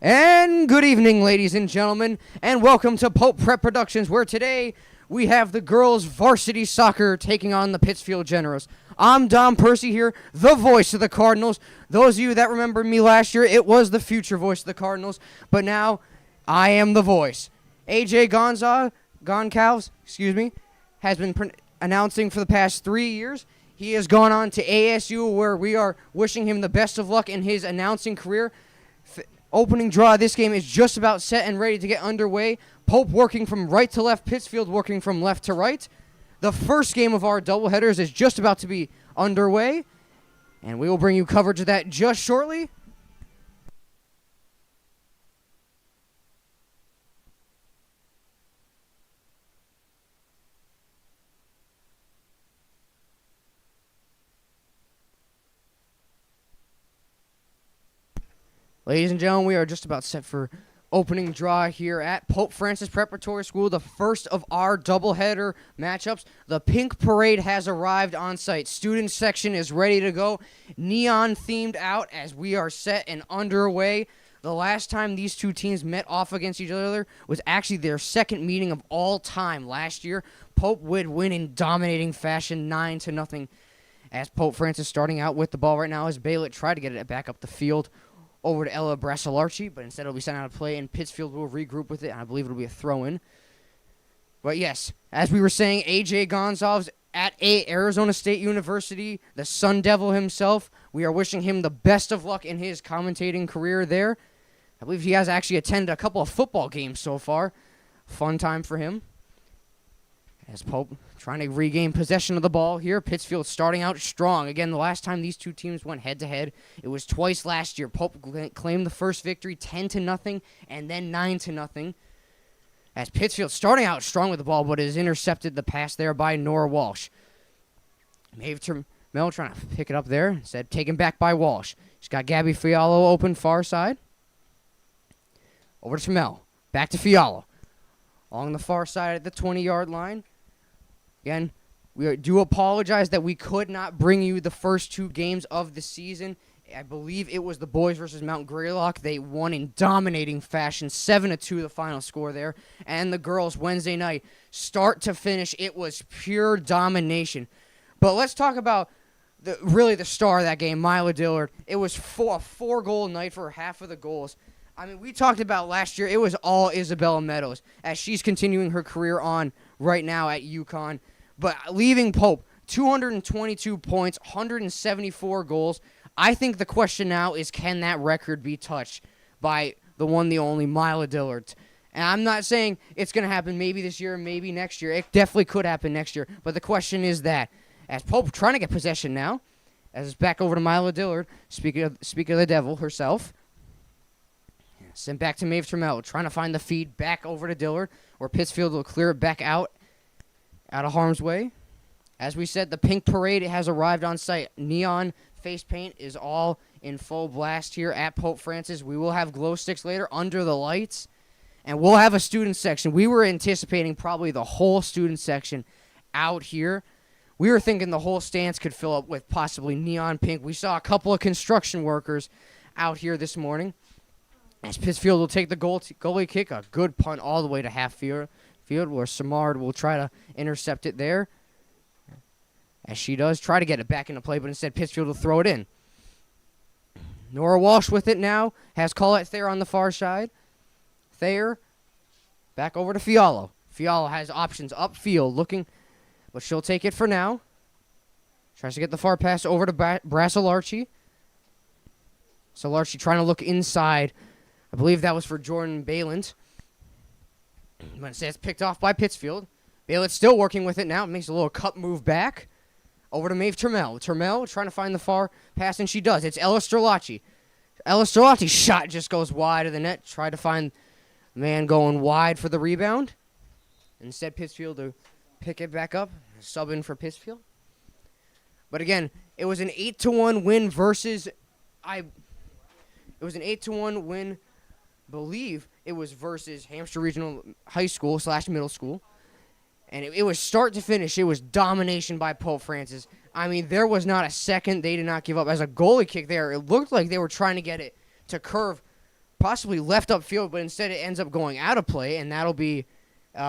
And good evening, ladies and gentlemen, and welcome to Pope Prep Productions, where today we have the girls' varsity soccer taking on the Pittsfield Generals. I'm Dom Percy here, the voice of the Cardinals. Those of you that remember me last year, it was the future voice of the Cardinals, but now I am the voice. AJ Goncalves, has been announcing for the past 3 years. He has gone on to ASU, where we are wishing him the best of luck in his announcing career. Opening draw of this game is just about set and ready to get underway. Pope working from right to left, Pittsfield working from left to right. The first game of our doubleheaders is just about to be underway, and we will bring you coverage of that just shortly. Ladies and gentlemen, we are just about set for opening draw here at Pope Francis Preparatory School, the first of our doubleheader matchups. The Pink Parade has arrived on site. Student section is ready to go. Neon themed out as we are set and underway. The last time these two teams met off against each other was actually their second meeting of all time last year. Pope would win in dominating fashion, 9-0. As Pope Francis starting out with the ball right now as Baylett tried to get it back up the field over to Ella Brasilarchi, but instead it'll be sent out of play, and Pittsfield will regroup with it, and I believe it'll be a throw-in. But yes, as we were saying, A.J. Gonzalez at Arizona State University, the Sun Devil himself. We are wishing him the best of luck in his commentating career there. I believe he has actually attended a couple of football games so far. Fun time for him. As Pope trying to regain possession of the ball here. Pittsfield starting out strong. Again, the last time these two teams went head-to-head, it was twice last year. Pope claimed the first victory 10-0 and then 9-0. As Pittsfield starting out strong with the ball, but is intercepted the pass there by Nora Walsh. Maeve Termel trying to pick it up there. Instead, taken back by Walsh. She's got Gabby Fiallo open far side. Over to Termel. Back to Fiallo. Along the far side at the 20-yard line. Again, we do apologize that we could not bring you the first two games of the season. I believe it was the boys versus Mount Greylock. They won in dominating fashion, 7-2 the final score there. And the girls Wednesday night, start to finish, it was pure domination. But let's talk about the star of that game, Mila Dillard. It was a 4-goal night for half of the goals. I mean, we talked about last year, it was all Isabella Meadows, as she's continuing her career on right now at UConn. But leaving Pope, 222 points, 174 goals. I think the question now is, can that record be touched by the one, the only, Mila Dillard? And I'm not saying it's going to happen maybe this year, maybe next year. It definitely could happen next year. But the question is that, as Pope trying to get possession now, as it's back over to Mila Dillard, speaking of the devil herself. Sent back to Maeve Termel, trying to find the feed back over to Dillard, where Pittsfield will clear it back out of harm's way. As we said, the Pink Parade has arrived on site. Neon face paint is all in full blast here at Pope Francis. We will have glow sticks later under the lights, and we'll have a student section. We were anticipating probably the whole student section out here. We were thinking the whole stands could fill up with possibly neon pink. We saw a couple of construction workers out here this morning. As Pittsfield will take the goalie kick, a good punt all the way to half field, where Samard will try to intercept it there. As she does, try to get it back into play, but instead Pittsfield will throw it in. Nora Walsh with it now, has Colette Thayer on the far side. Thayer, back over to Fiallo. Fiallo has options upfield, looking, but she'll take it for now. Tries to get the far pass over to Brasilarchi. Solarchi trying to look inside. I believe that was for Jordan Bayland. But it says picked off by Pittsfield. Baylett's still working with it now. Makes a little cut move back. Over to Maeve Termel. Termel trying to find the far pass, and she does. It's Ella Strelacci. Ella Strelacci's shot just goes wide of the net. Tried to find the man going wide for the rebound. Instead, Pittsfield to pick it back up. Sub in for Pittsfield. But again, it was an 8-1 win versus... It was an 8-1 win... believe it was versus Hampshire Regional High School / Middle School. And it was start to finish. It was domination by Pope Francis. I mean, there was not a second they did not give up. As a goalie kick there, it looked like they were trying to get it to curve possibly left upfield, but instead it ends up going out of play, and that'll be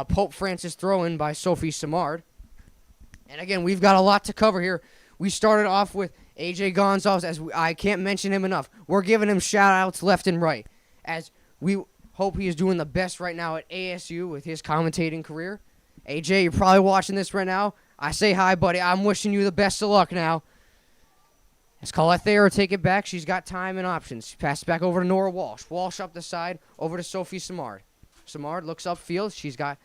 Pope Francis throw-in by Sophie Samard. And again, we've got a lot to cover here. We started off with AJ Gonzalez, I can't mention him enough. We're giving him shout-outs left and right, as we hope he is doing the best right now at ASU with his commentating career. AJ, you're probably watching this right now. I say hi, buddy. I'm wishing you the best of luck now. Let's call it there or take it back. She's got time and options. She passes back over to Nora Walsh. Walsh up the side, over to Sophie Samard. Samard looks upfield. She's got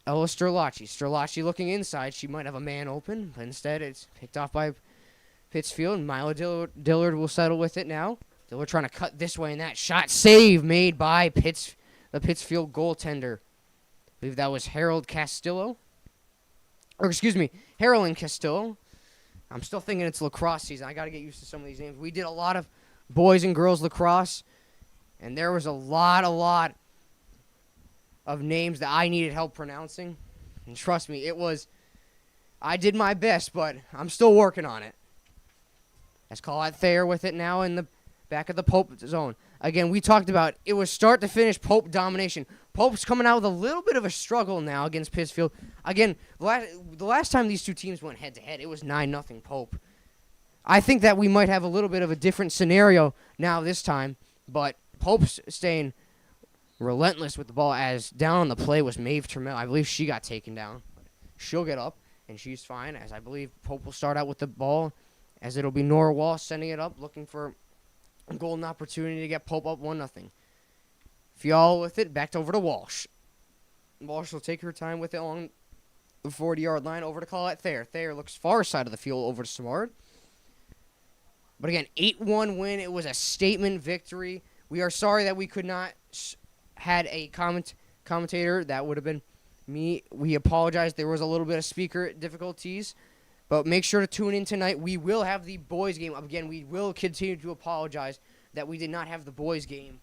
Ella Sterlacci. Sterlacci looking inside. She might have a man open, but instead it's picked off by Pittsfield. And Mila Dillard will settle with it now. Dillard trying to cut this way and that. Shot save made by the Pittsfield goaltender. I believe that was Harold Castillo. Or excuse me, Harlan Castillo. I'm still thinking it's lacrosse season. I got to get used to some of these names. We did a lot of boys and girls lacrosse, and there was a lot of names that I needed help pronouncing. And trust me, I did my best, but I'm still working on it. Let's call out Thayer with it now in the back of the Pope zone. Again, we talked about it was start to finish Pope domination. Pope's coming out with a little bit of a struggle now against Pittsfield. Again, the last time these two teams went head-to-head, it was 9-0 Pope. I think that we might have a little bit of a different scenario now this time, but Pope's staying relentless with the ball, as down on the play was Maeve Trammell. I believe she got taken down. She'll get up, and she's fine, as I believe Pope will start out with the ball, as it'll be Nora Walsh sending it up, looking for a golden opportunity to get Pope up 1-0. Fiala with it, back over to Walsh. Walsh will take her time with it along the 40-yard line, over to Colette Thayer. Thayer looks far side of the field over to Samard. But again, 8-1 win. It was a statement victory. We are sorry that we could not had a commentator. That would have been me. We apologize. There was a little bit of speaker difficulties. But make sure to tune in tonight. We will have the boys game. Again, we will continue to apologize that we did not have the boys game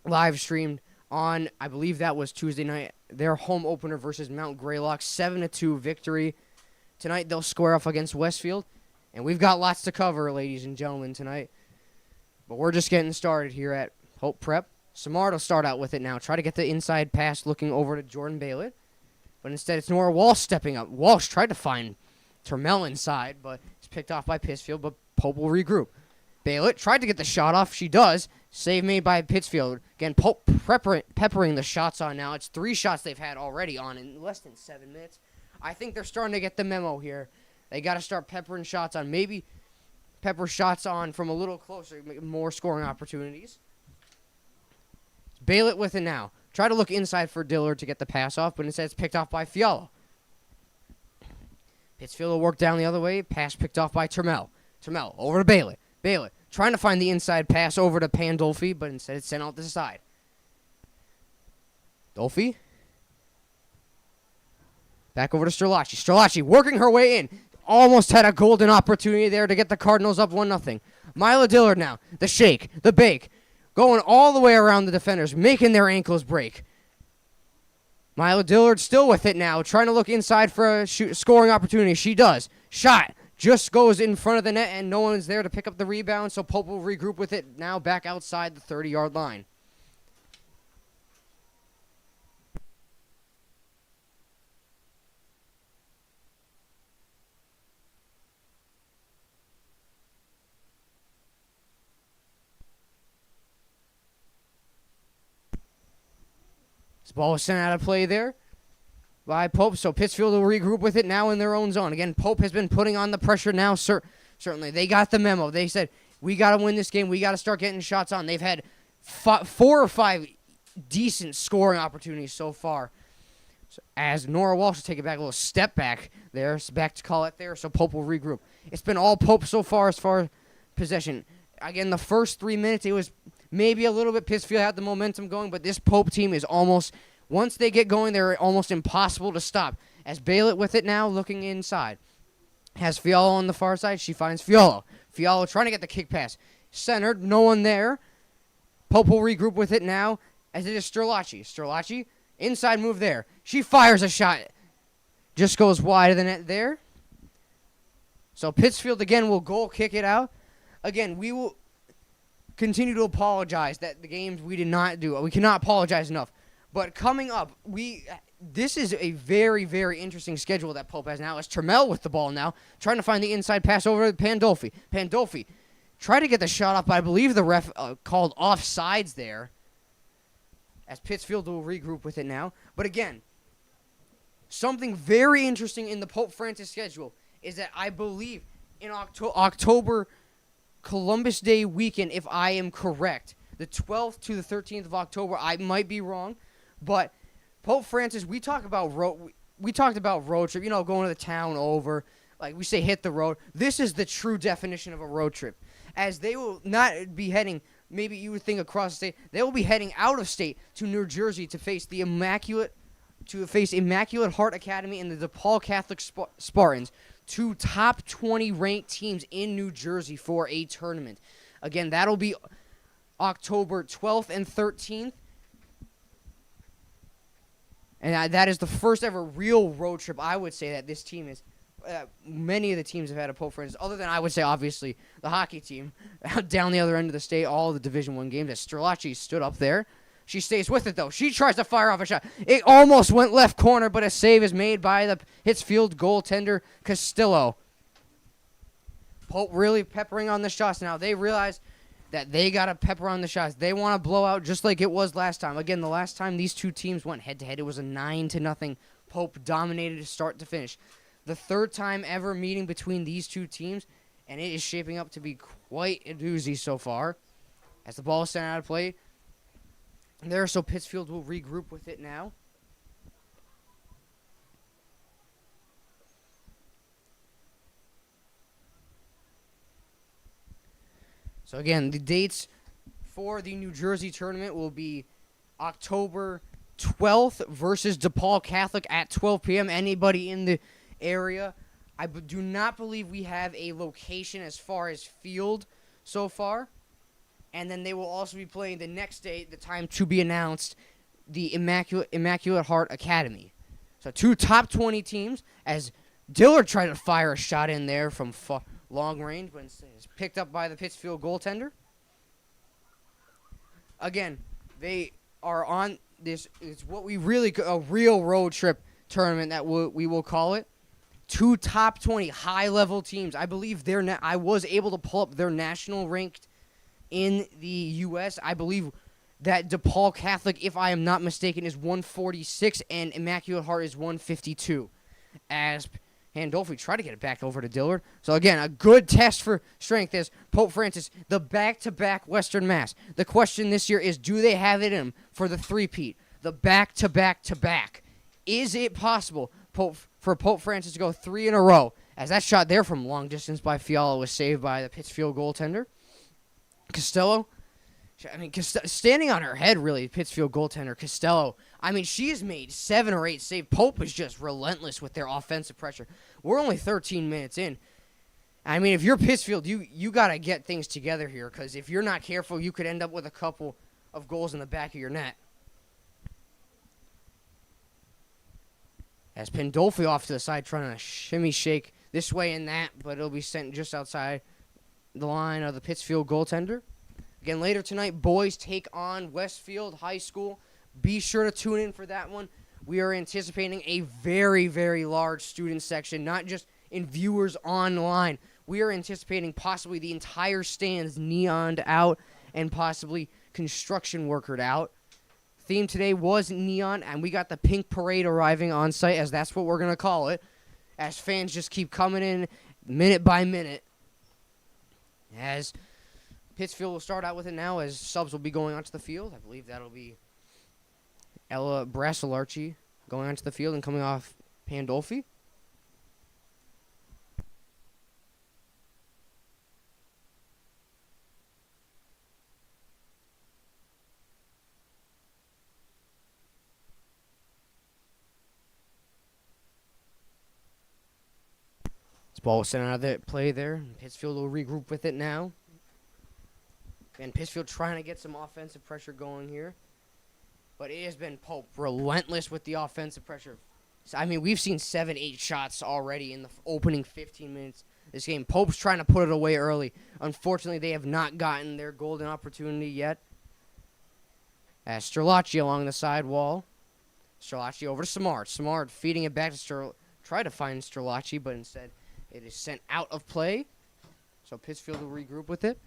live streamed on, I believe that was Tuesday night, their home opener versus Mount Greylock, 7-2 victory. Tonight they'll square off against Westfield, and we've got lots to cover, ladies and gentlemen, tonight. But we're just getting started here at Pope Prep. Samard will start out with it now. Try to get the inside pass looking over to Jordan Baylett, but instead it's Nora Walsh stepping up. Walsh tried to find Trammell inside, but it's picked off by Pittsfield, but Pope will regroup. Baylett tried to get the shot off. She does. Save made by Pittsfield. Again, Pope peppering the shots on now. It's 3 shots they've had already on in less than 7 minutes. I think they're starting to get the memo here. They got to start peppering shots on. Maybe pepper shots on from a little closer, more scoring opportunities. Baylett with it now. Try to look inside for Dillard to get the pass off, but instead it's picked off by Fiala. Pittsfield will work down the other way. Pass picked off by Trammell. Trammell over to Baylett. Baylett trying to find the inside pass over to Pandolfi, but instead it's sent out to the side. Dolfi. Back over to Sterlacci. Sterlacci working her way in. Almost had a golden opportunity there to get the Cardinals up 1-0. Mila Dillard now. The shake. The bake. Going all the way around the defenders. Making their ankles break. Mila Dillard still with it now. Trying to look inside for a scoring opportunity. She does. Shot. Just goes in front of the net, and no one is there to pick up the rebound, so Pope will regroup with it now back outside the 30-yard line. This ball was sent out of play there by Pope, so Pittsfield will regroup with it now in their own zone. Again, Pope has been putting on the pressure now. Certainly, they got the memo. They said, we got to win this game. We got to start getting shots on. They've had 4 or 5 decent scoring opportunities so far. So as Nora Walsh will take it back, a little step back there. It's back to call it there, so Pope will regroup. It's been all Pope so far as far as possession. Again, the first 3 minutes, it was maybe a little bit Pittsfield had the momentum going, but this Pope team is almost... Once they get going, they're almost impossible to stop. As Baylett with it now, looking inside. Has Fiala on the far side. She finds Fiala. Fiala trying to get the kick pass. Centered, no one there. Pope will regroup with it now, as it is Sterlacci. Sterlacci, inside move there. She fires a shot. Just goes wide of the net there. So Pittsfield again will goal kick it out. Again, we will continue to apologize that the games we did not do. We cannot apologize enough. But coming up, this is a very, very interesting schedule that Pope has now. It's Trammell with the ball now, trying to find the inside pass over to Pandolfi. Pandolfi tried to get the shot up, but I believe the ref called offsides there, as Pittsfield will regroup with it now. But again, something very interesting in the Pope Francis schedule is that I believe in October Columbus Day weekend, if I am correct, the 12th to the 13th of October, I might be wrong, but Pope Francis, we talked about road trip, going to the town over, like we say hit the road. This is the true definition of a road trip, as they will not be heading, maybe you would think across the state, they will be heading out of state to New Jersey to face the Immaculate Heart Academy and the DePaul Catholic Spartans, two top 20 ranked teams in New Jersey for a tournament. Again, that'll be October 12th and 13th. And that is the first ever real road trip, I would say, that this team is. Many of the teams have had a Pope Francis, other than, I would say, obviously, the hockey team down the other end of the state, all the Division I games, as Strelacci stood up there. She stays with it, though. She tries to fire off a shot. It almost went left corner, but a save is made by the Pittsfield goaltender, Castillo. Pope really peppering on the shots now. They realize that they got to pepper on the shots. They want to blow out just like it was last time. Again, the last time these two teams went head-to-head, it was a 9-0. Pope dominated start to finish. The third time ever meeting between these two teams, and it is shaping up to be quite a doozy so far. As the ball is sent out of play, there, so Pittsfield will regroup with it now. So again, the dates for the New Jersey tournament will be October 12th versus DePaul Catholic at 12 p.m. Anybody in the area? I do not believe we have a location as far as field so far. And then they will also be playing the next day, the time to be announced, the Immaculate Heart Academy. So two top 20 teams, as Dillard tried to fire a shot in there from long range, but it's picked up by the Pittsfield goaltender. Again, they are on this. It's what we really a real road trip tournament that we will call it. Two top 20 high-level teams. I believe I was able to pull up their national ranked in the U.S. I believe that DePaul Catholic, if I am not mistaken, is 146 and Immaculate Heart is 152. As Pandolfi tried to get it back over to Dillard. So again, a good test for strength as Pope Francis, the back-to-back Western Mass. The question this year is, do they have it in them for the three-peat? The back-to-back-to-back. Is it possible for Pope Francis to go 3 in a row? As that shot there from long distance by Fiala was saved by the Pittsfield goaltender. Costello, standing on her head, really, Pittsfield goaltender Costello. She has made 7 or 8 saves. Pope is just relentless with their offensive pressure. We're only 13 minutes in. If you're Pittsfield, you got to get things together here, because if you're not careful, you could end up with a couple of goals in the back of your net. As Pandolfi off to the side, trying to shimmy shake this way and that, but it'll be sent just outside the line of the Pittsfield goaltender. Again, later tonight, boys take on Westfield High School. Be sure to tune in for that one. We are anticipating a very, very large student section, not just in viewers online. We are anticipating possibly the entire stands neoned out and possibly construction workered out. Theme today was neon, and we got the pink parade arriving on site, as that's what we're going to call it, as fans just keep coming in minute by minute. As Pittsfield will start out with it now, as subs will be going onto the field. I believe that'll be Ella Brasselarchi going onto the field and coming off Pandolfi. Ball was sent out of the play there. Pittsfield will regroup with it now. And Pittsfield trying to get some offensive pressure going here. But it has been Pope relentless with the offensive pressure. We've seen 7-8 shots already in the opening 15 minutes. this game. Pope's trying to put it away early. Unfortunately, they have not gotten their golden opportunity yet. As Strelacci along the side wall. Strelacci over to Samard. Samard feeding it back to try to find Strelacci, but instead it is sent out of play. So Pittsfield will regroup with it.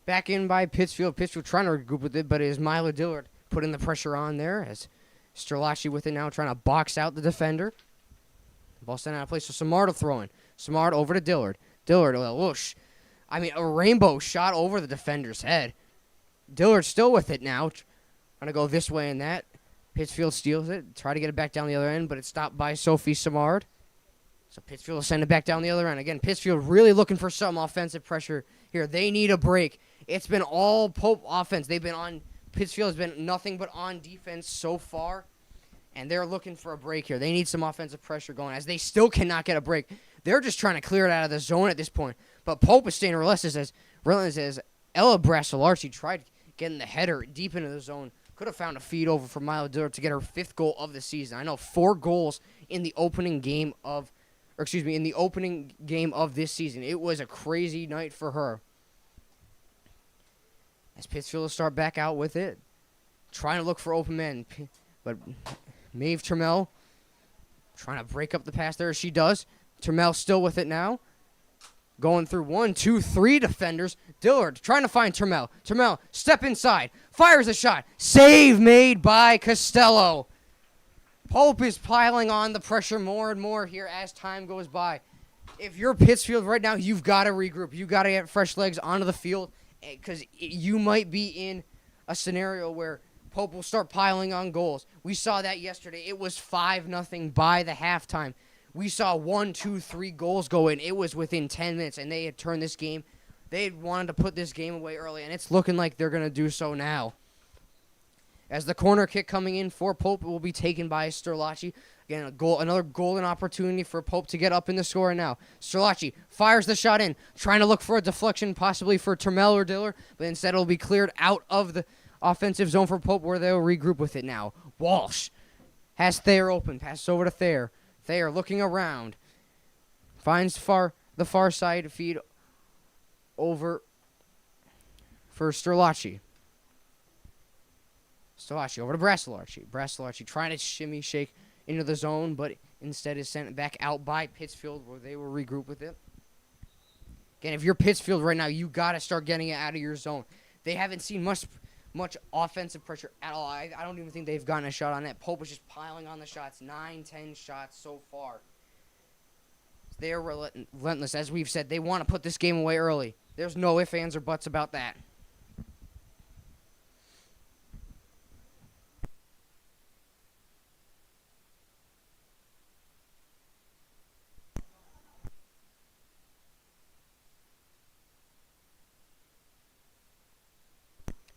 Back in by Pittsfield. Pittsfield trying to regroup with it, but it is Milo Dillard putting the pressure on there as Strelacci with it now trying to box out the defender. Ball sent out of play, so Samard will throw in. Samard over to Dillard. Dillard, whoosh. I mean, a rainbow shot over the defender's head. Dillard still with it now. Trying to go this way and that. Pittsfield steals it. Try to get it back down the other end, but it's stopped by Sophie Samard. So Pittsfield will send it back down the other end. Again, Pittsfield really looking for some offensive pressure here. They need a break. It's been all Pope offense. They've been on. Pittsfield has been nothing but on defense so far, and they're looking for a break here. They need some offensive pressure going as they still cannot get a break. They're just trying to clear it out of the zone at this point. But Pope is staying relentless as Ella Brasilarci tried getting the header deep into the zone. Could have found a feed over for Milo Dillard to get her 5th goal of the season. I know 4 goals in the opening game of this season. It was a crazy night for her. As Pittsfield will start back out with it. Trying to look for open men. But Maeve Trammell trying to break up the pass there as she does. Trammell still with it now. Going through 1, 2, 3 defenders. Dillard trying to find Trammell. Trammell, step inside. Fires a shot. Save made by Costello. Pope is piling on the pressure more and more here as time goes by. If you're Pittsfield right now, you've got to regroup. You've got to get fresh legs onto the field because you might be in a scenario where Pope will start piling on goals. We saw that yesterday. It was 5-0 by the halftime. We saw 1, 2, 3 goals go in. It was within 10 minutes, and they had turned this game. They had wanted to put this game away early, and it's looking like they're going to do so now. As the corner kick coming in for Pope, it will be taken by Strelacci. Again, another golden opportunity for Pope to get up in the score now. Strelacci fires the shot in, trying to look for a deflection, possibly for Trammell or Dillard, but instead it'll be cleared out of the offensive zone for Pope, where they'll regroup with it now. Walsh has Thayer open, passes over to Thayer. Thayer looking around, finds the far side feed over for Strelacci. Strelacci over to Brasilarci. Brasilarci trying to shimmy shake into the zone, but instead is sent back out by Pittsfield, where they will regroup with it. Again, if you're Pittsfield right now, you got to start getting it out of your zone. They haven't seen much offensive pressure at all. I don't even think they've gotten a shot on that. Pope is just piling on the shots. 9, 10 shots so far. They are relentless. As we've said, they want to put this game away early. There's no ifs, ands, or buts about that.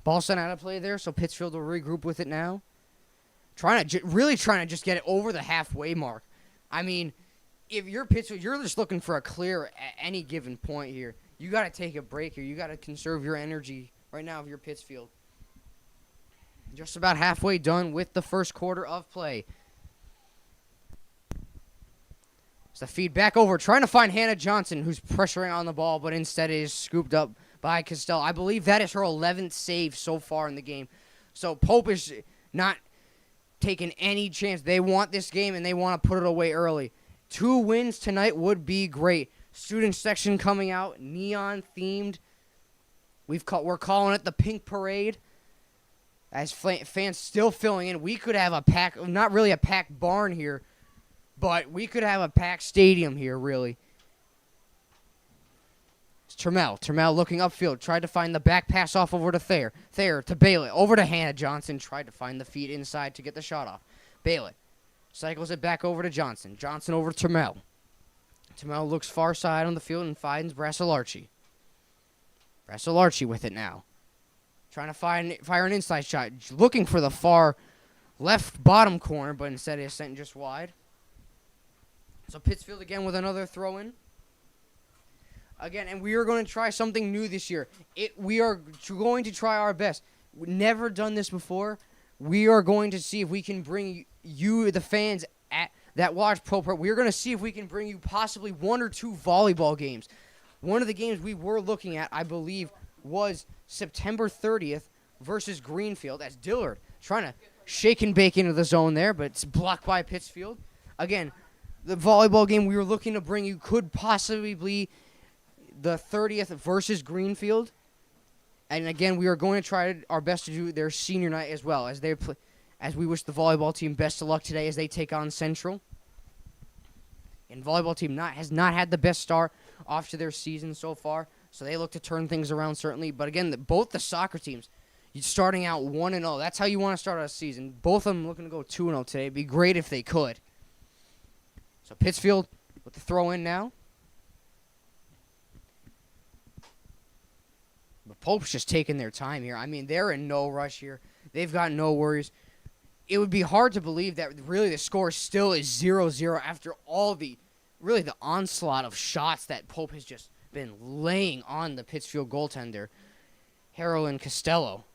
Ball sent out of play there, so Pittsfield will regroup with it now. Really trying to just get it over the halfway mark. I mean, if you're Pittsfield, you're just looking for a clear at any given point here. You got to take a break here. You got to conserve your energy right now if you're Pittsfield. Just about halfway done with the first quarter of play. It's the feed back over, trying to find Hannah Johnson, who's pressuring on the ball, but instead is scooped up by Costello. I believe that is her 11th save so far in the game. So Pope is not taking any chance. They want this game, and they want to put it away early. 2 wins tonight would be great. Student section coming out, neon-themed. We're calling it the Pink Parade. As fans still filling in, we could have a pack, not really a packed barn here, but we could have a packed stadium here, really. Trammell looking upfield. Tried to find the back pass off over to Thayer. Thayer to Baylett. Over to Hannah Johnson. Tried to find the feed inside to get the shot off. Baylett cycles it back over to Johnson. Johnson over to Trammell. Trammell looks far side on the field and finds Brasilarci. Brasilarci with it now. Trying to fire an inside shot. Looking for the far left bottom corner, but instead is sent just wide. So Pittsfield again with another throw-in. Again, and we are going to try something new this year. We are going to try our best. We've never done this before. We are going to see if we can bring you, the fans that watch Pope, we're going to see if we can bring you possibly 1 or 2 volleyball games. One of the games we were looking at, I believe, was September 30th versus Greenfield, as Dillard trying to shake and bake into the zone there, but it's blocked by Pittsfield. Again, the volleyball game we were looking to bring you could possibly be the 30th versus Greenfield. And again, we are going to try our best to do their senior night as well, as they play, as we wish the volleyball team best of luck today as they take on Central. And volleyball team has not had the best start off to their season so far, so they look to turn things around certainly. But again, both the soccer teams, starting out 1-0. That's how you want to start a season. Both of them looking to go 2-0 today. It'd be great if they could. So Pittsfield with the throw in now. But Pope's just taking their time here. I mean, they're in no rush here. They've got no worries. It would be hard to believe that really the score still is 0-0 after all the onslaught of shots that Pope has just been laying on the Pittsfield goaltender, Harrell and Costello.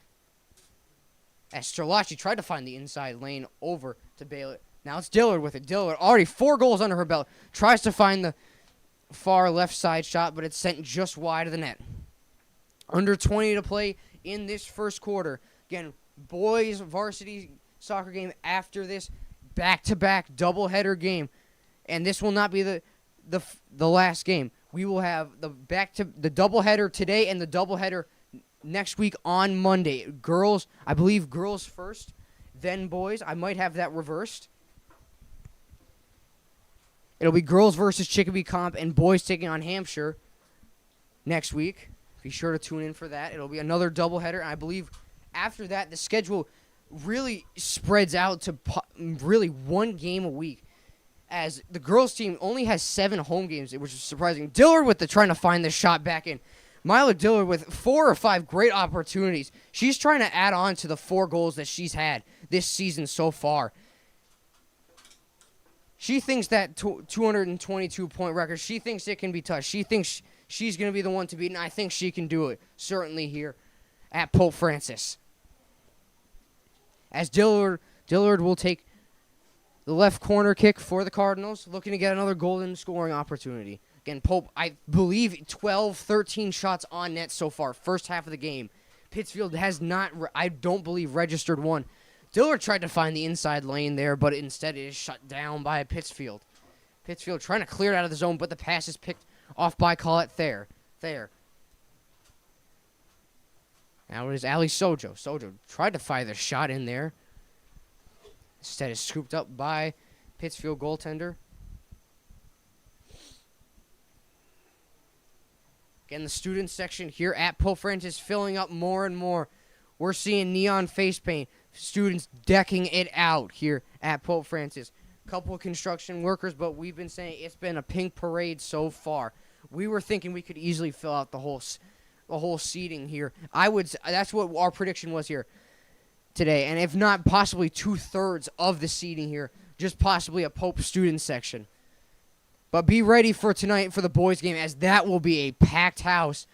As Strelacci tried to find the inside lane over to Baylor. Now it's Dillard with it. Dillard, already 4 goals under her belt, tries to find the far left side shot, but it's sent just wide of the net. Under 20 to play in this first quarter. Again, boys varsity soccer game after this back-to-back doubleheader game, and this will not be the last game. We will have the doubleheader today and the doubleheader next week on Monday. Girls, I believe girls first, then boys. I might have that reversed. It'll be girls versus Chicopee Comp and boys taking on Hampshire next week. Be sure to tune in for that. It'll be another doubleheader, and I believe after that the schedule really spreads out to really 1 game a week, as the girls team only has 7 home games, which is surprising. Dillard with trying to find the shot back in. Mila Dillard with 4 or 5 great opportunities. She's trying to add on to the 4 goals that she's had this season so far. She thinks that 222-point record, she thinks it can be touched. She thinks she's going to be the one to beat, and I think she can do it, certainly here at Pope Francis. As Dillard will take the left corner kick for the Cardinals, looking to get another golden scoring opportunity. Again, Pope, I believe 12, 13 shots on net so far, first half of the game. Pittsfield has not, I don't believe, registered one. Dillard tried to find the inside lane there, but instead it is shut down by Pittsfield. Pittsfield trying to clear it out of the zone, but the pass is picked off by Colette Thayer. Now it is Ali Sojo. Sojo tried to fire the shot in there. Instead is scooped up by Pittsfield goaltender. Again, the student section here at Pope Francis filling up more and more. We're seeing neon face paint. Students decking it out here at Pope Francis. Couple of construction workers, but we've been saying it's been a pink parade so far. We were thinking we could easily fill out the whole seating here. That's what our prediction was here today, and if not possibly 2/3 of the seating here, just possibly a Pope student section. But be ready for tonight for the boys game, as that will be a packed house,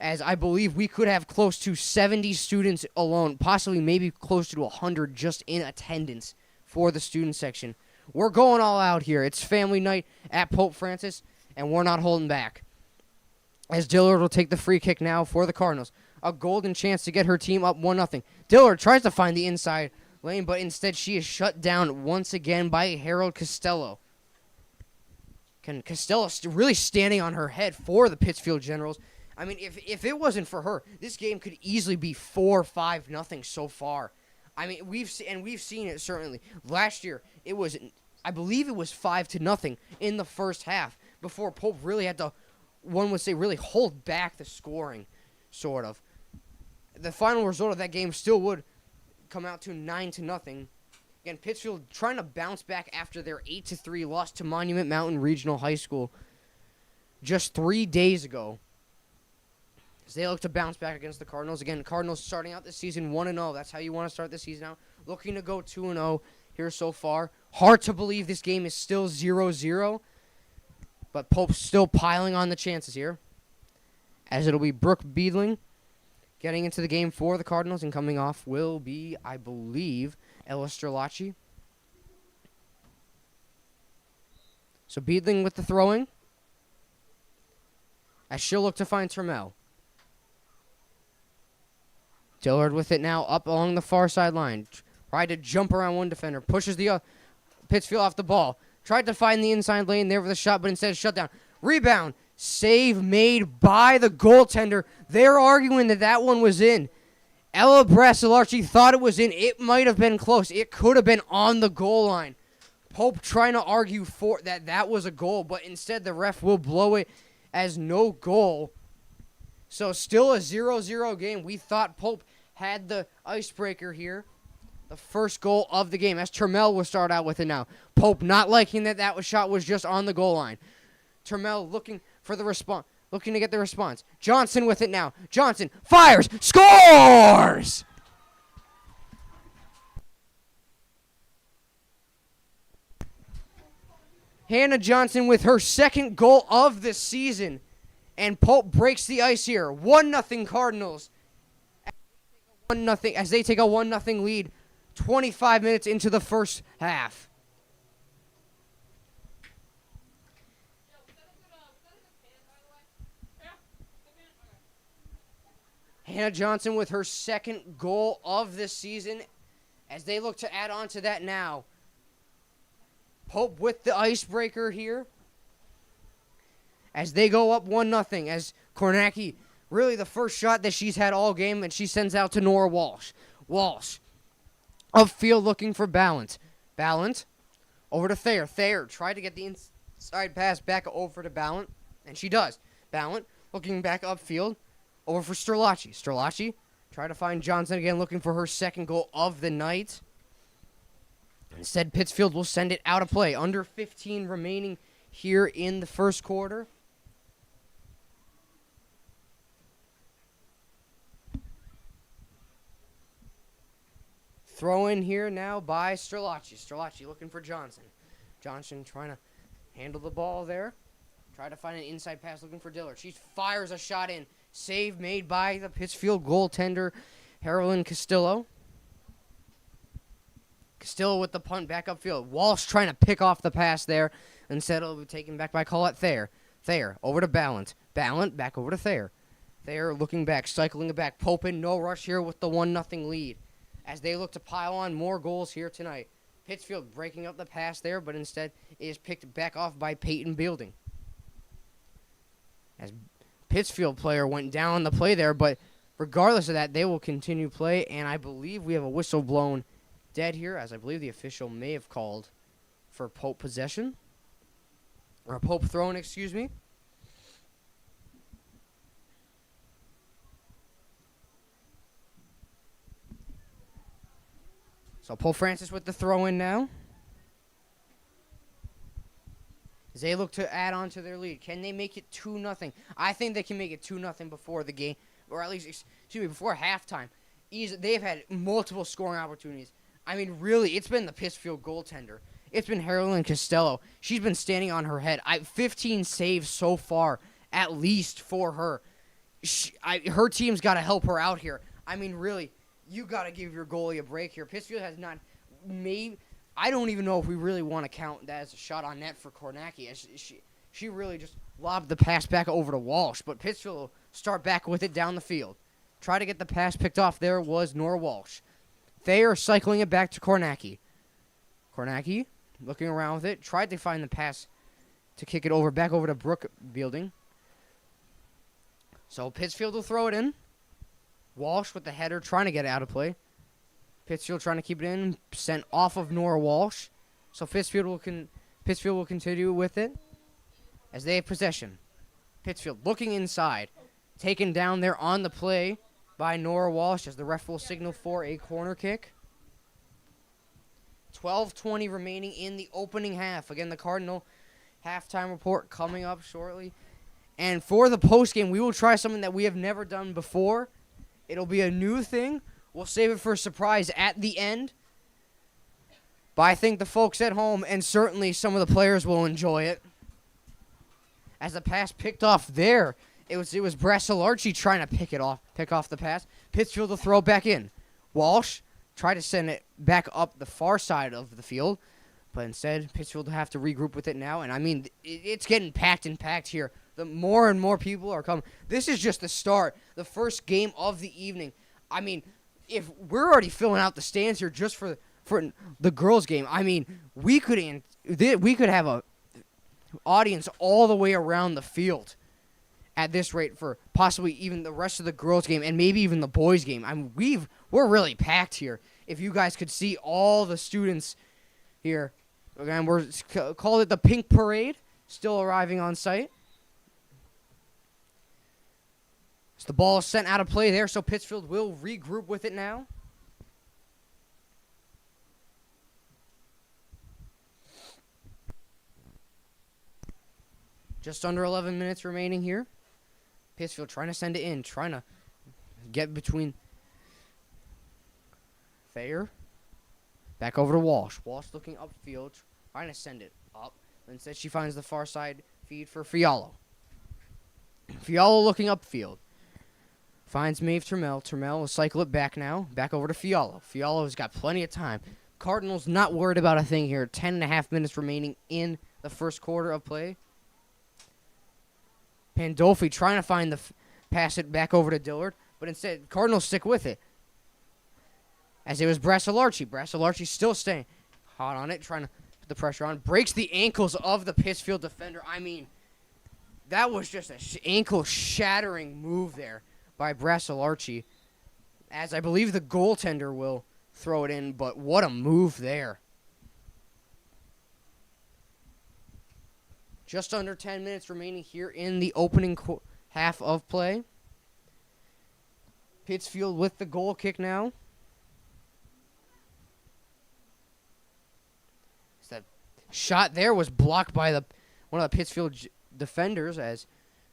as I believe we could have close to 70 students alone, possibly maybe close to 100 just in attendance for the student section. We're going all out here. It's family night at Pope Francis, and we're not holding back. As Dillard will take the free kick now for the Cardinals. A golden chance to get her team up 1-0. Dillard tries to find the inside lane, but instead she is shut down once again by Harold Costello. Costello really standing on her head for the Pittsfield Generals. I mean, if it wasn't for her, this game could easily be 4-5-0 so far. I mean, we've seen it certainly. Last year, I believe it was 5-0 in the first half before Pope really had to, one would say, really hold back the scoring, sort of. The final result of that game still would come out to 9-0. Again, Pittsfield trying to bounce back after their 8-3 loss to Monument Mountain Regional High School just 3 days ago. As they look to bounce back against the Cardinals. Again, Cardinals starting out this season 1-0. That's how you want to start the season out. Looking to go 2-0 here so far. Hard to believe this game is still 0-0. But Pope's still piling on the chances here. As it'll be Brooke Beedling getting into the game for the Cardinals. And coming off will be, I believe, Ella Strelacci. So Beedling with the throwing. As she'll look to find Trammell. Dillard with it now up along the far sideline. Tried to jump around one defender. Pushes the Pittsfield off the ball. Tried to find the inside lane there with a shot, but instead shut down. Rebound. Save made by the goaltender. They're arguing that one was in. Ella Brasilarchi thought it was in. It might have been close. It could have been on the goal line. Pope trying to argue for that was a goal, but instead the ref will blow it as no goal. So still a 0-0 game. We thought Pope had the icebreaker here. The first goal of the game, as Trammell will start out with it now. Pope not liking that shot was just on the goal line. Trammell looking for the response, looking to get the response. Johnson with it now. Johnson fires, scores! Hannah Johnson with her second goal of the season. And Pope breaks the ice here. 1-0 Cardinals. As they take a 1-0 lead 25 minutes into the first half. Hannah Johnson with her second goal of the season as they look to add on to that now. Pope with the icebreaker here as they go up 1-0 as Kornacki, really the first shot that she's had all game, and she sends out to Nora Walsh. Walsh upfield looking for Ballant. Ballant over to Thayer. Thayer tried to get the inside pass back over to Ballant, and she does. Ballant looking back upfield over for Sterlacci. Sterlacci try to find Johnson again, looking for her second goal of the night. Instead, Pittsfield will send it out of play. Under 15 remaining here in the first quarter. Throw in here now by Sterlacci. Sterlacci looking for Johnson. Johnson trying to handle the ball there. Try to find an inside pass looking for Dillard. She fires a shot in. Save made by the Pittsfield goaltender, Carolyn Castillo. Castillo with the punt back upfield. Walsh trying to pick off the pass there. Instead, it'll be taken back by Colette Thayer. Thayer over to Ballant. Ballant back over to Thayer. Thayer looking back, cycling it back. Pope in no rush here with the 1-0 lead as they look to pile on more goals here tonight. Pittsfield breaking up the pass there, but instead is picked back off by Peyton Bealding. As Pittsfield player went down on the play there, but regardless of that, they will continue play, and I believe we have a whistle blown dead here, as I believe the official may have called for Pope possession. Or Pope thrown, excuse me. So Pope Francis with the throw in now. As they look to add on to their lead. Can they make it 2-0? I think they can make it 2-0 before the game, or at least, before halftime. They've had multiple scoring opportunities. I mean, really, it's been the Pittsfield goaltender. It's been Carolyn Costello. She's been standing on her head. 15 saves so far, at least for her. Her team's got to help her out here. I mean, really, you got to give your goalie a break here. Pittsfield has not made... I don't even know if we really want to count that as a shot on net for Kornacki. She really just lobbed the pass back over to Walsh, but Pittsfield will start back with it down the field. Try to get the pass picked off. There was Nora Walsh. They are cycling it back to Kornacki. Kornacki looking around with it. Tried to find the pass to kick it back over to Brooke Bealding. So Pittsfield will throw it in. Walsh with the header trying to get it out of play. Pittsfield trying to keep it in. Sent off of Nora Walsh. So Pittsfield will continue with it as they have possession. Pittsfield looking inside. Taken down there on the play by Nora Walsh as the ref will signal for a corner kick. 12:20 remaining in the opening half. Again, the Cardinal halftime report coming up shortly. And for the postgame, we will try something that we have never done before. It'll be a new thing. We'll save it for a surprise at the end. But I think the folks at home and certainly some of the players will enjoy it. As the pass picked off there, it was Brasilarchi trying to pick off the pass. Pittsfield will throw back in. Walsh tried to send it back up the far side of the field. But instead, Pittsfield will have to regroup with it now. And, I mean, it's getting packed and packed here. The more and more people are coming. This is just the start, the first game of the evening. I mean, if we're already filling out the stands here just for the girls' game, I mean, we could have a audience all the way around the field at this rate for possibly even the rest of the girls' game and maybe even the boys' game. I mean, we're really packed here. If you guys could see all the students here, again, we're called it the Pink Parade, still arriving on site. So the ball is sent out of play there, so Pittsfield will regroup with it now. Just under 11 minutes remaining here. Pittsfield trying to send it in, trying to get between Thayer. Back over to Walsh. Walsh looking upfield, trying to send it up. Instead, she finds the far side feed for Fialo. Fialo looking upfield. Finds Maeve Turmel. Turmel will cycle it back now. Back over to Fialo. Fialo's got plenty of time. Cardinals not worried about a thing here. 10.5 minutes remaining in the first quarter of play. Pandolfi trying to find pass it back over to Dillard. But instead, Cardinals stick with it. As it was Brassalarchi. Brassalarchi still staying hot on it. Trying to put the pressure on. Breaks the ankles of the Pittsfield defender. I mean, that was just an ankle-shattering move there by Brassalarchi, as I believe the goaltender will throw it in, but what a move there. Just under 10 minutes remaining here in the opening half of play. Pittsfield with the goal kick now. That shot there was blocked by one of the Pittsfield defenders as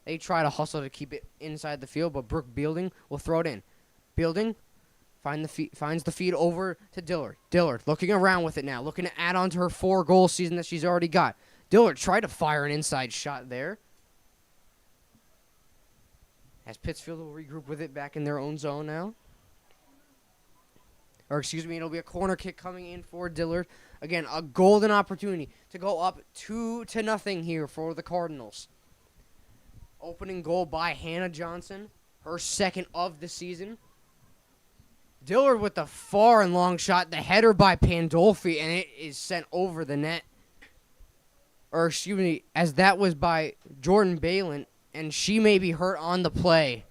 they try to hustle to keep it inside the field, but Brooke Bealding will throw it in. Bealding finds the feed over to Dillard. Dillard looking around with it now, looking to add on to her 4-goal season that she's already got. Dillard tried to fire an inside shot there. As Pittsfield will regroup with it back in their own zone now. Or excuse me, it'll be a corner kick coming in for Dillard. Again, a golden opportunity to go up 2-0 here for the Cardinals. Opening goal by Hannah Johnson, her second of the season. Dillard with the far and long shot, the header by Pandolfi, and it is sent over the net. Or excuse me, as that was by Jordan Balin, and she may be hurt on the play.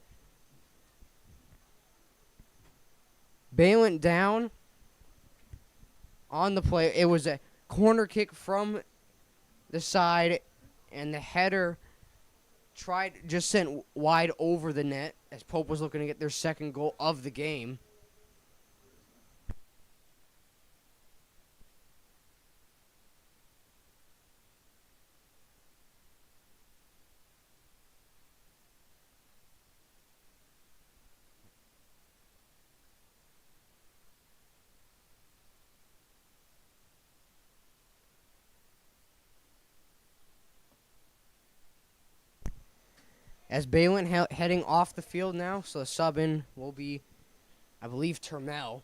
Balin down on the play. It was a corner kick from the side, and the header just sent wide over the net as Pope was looking to get their second goal of the game. As Balin heading off the field now, so the sub-in will be, I believe, Turmel.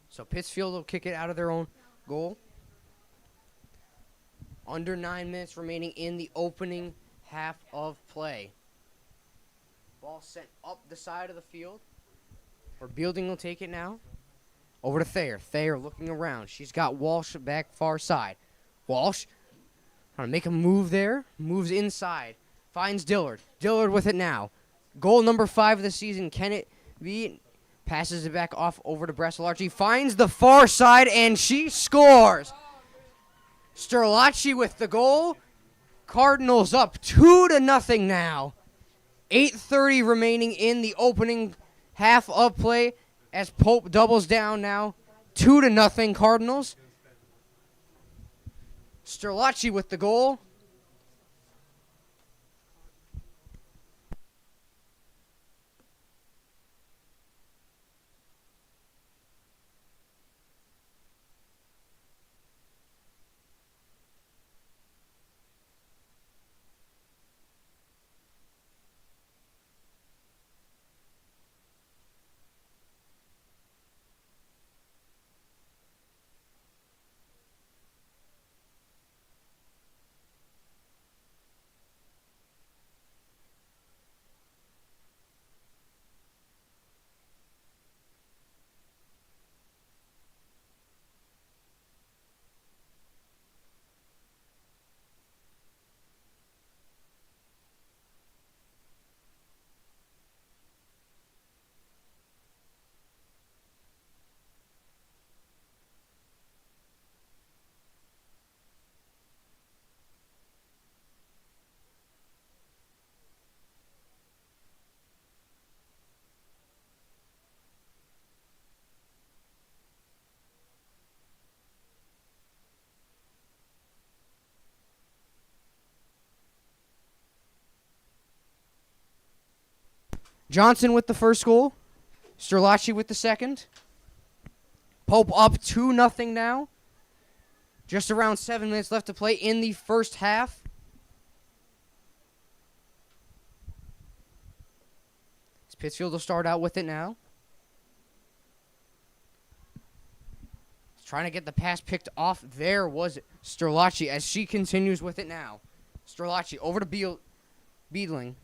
So Pittsfield will kick it out of their own goal. Under 9 minutes remaining in the opening half of play. Ball sent up the side of the field. Or Bealding will take it now. Over to Thayer. Thayer looking around. She's got Walsh back far side. Walsh trying to make a move there. Moves inside. Finds Dillard. Dillard with it now. Goal number 5 of the season. Can it be? Passes it back off over to Brassalarchi. Finds the far side, and she scores. Sterlacci with the goal. Cardinals up 2-0 now. 8:30 remaining in the opening half of play as Pope doubles down now. 2-0 Cardinals. Sterlacci with the goal. Johnson with the first goal. Sterlacci with the second. Pope up 2-0 now. Just around 7 minutes left to play in the first half. Pittsfield will start out with it now. He's trying to get the pass picked off. There was Sterlacci as she continues with it now. Sterlacci over to Beedling.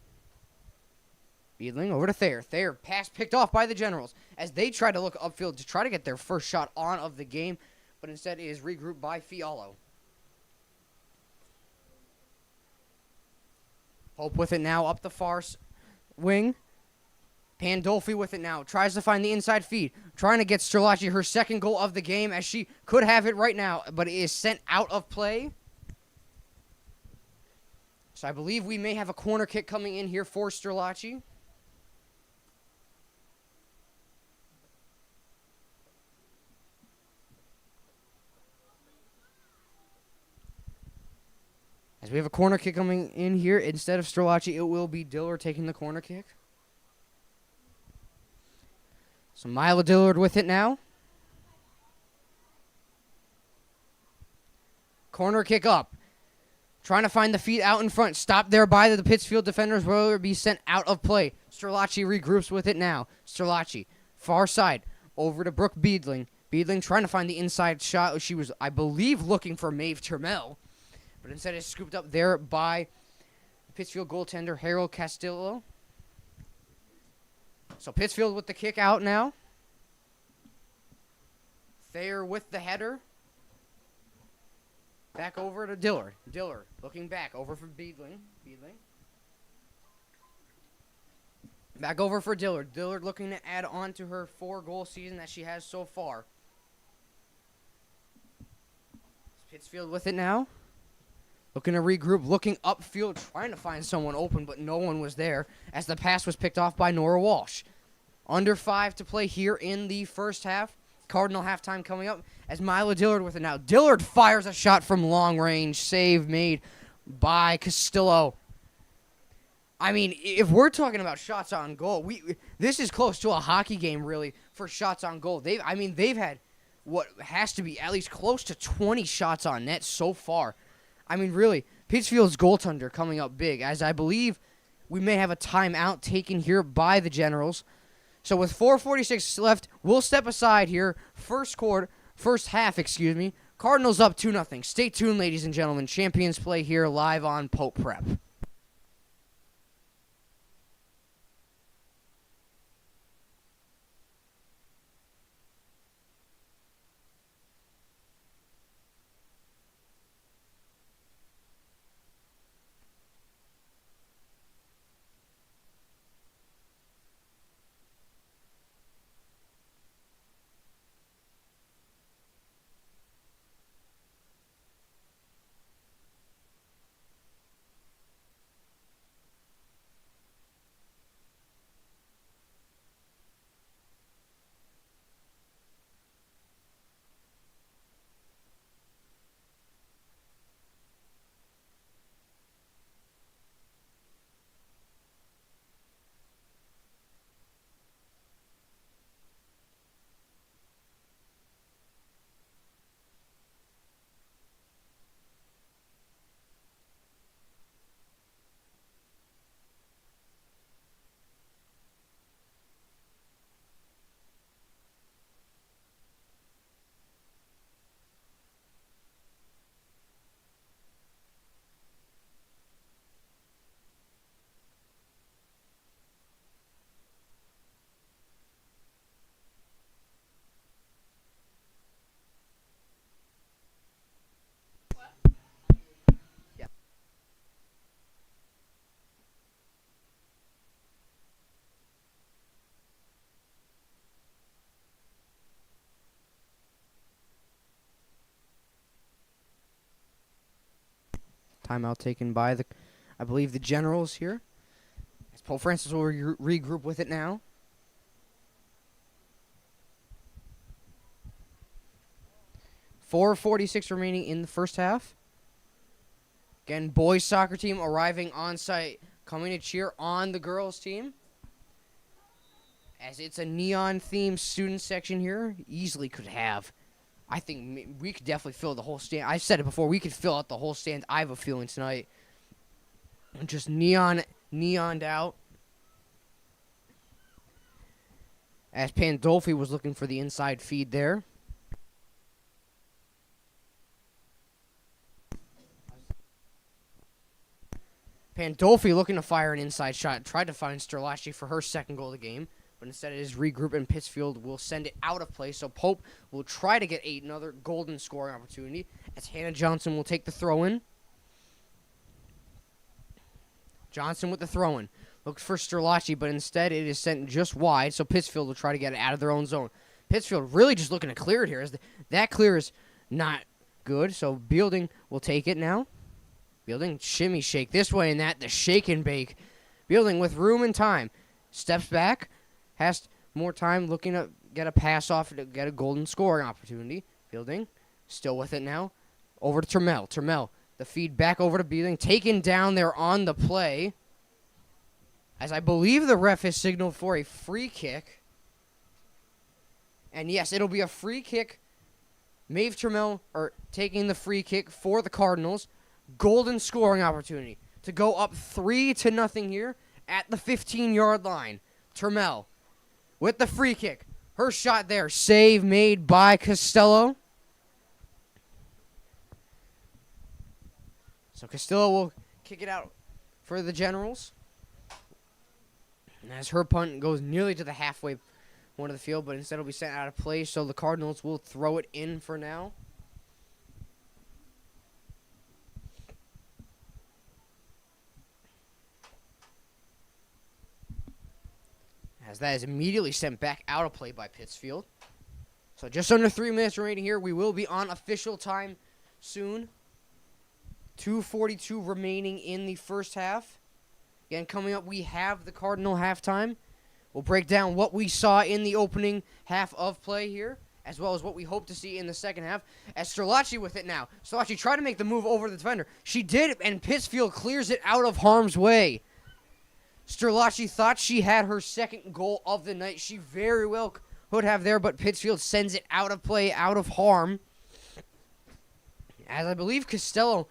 Beedling over to Thayer. Thayer, pass picked off by the Generals as they try to look upfield to try to get their first shot on of the game, but instead it is regrouped by Fialo. Pope with it now up the far wing. Pandolfi with it now. Tries to find the inside feed. Trying to get Sterlacci her second goal of the game as she could have it right now, but it is sent out of play. So I believe we may have a corner kick coming in here for Sterlacci. As we have a corner kick coming in here, instead of Sterlacci, it will be Diller taking the corner kick. So Mila Dillard with it now. Corner kick up. Trying to find the feet out in front. Stopped there by the Pittsfield defenders. Will it be sent out of play? Sterlacci regroups with it now. Sterlacci, far side. Over to Brooke Beedling. Beedling trying to find the inside shot. She was, I believe, looking for Maeve Termel. But instead it's scooped up there by Pittsfield goaltender Harold Castillo. So Pittsfield with the kick out now. Thayer with the header. Back over to Diller. Diller looking back over for Beedling. Back over for Dillard. Dillard looking to add on to her 4-goal season that she has so far. Pittsfield with it now. Looking to regroup, looking upfield, trying to find someone open, but no one was there as the pass was picked off by Nora Walsh. Under 5 to play here in the first half. Cardinal halftime coming up as Mila Dillard with it now. Dillard fires a shot from long range. Save made by Castillo. I mean, if we're talking about shots on goal, this is close to a hockey game, really, for shots on goal. They've had what has to be at least close to 20 shots on net so far. I mean, really, Pittsfield's goaltender coming up big, as I believe we may have a timeout taken here by the Generals. So with 4:46 left, we'll step aside here. First half, Cardinals up 2-0. Stay tuned, ladies and gentlemen. Champions play here live on Pope Prep. Timeout taken by I believe the Generals here. As Pope Francis will regroup with it now. .446 remaining in the first half. Again, boys soccer team arriving on site, coming to cheer on the girls team. as it's a neon-themed student section here. Easily could have. I think we could definitely fill the whole stand. I said it before. We could fill out the whole stand. I have a feeling tonight. Just neoned out. As Pandolfi was looking for the inside feed there. Pandolfi looking to fire an inside shot. Tried to find Sterlachi for her second goal of the game. But instead it is regroup, and Pittsfield will send it out of play. So Pope will try to get another golden scoring opportunity. As Hannah Johnson will take the throw-in. Johnson with the throw-in. Looks for Sterlachi, but instead it is sent just wide. So Pittsfield will try to get it out of their own zone. Pittsfield really just looking to clear it here. That clear is not good. So Bealding will take it now. Bealding, shimmy shake this way and that. The shake and bake. Bealding with room and time. Steps back. Has more time looking to get a pass off to get a golden scoring opportunity. Bealding, still with it now. Over to Turmel. Turmel, the feed back over to Bealding. Taken down there on the play. As I believe the ref has signaled for a free kick. And yes, it'll be a free kick. Maeve Turmel taking the free kick for the Cardinals. Golden scoring opportunity to go up 3-0 here at the 15-yard line. Turmel with the free kick. Her shot there. Save made by Costello. So Costello will kick it out for the Generals. And as her punt goes nearly to the halfway point of the field, but instead it'll be sent out of play, so the Cardinals will throw it in for now. As that is immediately sent back out of play by Pittsfield. So just under 3 minutes remaining here. We will be on official time soon. 2:42 remaining in the first half. Again, coming up, we have the Cardinal halftime. We'll break down what we saw in the opening half of play here, as well as what we hope to see in the second half. As Sterlachi with it now. Sterlachi tried to make the move over the defender. She did, and Pittsfield clears it out of harm's way. Sterlachi thought she had her second goal of the night. She very well could have there, but Pittsfield sends it out of play, out of harm. As I believe Costello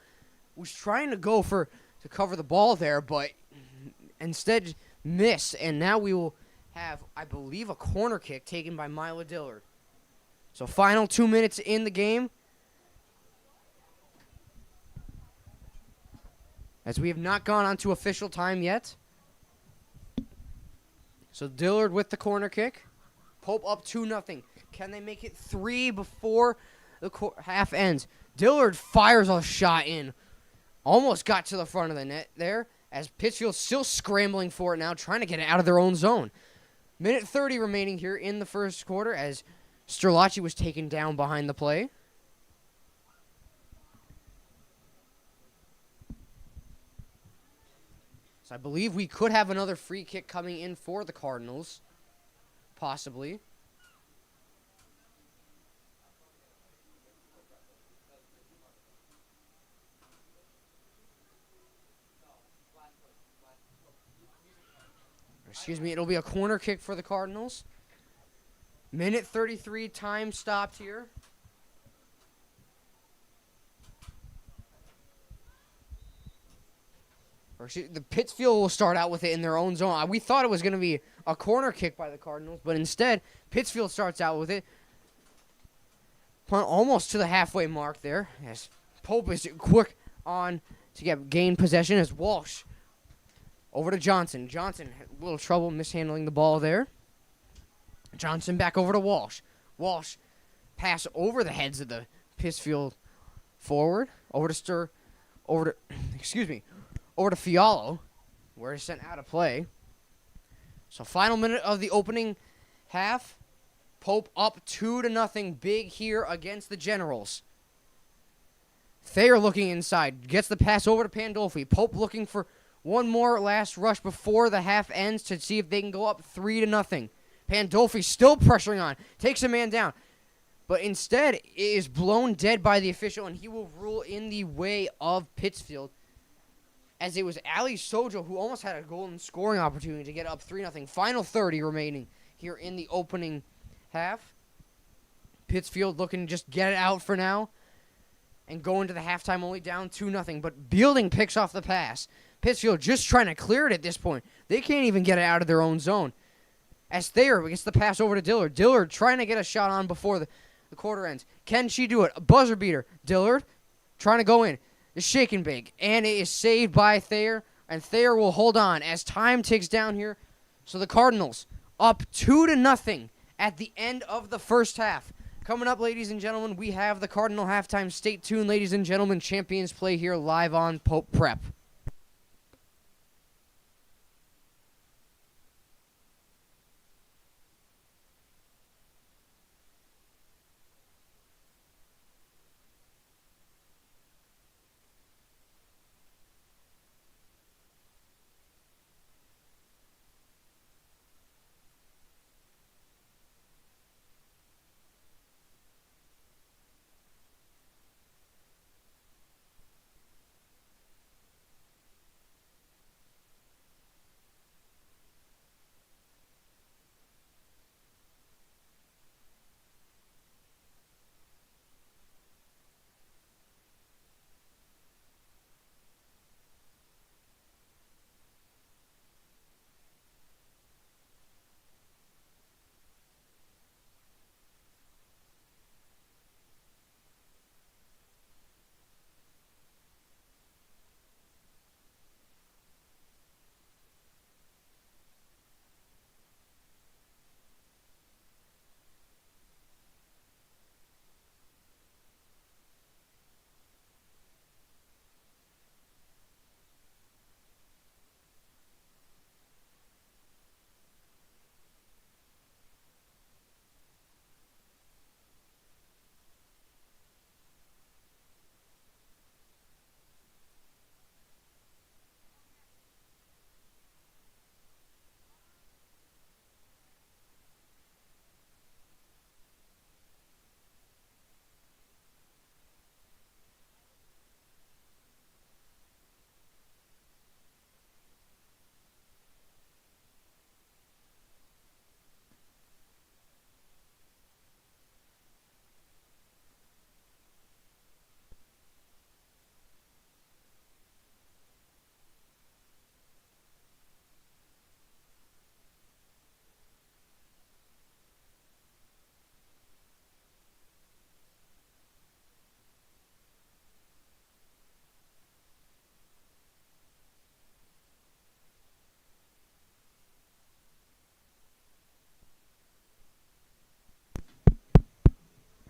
was trying to go to cover the ball there, but instead missed. And now we will have, I believe, a corner kick taken by Mila Dillard. So final 2 minutes in the game. As we have not gone on to official time yet. So Dillard with the corner kick. Pope up 2-0. Can they make it 3 before the half ends? Dillard fires a shot in. Almost got to the front of the net there. As Pittsfield's still scrambling for it now, trying to get it out of their own zone. Minute 30 remaining here in the first quarter as Sterlachi was taken down behind the play. So I believe we could have another free kick coming in for the Cardinals. Possibly. Excuse me, it'll be a corner kick for the Cardinals. Minute 33, time stopped here. The Pittsfield will start out with it in their own zone. We thought it was going to be a corner kick by the Cardinals, but instead, Pittsfield starts out with it. Punt almost to the halfway mark there. As Pope is quick on to gain possession as Walsh over to Johnson. Johnson had a little trouble mishandling the ball there. Johnson back over to Walsh. Walsh pass over the heads of the Pittsfield forward. Over to Fialo, where it's sent out of play. So final minute of the opening half. Pope up 2-0 big here against the Generals. Thayer looking inside. Gets the pass over to Pandolfi. Pope looking for one more last rush before the half ends to see if they can go up 3-0. Pandolfi still pressuring on. Takes a man down. But instead is blown dead by the official, and he will rule in the way of Pittsfield. As it was Ali Sojo who almost had a golden scoring opportunity to get up 3-0. Final 30 remaining here in the opening half. Pittsfield looking to just get it out for now and go into the halftime only down 2-0. But Bealding picks off the pass. Pittsfield just trying to clear it at this point. They can't even get it out of their own zone. As Thayer gets the pass over to Dillard. Dillard trying to get a shot on before the quarter ends. Can she do it? A buzzer beater. Dillard trying to go in. The shake and bake. And it is saved by Thayer. And Thayer will hold on as time ticks down here. So the Cardinals up 2-0 at the end of the first half. Coming up, ladies and gentlemen, we have the Cardinal halftime. Stay tuned, ladies and gentlemen. Champions play here live on Pope Prep.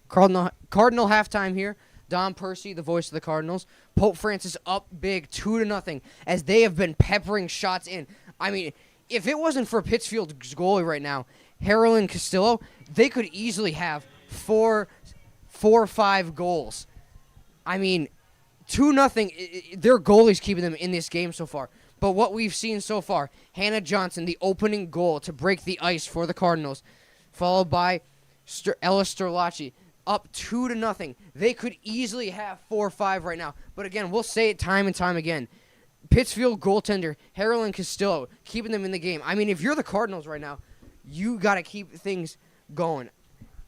Cardinal halftime here. Don Percy, the voice of the Cardinals. Pope Francis up big 2-0 as they have been peppering shots in. I mean, if it wasn't for Pittsfield's goalie right now, Harrell and Castillo, they could easily have four or five goals. I mean, 2-0, their goalie's keeping them in this game so far. But what we've seen so far, Hannah Johnson, the opening goal to break the ice for the Cardinals, followed by Ella Sterlacci, up 2-0. They could easily have 4 or 5 right now. But again, we'll say it time and time again. Pittsfield goaltender, Harrell and Castillo, keeping them in the game. I mean, if you're the Cardinals right now, you got to keep things going.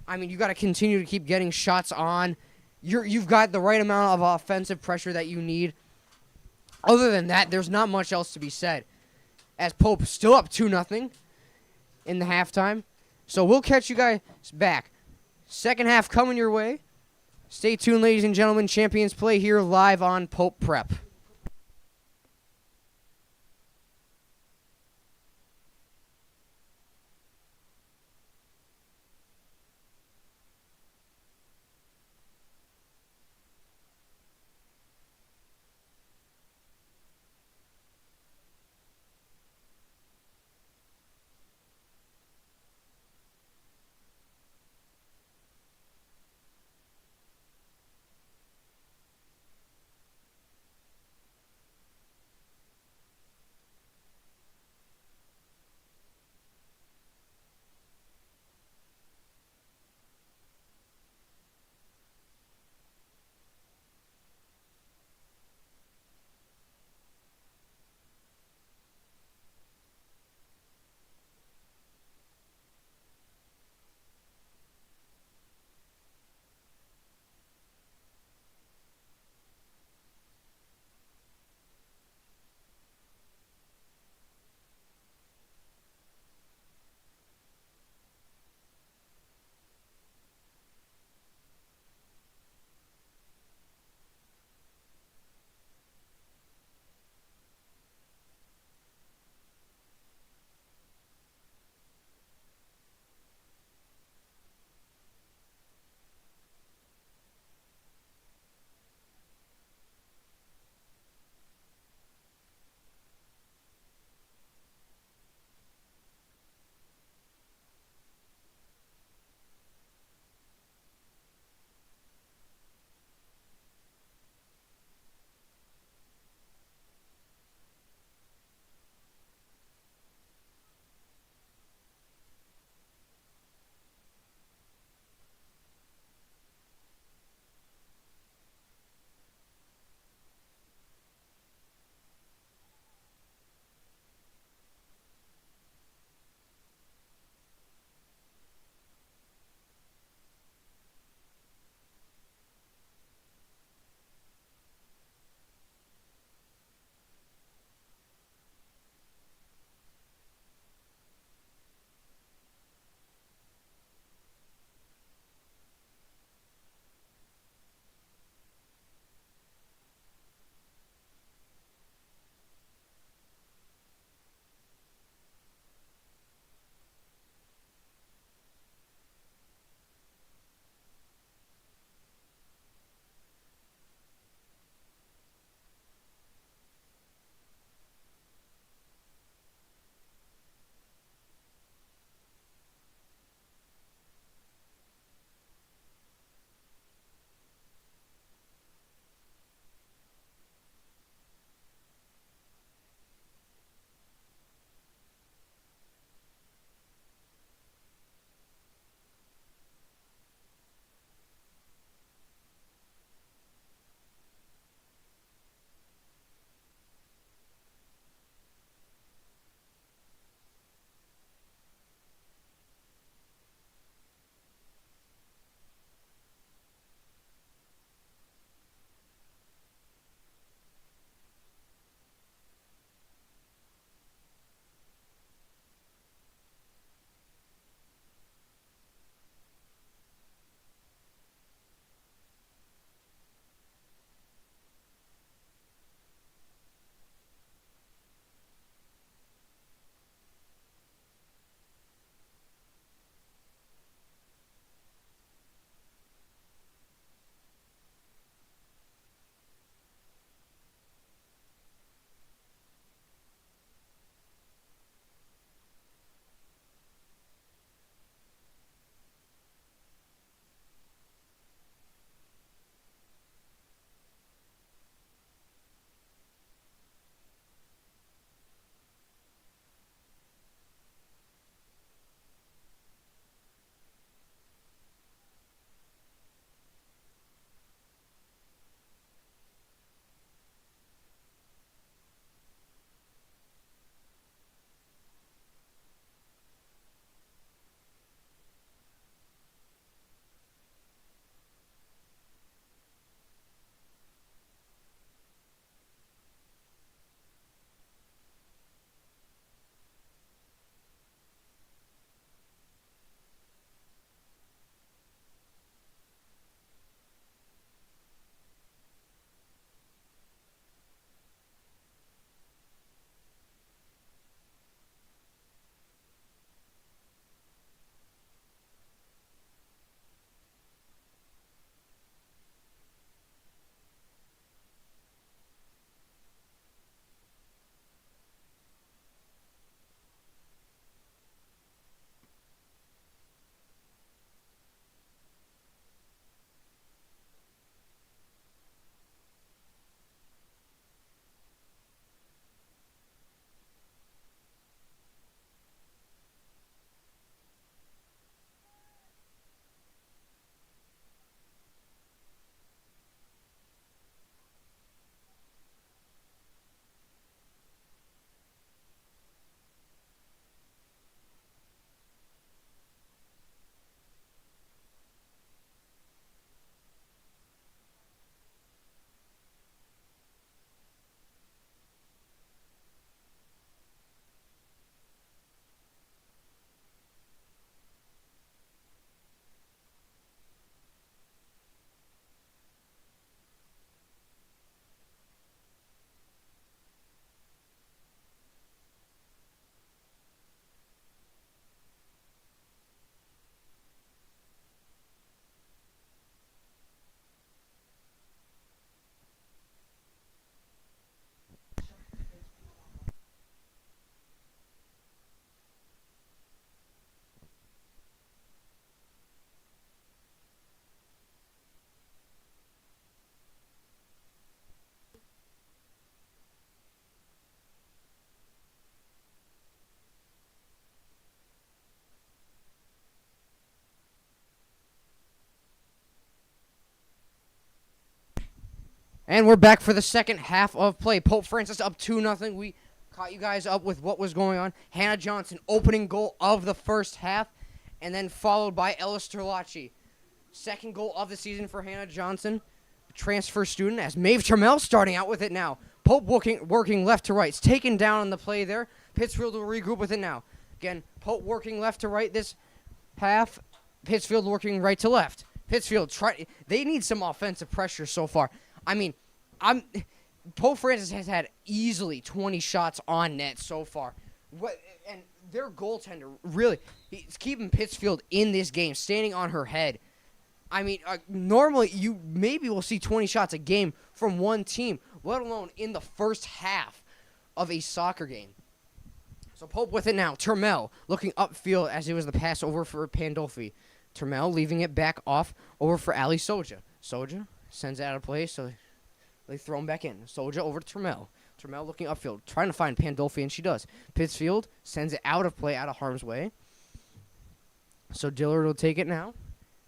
I mean, you got to continue to keep getting shots on. You've got the right amount of offensive pressure that you need. Other than that, there's not much else to be said. As Pope still up 2-0 in the halftime. So we'll catch you guys back. Second half coming your way. Stay tuned, ladies and gentlemen. Champions play here live on Pope Prep. And we're back for the second half of play. Pope Francis up 2-0. We caught you guys up with what was going on. Hannah Johnson, opening goal of the first half, and then followed by Ella Sterlacci. Second goal of the season for Hannah Johnson, transfer student, as Maeve Trammell starting out with it now. Pope working left to right. It's taken down on the play there. Pittsfield will regroup with it now. Again, Pope working left to right this half. Pittsfield working right to left. Pittsfield, they need some offensive pressure so far. I mean, Pope Francis has had easily 20 shots on net so far. And their goaltender, really, he's keeping Pittsfield in this game, standing on her head. I mean, normally you maybe will see 20 shots a game from one team, let alone in the first half of a soccer game. So Pope with it now. Trammell looking upfield as it was the pass over for Pandolfi. Trammell leaving it back off over for Ali Soja. Soja sends it out of play, so they throw him back in. Soja over to Trammell. Trammell looking upfield, trying to find Pandolfi, and she does. Pittsfield sends it out of play, out of harm's way. So Dillard will take it now.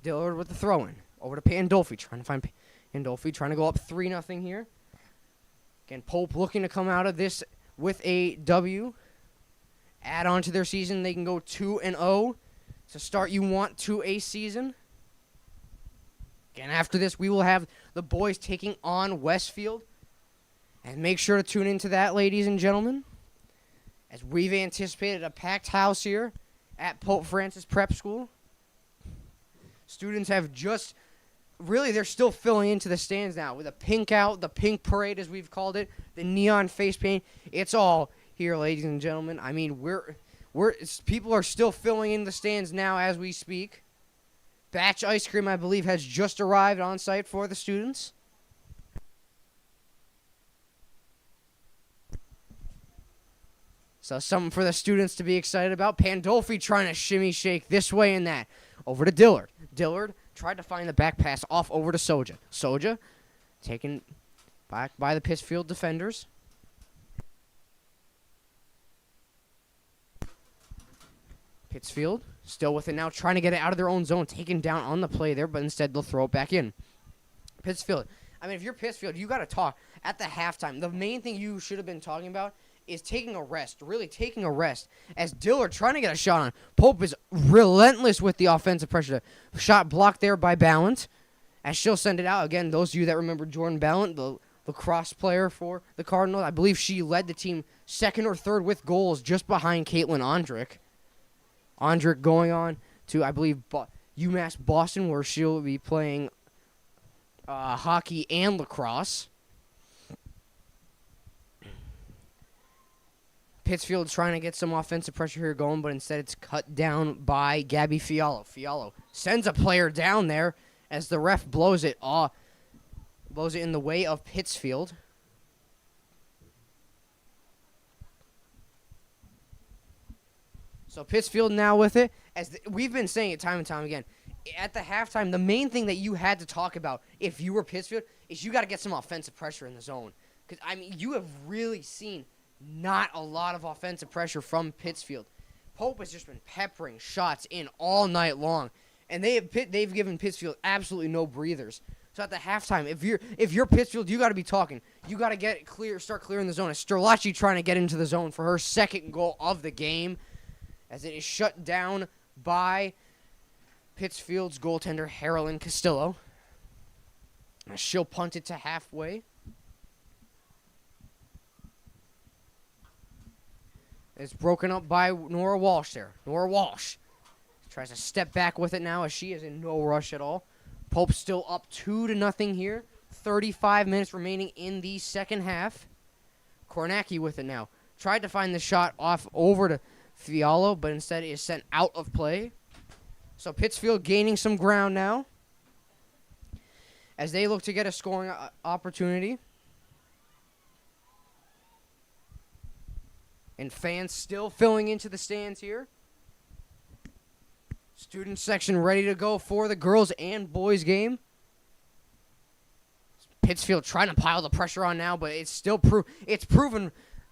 Dillard with the throw-in. Over to Pandolfi, trying to find Pandolfi, trying to go up 3-0 here. Again, Pope looking to come out of this with a W. Add on to their season, they can go 2-0. It's a start you want to a season. Again, after this, we will have the boys taking on Westfield. And make sure to tune into that, ladies and gentlemen, as we've anticipated a packed house here at Pope Francis Prep School. Students have just, really, they're still filling into the stands now with a pink out, the pink parade as we've called it, the neon face paint. It's all here, ladies and gentlemen. I mean, people are still filling in the stands now as we speak. Batch ice cream, I believe, has just arrived on site for the students. So something for the students to be excited about. Pandolfi trying to shimmy shake this way and that. Over to Dillard. Dillard tried to find the back pass off over to Soja. Soja taken back by the Pittsfield defenders. Pittsfield still with it now, trying to get it out of their own zone, taken down on the play there, but instead they'll throw it back in. Pittsfield. I mean, if you're Pittsfield, you got to talk at the halftime. The main thing you should have been talking about is taking a rest, really taking a rest. As Dillard trying to get a shot on. Pope is relentless with the offensive pressure. Shot blocked there by Ballant, as she'll send it out. Again, those of you that remember Jordan Ballant, the lacrosse player for the Cardinals, I believe she led the team second or third with goals just behind Caitlin Ondrick. Ondrick going on to, I believe, UMass Boston, where she'll be playing hockey and lacrosse. Pittsfield's trying to get some offensive pressure here going, but instead it's cut down by Gabby Fiallo. Fiallo sends a player down there as the ref blows it in the way of Pittsfield. So Pittsfield now with it. We've been saying it time and time again. At the halftime, the main thing that you had to talk about if you were Pittsfield is you got to get some offensive pressure in the zone. Because, I mean, you have really seen not a lot of offensive pressure from Pittsfield. Pope has just been peppering shots in all night long. And they've given Pittsfield absolutely no breathers. So at the halftime, if you're Pittsfield, you got to be talking. You got to start clearing the zone. Sterlacci trying to get into the zone for her second goal of the game, as it is shut down by Pittsfield's goaltender, Harolyn Castillo. She'll punt it to halfway. It's broken up by Nora Walsh there. Nora Walsh tries to step back with it now, as she is in no rush at all. Pope's still up 2-0 here. 35 minutes remaining in the second half. Kornacki with it now. Tried to find the shot off over to Fiallo, but instead is sent out of play. So Pittsfield gaining some ground now as they look to get a scoring opportunity. And fans still filling into the stands here. Student section ready to go for the girls and boys game. Pittsfield trying to pile the pressure on now, but it's still proven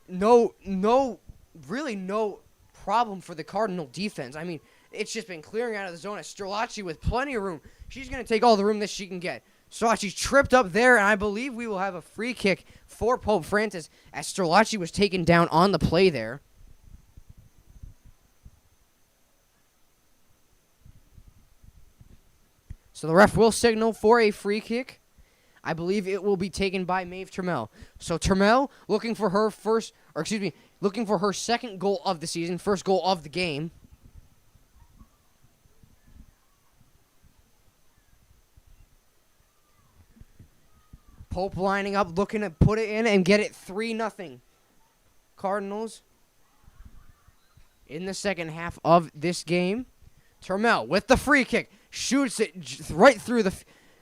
really no problem for the Cardinal defense. I mean, it's just been clearing out of the zone. Sterlacci with plenty of room. She's going to take all the room that she can get. Strelacci tripped up there, and I believe we will have a free kick for Pope Francis as Strelacci was taken down on the play there. So the ref will signal for a free kick. I believe it will be taken by Maeve Trammell. So Trammell looking for her looking for her second goal of the season, first goal of the game. Pope lining up, looking to put it in and get it 3-0. Cardinals in the second half of this game. Trammell with the free kick. Shoots it right through the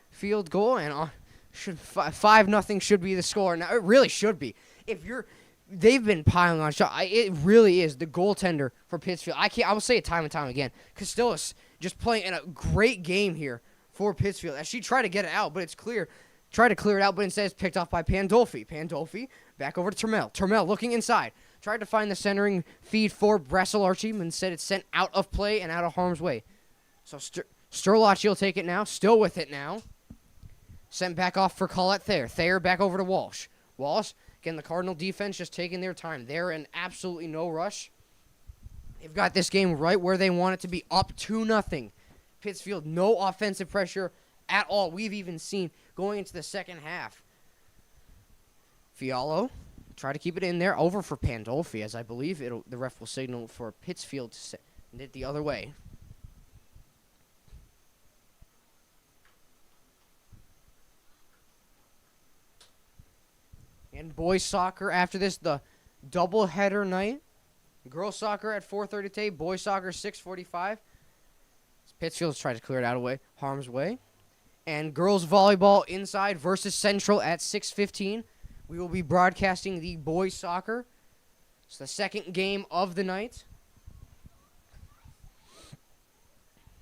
field goal, and 5-0 should be the score. Now, it really should be. They've been piling on shots. It really is the goaltender for Pittsfield. I will say it time and time again. Castells just playing in a great game here for Pittsfield as she tried to get it out, but it's clear. Tried to clear it out, but instead it's picked off by Pandolfi. Pandolfi back over to Trammell. Trammell looking inside. Tried to find the centering feed for Bressel-Archie, but instead it's sent out of play and out of harm's way. So Strelacci will take it now. Still with it now. Sent back off for Colette Thayer. Thayer back over to Walsh. Walsh, again, the Cardinal defense just taking their time. They're in absolutely no rush. They've got this game right where they want it to be, up 2-0. Pittsfield, no offensive pressure at all. We've even seen going into the second half. Fialo, try to keep it in there. Over for Pandolfi, as I believe the ref will signal for Pittsfield to send it the other way. And boys soccer after this, the doubleheader night. Girls soccer at 4:30 today. Boys soccer 6:45. Pittsfield's trying to clear it out of harm's way. And girls volleyball inside versus Central at 6:15. We will be broadcasting the boys soccer. It's the second game of the night.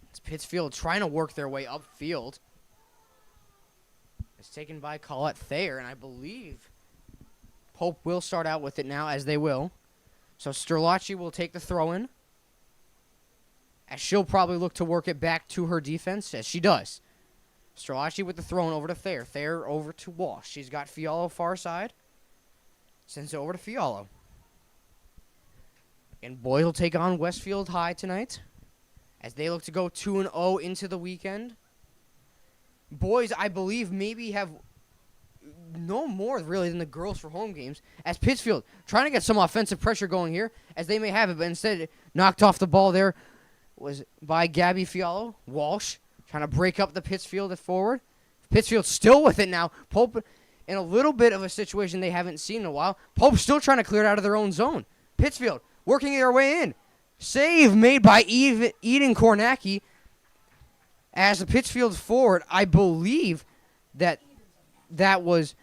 It's Pittsfield trying to work their way upfield. It's taken by Colette Thayer, and I believe Pope will start out with it now, as they will. So Strelacci will take the throw-in, as she'll probably look to work it back to her defense, as she does. Strelacci with the throw-in over to Thayer. Thayer over to Walsh. She's got Fialo far side. Sends it over to Fialo. And Boyd will take on Westfield High tonight, as they look to go 2-0 into the weekend. Boys, I believe, maybe have no more really than the girls for home games, as Pittsfield trying to get some offensive pressure going here, as they may have it, but instead knocked off the ball there was by Gabby Fialo. Walsh trying to break up the Pittsfield forward. Pittsfield still with it now. Pope in a little bit of a situation they haven't seen in a while. Pope still trying to clear it out of their own zone. Pittsfield working their way in. Save made by Eden Kornacki, as the Pittsfield forward, I believe that was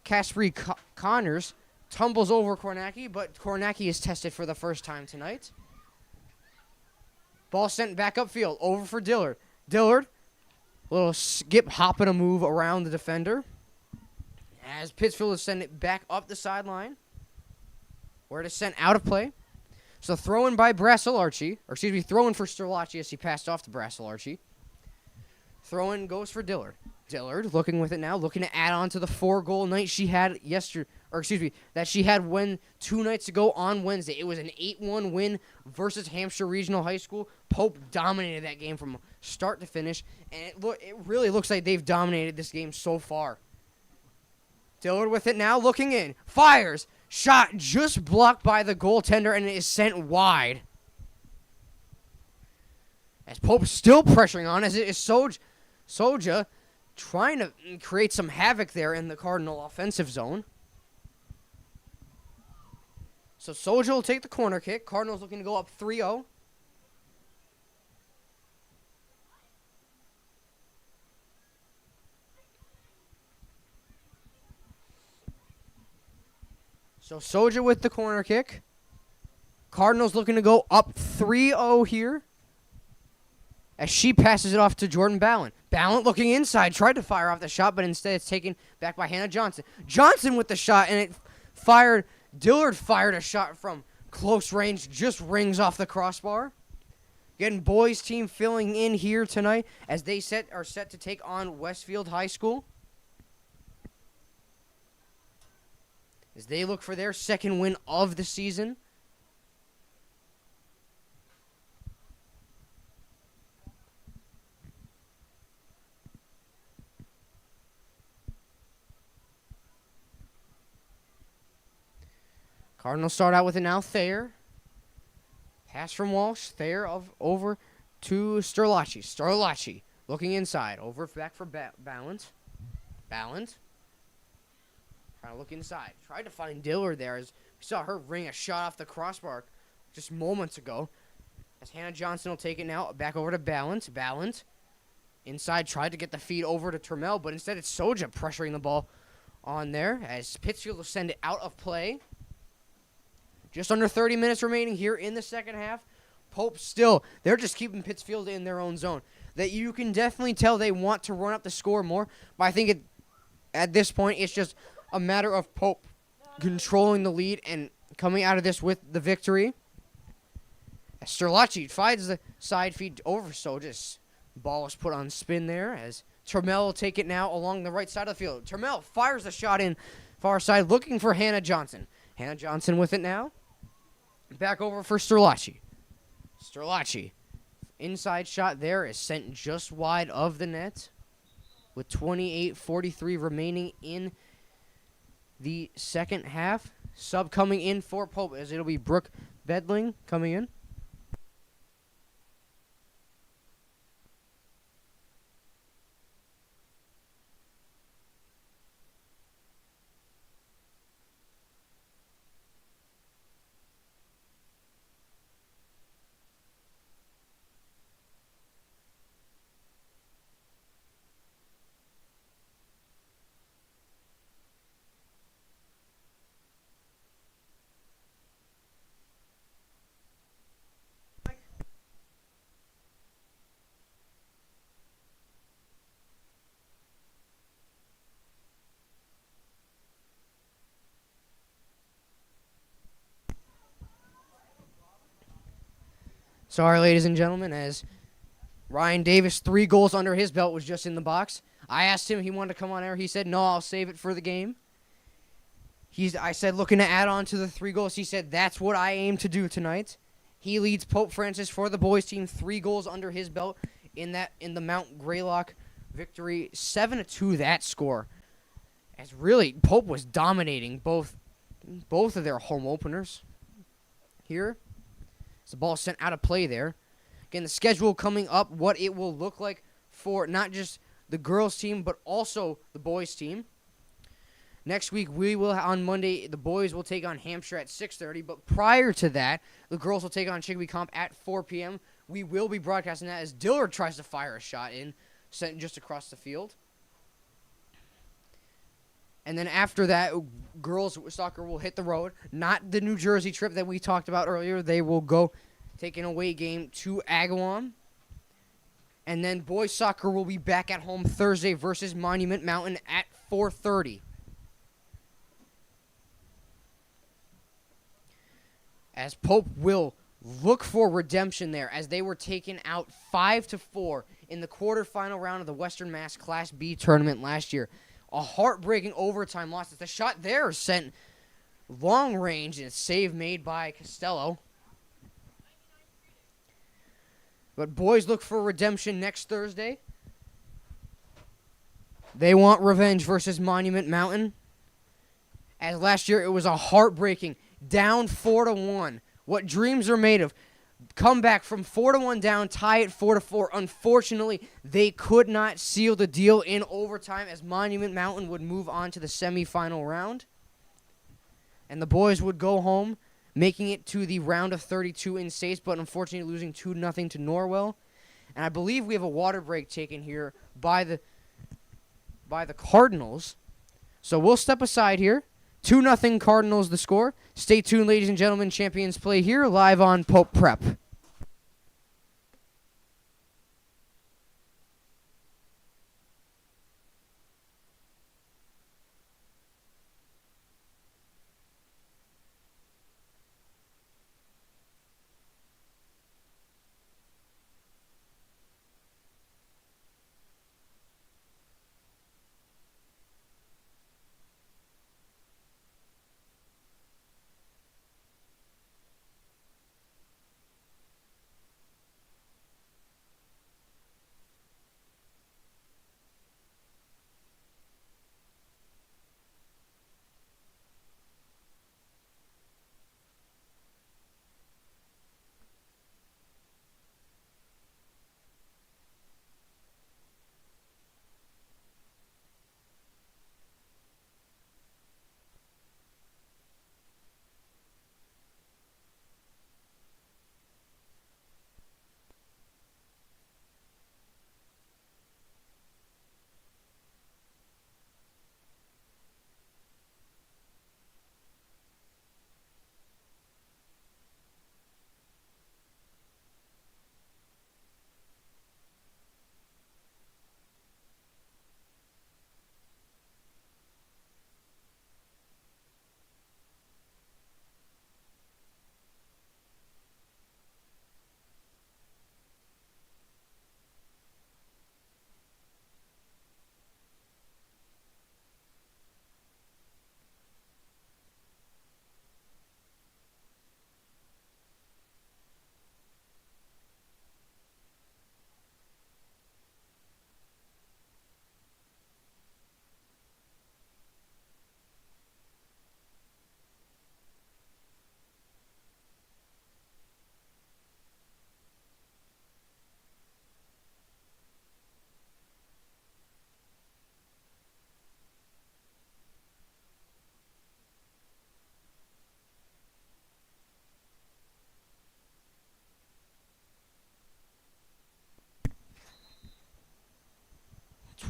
Caspri Connors, tumbles over Kornacki, but Kornacki is tested for the first time tonight. Ball sent back upfield, over for Dillard. Dillard, little skip, hop, and a move around the defender, as Pittsfield is sending it back up the sideline, where it is sent out of play. So throw-in by Bressel-Archie, throw-in for Strelacci as he passed off to Bressel-Archie. Throw-in goes for Dillard. Dillard looking with it now, looking to add on to the 4-goal night she had that she had 2 nights ago on Wednesday. It was an 8-1 win versus Hampshire Regional High School. Pope dominated that game from start to finish, and it really looks like they've dominated this game so far. Dillard with it now, looking in, fires, shot just blocked by the goaltender, and it is sent wide. As Pope still pressuring on, as it is Soja trying to create some havoc there in the Cardinal offensive zone. So Soja will take the corner kick. Cardinals looking to go up 3-0. So Soja with the corner kick. Cardinals looking to go up 3-0 here, as she passes it off to Jordan Ballin. Ballin looking inside, tried to fire off the shot, but instead it's taken back by Hannah Johnson. Johnson with the shot, and it fired. Dillard fired a shot from close range, just rings off the crossbar. Getting boys team filling in here tonight as they are set to take on Westfield High School. as they look for their second win of the season. Cardinals start out with it now. Thayer. Pass from Walsh. Thayer over to Sterlacci. Sterlacci looking inside. Over back for Ballant. Ballant. Trying to look inside. Tried to find Dillard there as we saw her ring a shot off the crossbar just moments ago. As Hannah Johnson will take it now. Back over to Ballant. Ballant. Inside tried to get the feed over to Trammell, but instead it's Soja pressuring the ball on there as Pittsfield will send it out of play. Just under 30 minutes remaining here in the second half. Pope still, they're just keeping Pittsfield in their own zone. That you can definitely tell they want to run up the score more, but I think at this point it's just a matter of Pope controlling the lead and coming out of this with the victory. As Sterlacci finds the side feed over Sojas. Ball was put on spin there as Trammell will take it now along the right side of the field. Trammell fires the shot in far side looking for Hannah Johnson. Hannah Johnson with it now. Back over for Sterlacci. Sterlacci. Inside shot there is sent just wide of the net with 28:43 remaining in the second half. Sub coming in for Pope as it'll be Brooke Bedling coming in. Sorry, ladies and gentlemen, as Ryan Davis, 3 goals under his belt, was just in the box. I asked him if he wanted to come on air. He said, no, I'll save it for the game. I said, looking to add on to the 3 goals. He said, that's what I aim to do tonight. He leads Pope Francis for the boys team, 3 goals under his belt in the Mount Greylock victory. 7-2 that score. As really, Pope was dominating both of their home openers here. The ball sent out of play there. Again, the schedule coming up, what it will look like for not just the girls' team, but also the boys' team. Next week, on Monday, the boys will take on Hampshire at 6:30. But prior to that, the girls will take on Chicopee Comp at 4 p.m. We will be broadcasting that as Dillard tries to fire a shot in, sent just across the field. And then after that, girls soccer will hit the road. Not the New Jersey trip that we talked about earlier. They will go take an away game to Agawam. And then boys soccer will be back at home Thursday versus Monument Mountain at 4:30. As Pope will look for redemption there as they were taken out 5-4 in the quarterfinal round of the Western Mass Class B tournament last year. A heartbreaking overtime loss. The shot there is sent long range, and it's save made by Costello. But boys look for redemption next Thursday. They want revenge versus Monument Mountain. As last year, it was a heartbreaking down 4-1. What dreams are made of. Come back from 4-1 down, tie it 4-4. Unfortunately, they could not seal the deal in overtime as Monument Mountain would move on to the semifinal round. And the boys would go home, making it to the round of 32 in states, but unfortunately losing 2-0 to Norwell. And I believe we have a water break taken here by the Cardinals. So we'll step aside here. 2-0 Cardinals the score. Stay tuned, ladies and gentlemen. Champions play here live on Pope Prep.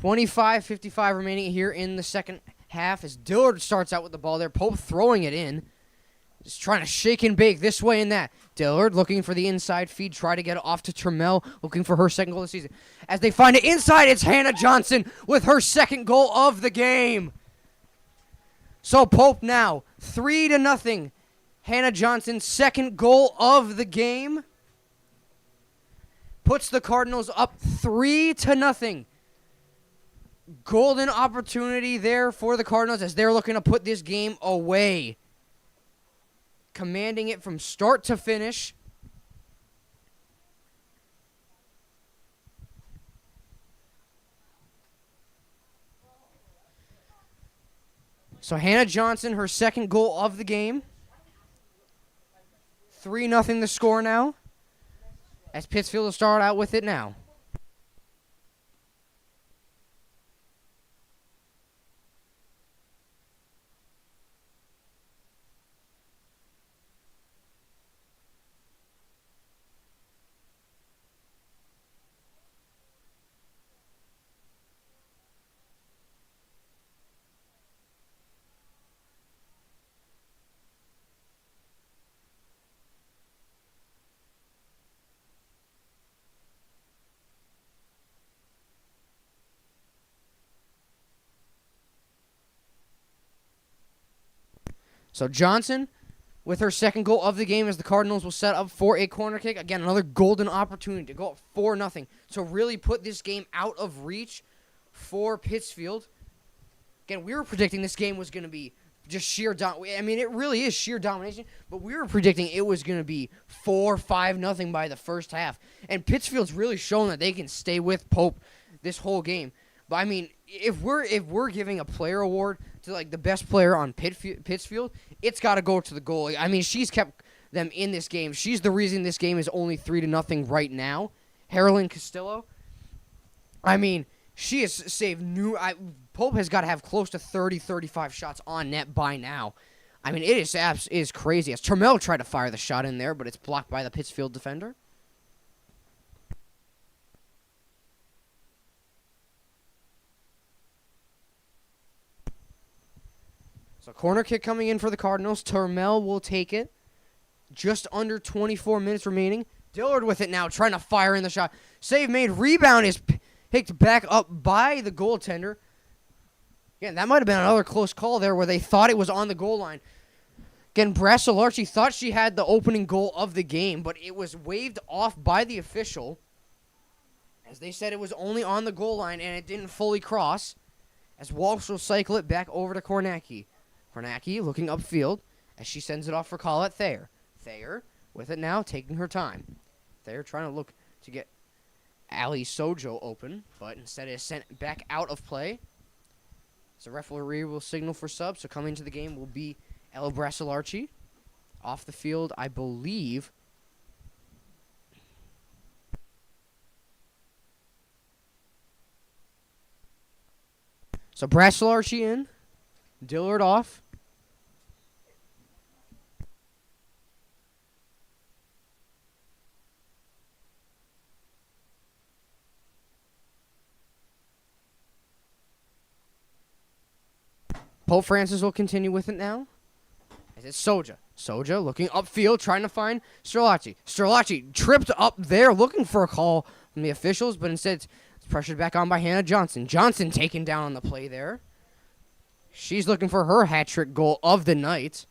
25:55 remaining here in the second half as Dillard starts out with the ball there. Pope throwing it in. Just trying to shake and bake this way and that. Dillard looking for the inside feed. Try to get it off to Trammell. Looking for her second goal of the season. As they find it inside, it's Hannah Johnson with her second goal of the game. So Pope now 3-0. Hannah Johnson's second goal of the game. Puts the Cardinals up 3-0. Golden opportunity there for the Cardinals as they're looking to put this game away. Commanding it from start to finish. So Hannah Johnson, her second goal of the game. 3-0 the score now. As Pittsfield will start out with it now. So Johnson with her second goal of the game as the Cardinals will set up for a corner kick. Again, another golden opportunity to go up 4-0. To really put this game out of reach for Pittsfield. Again, we were predicting this game was going to be just sheer I mean, it really is sheer domination, but we were predicting it was going to be 4-5-0 by the first half. And Pittsfield's really shown that they can stay with Pope this whole game. But I mean, if we're giving a player award to like the best player on Pittsfield, it's got to go to the goalie. I mean, she's kept them in this game. She's the reason this game is only 3-0 right now. Harlan Castillo. I mean, she has saved Pope has got to have close to 30-35 shots on net by now. I mean, it is crazy. As Trammell tried to fire the shot in there, but it's blocked by the Pittsfield defender. So corner kick coming in for the Cardinals. Trammell will take it. Just under 24 minutes remaining. Dillard with it now, trying to fire in the shot. Save made. Rebound is picked back up by the goaltender. Again, that might have been another close call there where they thought it was on the goal line. Again, Brassolarchi thought she had the opening goal of the game, but it was waved off by the official. As they said, it was only on the goal line and it didn't fully cross. As Walsh will cycle it back over to Kornacki. Kornacki looking upfield as she sends it off for call at Thayer. Thayer with it now, taking her time. Thayer trying to look to get Ali Sojo open, but instead it is sent back out of play. So referee will signal for subs. So coming into the game will be Ella Brassolarchi. Off the field, I believe. So Brassolarchi in. Dillard off. Pope Francis will continue with it now. As it's Soja. Soja looking upfield, trying to find Strelacci. Strelacci tripped up there, looking for a call from the officials, but instead it's pressured back on by Hannah Johnson. Johnson taken down on the play there. She's looking for her hat-trick goal of the night.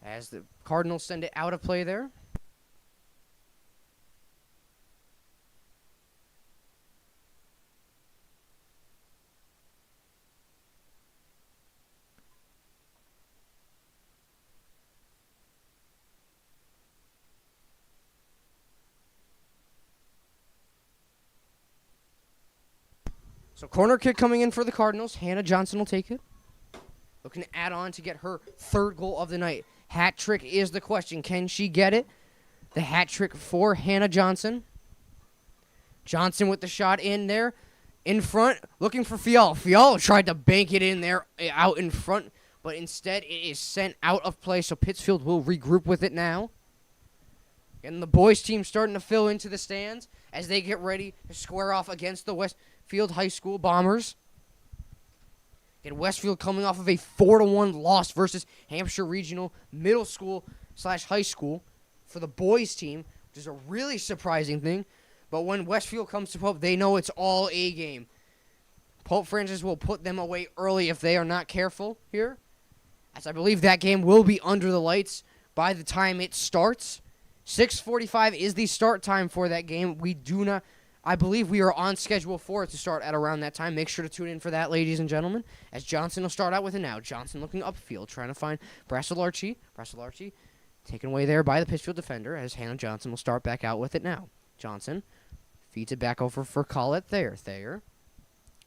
As the Cardinals send it out of play there. So corner kick coming in for the Cardinals. Hannah Johnson will take it. Looking to add on to get her third goal of the night. Hat trick is the question. Can she get it? The hat trick for Hannah Johnson. Johnson with the shot in there. In front, looking for Fiala. Fiala tried to bank it in there out in front, but instead it is sent out of play, so Pittsfield will regroup with it now. And the boys team starting to fill into the stands as they get ready to square off against the Westfield High School Bombers. And Westfield coming off of a 4-1 loss versus Hampshire Regional Middle School / High School for the boys team, which is a really surprising thing. But when Westfield comes to Pope, they know it's all A game. Pope Francis will put them away early if they are not careful here, as I believe that game will be under the lights by the time it starts. 6:45 is the start time for that game. I believe we are on schedule for it to start at around that time. Make sure to tune in for that, ladies and gentlemen, as Johnson will start out with it now. Johnson looking upfield, trying to find Brasselarchi. Brasselarchi taken away there by the Pittsfield defender, as Hannah Johnson will start back out with it now. Johnson feeds it back over for Collette Thayer. Thayer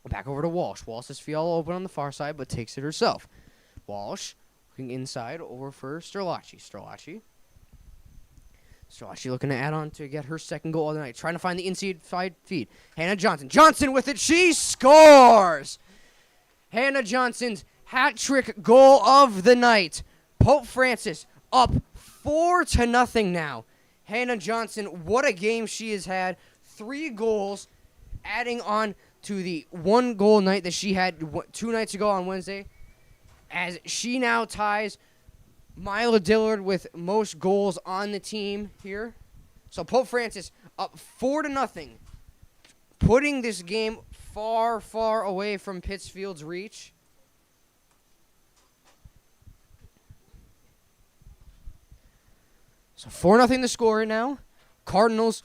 back over to Walsh. Walsh is Fiala open on the far side, but takes it herself. Walsh looking inside over for Sterlacci. Sterlacci looking to add on to get her second goal of the night. Trying to find the inside feed. Hannah Johnson. Johnson with it. She scores! Hannah Johnson's hat-trick goal of the night. Pope Francis up 4-0 now. Hannah Johnson, what a game she has had. 3 goals, adding on to the 1 goal night that she had 2 nights ago on Wednesday, as she now ties Mila Dillard with most goals on the team here. So Pope Francis up 4-0, putting this game far, far away from Pittsfield's reach. So 4-0 the score now. Cardinals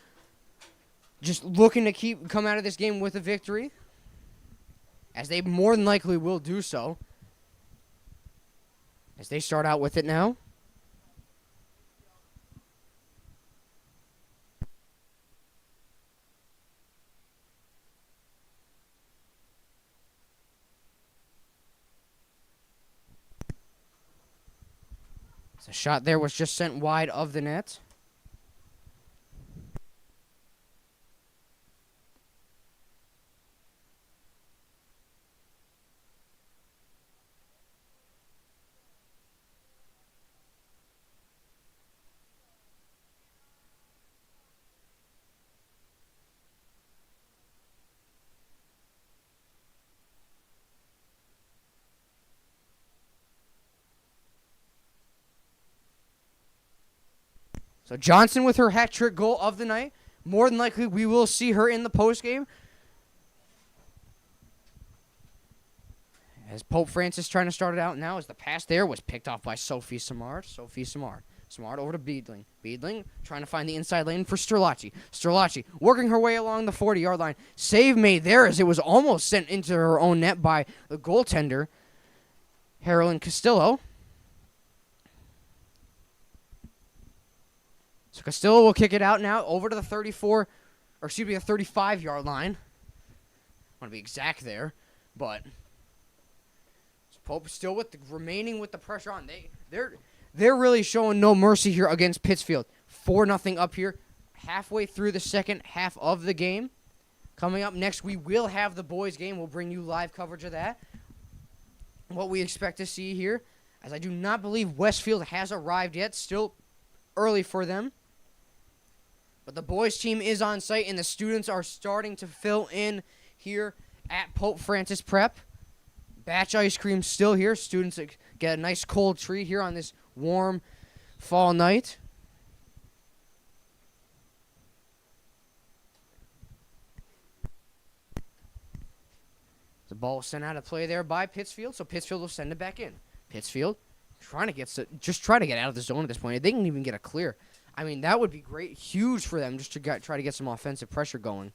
just looking to come out of this game with a victory, as they more than likely will do so, as they start out with it now. So a shot there was just sent wide of the net. So Johnson with her hat-trick goal of the night. More than likely, we will see her in the postgame, as Pope Francis trying to start it out now, as the pass there was picked off by Sophie Samard. Samard over to Beedling. Beedling trying to find the inside lane for Sterlacci. Sterlacci working her way along the 40-yard line. Save made there, as it was almost sent into her own net by the goaltender, Carolyn Castillo. So Castillo will kick it out now over to the 35-yard line. I want to be exact there, but Pope still remaining with the pressure on. They're really showing no mercy here against Pittsfield. 4-0 up here, halfway through the second half of the game. Coming up next, we will have the boys' game. We'll bring you live coverage of that. What we expect to see here, as I do not believe Westfield has arrived yet. Still early for them. But the boys' team is on site, and the students are starting to fill in here at Pope Francis Prep. Batch ice cream still here. Students get a nice cold treat here on this warm fall night. The ball was sent out of play there by Pittsfield, so Pittsfield will send it back in. Pittsfield trying to get out of the zone at this point. They can even get a clear. I mean, that would be great, huge for them, just to try to get some offensive pressure going.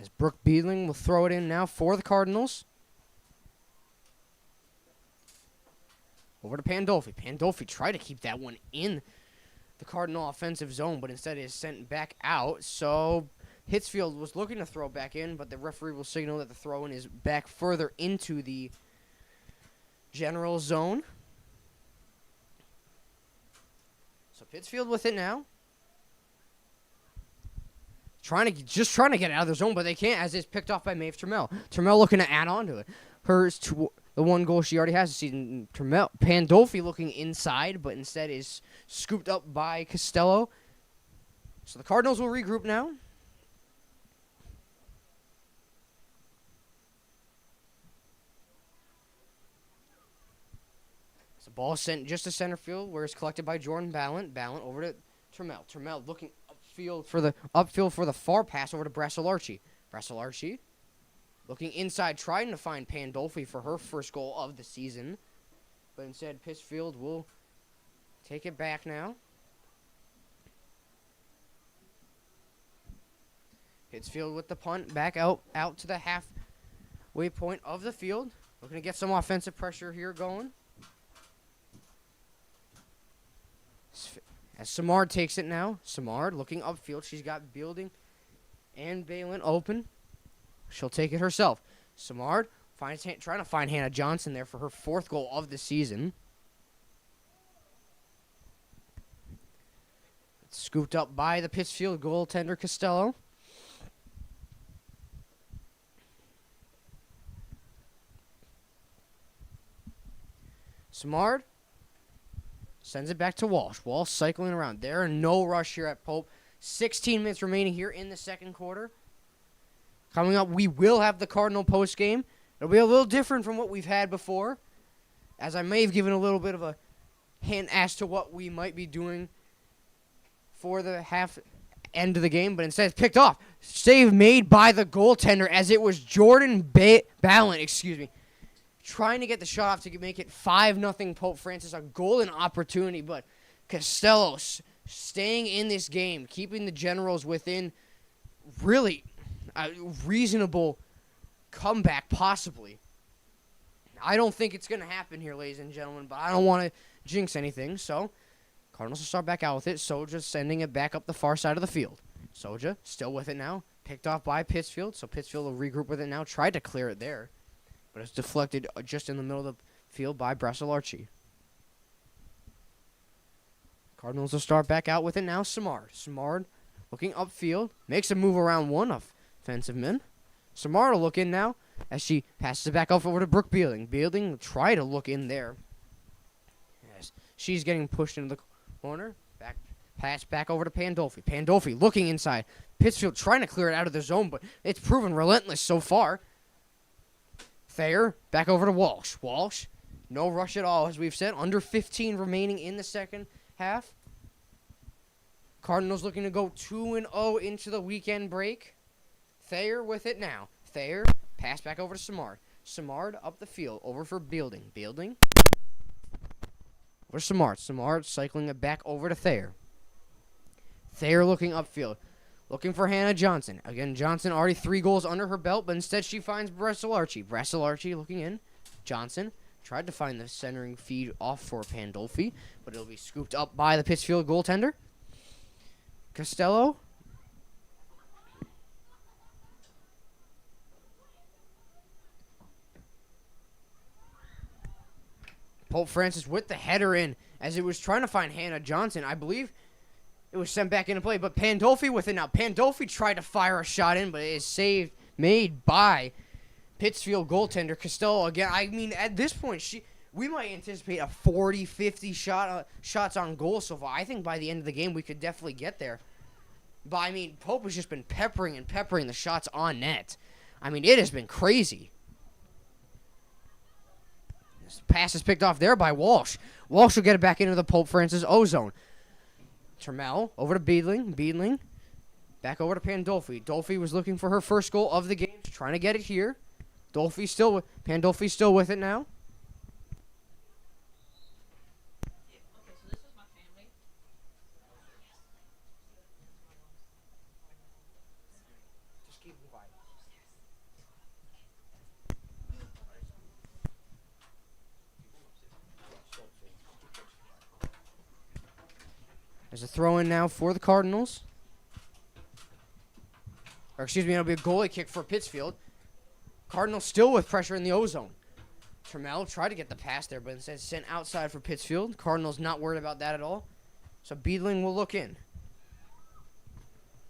As Brooke Beedling will throw it in now for the Cardinals. Over to Pandolfi. Pandolfi tried to keep that one in the Cardinal offensive zone, but instead is sent back out. So Pittsfield was looking to throw back in, but the referee will signal that the throw-in is back further into the general zone. So Pittsfield with it now. just trying to get out of the zone, but they can't as it's picked off by Maeve Trammell. Trammell looking to add on to it. Hers to the one goal she already has this season. Trammell, Pandolfi looking inside, but instead is scooped up by Costello. So the Cardinals will regroup now. The ball is sent just to center field, where it's collected by Jordan Ballant. Ballant over to Trammell. Trammell looking upfield for the far pass over to Brasselarchi. Brasselarchi looking inside, trying to find Pandolfi for her first goal of the season. But instead, Pittsfield will take it back now. Pittsfield with the punt back out to the halfway point of the field. Looking to get some offensive pressure here going. As Samard takes it now. Samard looking upfield. She's got Bealding and Balin open. She'll take it herself. Samard trying to find Hannah Johnson there for her 4th goal of the season. It's scooped up by the Pittsfield goaltender Costello. Samard sends it back to Walsh. Walsh cycling around. There are no rush here at Pope. 16 minutes remaining here in the second quarter. Coming up, we will have the Cardinal post game. It'll be a little different from what we've had before, as I may have given a little bit of a hint as to what we might be doing for the half end of the game, but instead it's picked off. Save made by the goaltender, as it was Jordan Ballant, trying to get the shot off to make it 5-0 Pope Francis, a golden opportunity, but Costello staying in this game, keeping the Generals within really a reasonable comeback, possibly. I don't think it's going to happen here, ladies and gentlemen, but I don't want to jinx anything, so Cardinals will start back out with it. Soja sending it back up the far side of the field. Soja still with it now, picked off by Pittsfield, so Pittsfield will regroup with it now, tried to clear it there, but it's deflected just in the middle of the field by Brasselarchi. Cardinals will start back out with it now. Samard looking upfield. Makes a move around one offensive man. Samard will look in now as she passes it back off over to Brooke Bealding. Bealding will try to look in there. Yes, she's getting pushed into the corner. Pass back over to Pandolfi. Pandolfi looking inside. Pittsfield trying to clear it out of the zone, but it's proven relentless so far. Thayer back over to Walsh. Walsh, no rush at all, as we've said. Under 15 remaining in the second half. Cardinals looking to go 2-0 into the weekend break. Thayer with it now. Thayer, pass back over to Samard. Samard up the field, over for Bealding. Bealding, over to Samard. Samard cycling it back over to Thayer. Thayer looking upfield. Looking for Hannah Johnson. Again, Johnson already 3 goals under her belt, but instead she finds Brasselarchi. Brasselarchi looking in. Johnson tried to find the centering feed off for Pandolfi, but it'll be scooped up by the Pittsfield goaltender. Costello. Pope Francis with the header in, as it was trying to find Hannah Johnson. I believe it was sent back into play, but Pandolfi with it now. Pandolfi tried to fire a shot in, but it is made by Pittsfield goaltender Costello again. I mean, at this point, we might anticipate a 40-50 shots on goal so far. I think by the end of the game, we could definitely get there. But, I mean, Pope has just been peppering the shots on net. I mean, it has been crazy. This pass is picked off there by Walsh. Walsh will get it back into the Pope Francis O-zone. Trammell over to Beadling. Beadling back over to Pandolfi. Dolfi was looking for her first goal of the game. She's trying to get it here. Pandolfi still with it now. There's a throw-in now for the Cardinals. Or, excuse me, it'll be a goalie kick for Pittsfield. Cardinals still with pressure in the O-zone. Trammell tried to get the pass there, but instead sent outside for Pittsfield. Cardinals not worried about that at all. So Beadling will look in.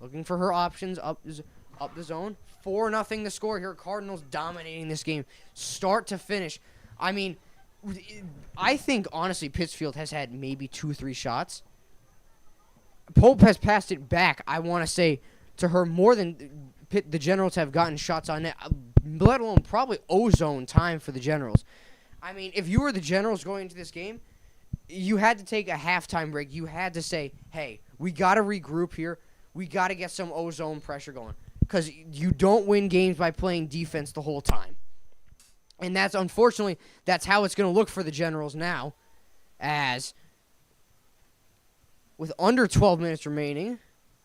looking for her options up the zone. 4-0 the score here. Cardinals dominating this game, start to finish. I mean, I think honestly Pittsfield has had maybe 2-3 shots. Pope has passed it back, I want to say, to her more than the Generals have gotten shots on net, let alone probably ozone time for the Generals. I mean, if you were the Generals going into this game, you had to take a halftime break. You had to say, hey, we got to regroup here. We got to get some ozone pressure going. Because you don't win games by playing defense the whole time. And that's, unfortunately, that's how it's going to look for the Generals now. As, with under 12 minutes remaining,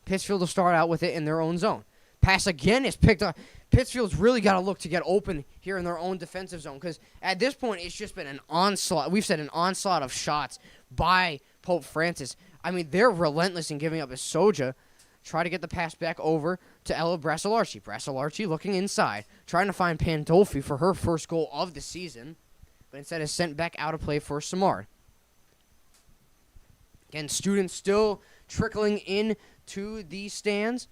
Pittsfield will start out with it in their own zone. Pass again is picked up. Pittsfield's really got to look to get open here in their own defensive zone. Because at this point, it's just been an onslaught. We've said an onslaught of shots by Pope Francis. I mean, they're relentless in giving up. As Soja try to get the pass back over to Ella Brasselarchi. Brasselarchi looking inside, trying to find Pandolfi for her first goal of the season, but instead is sent back out of play for Samard. Again, students still trickling in to the stands.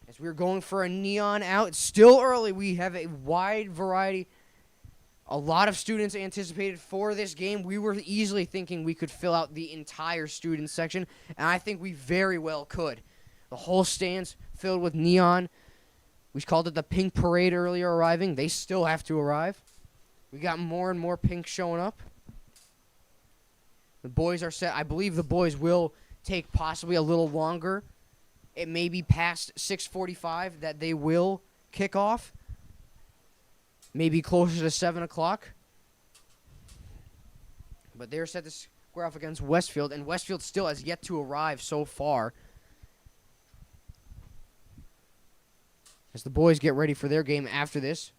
As we're going for a neon out, it's still early. We have a wide variety. A lot of students anticipated for this game. We were easily thinking we could fill out the entire student section, and I think we very well could. The whole stand's filled with neon. We called it the Pink Parade earlier arriving. They still have to arrive. We got more and more pink showing up. The boys are set. I believe the boys will take possibly a little longer. It may be past 6:45 that they will kick off. Maybe closer to 7 o'clock. But they're set to square off against Westfield, and Westfield still has yet to arrive so far. As the boys get ready for their game after this.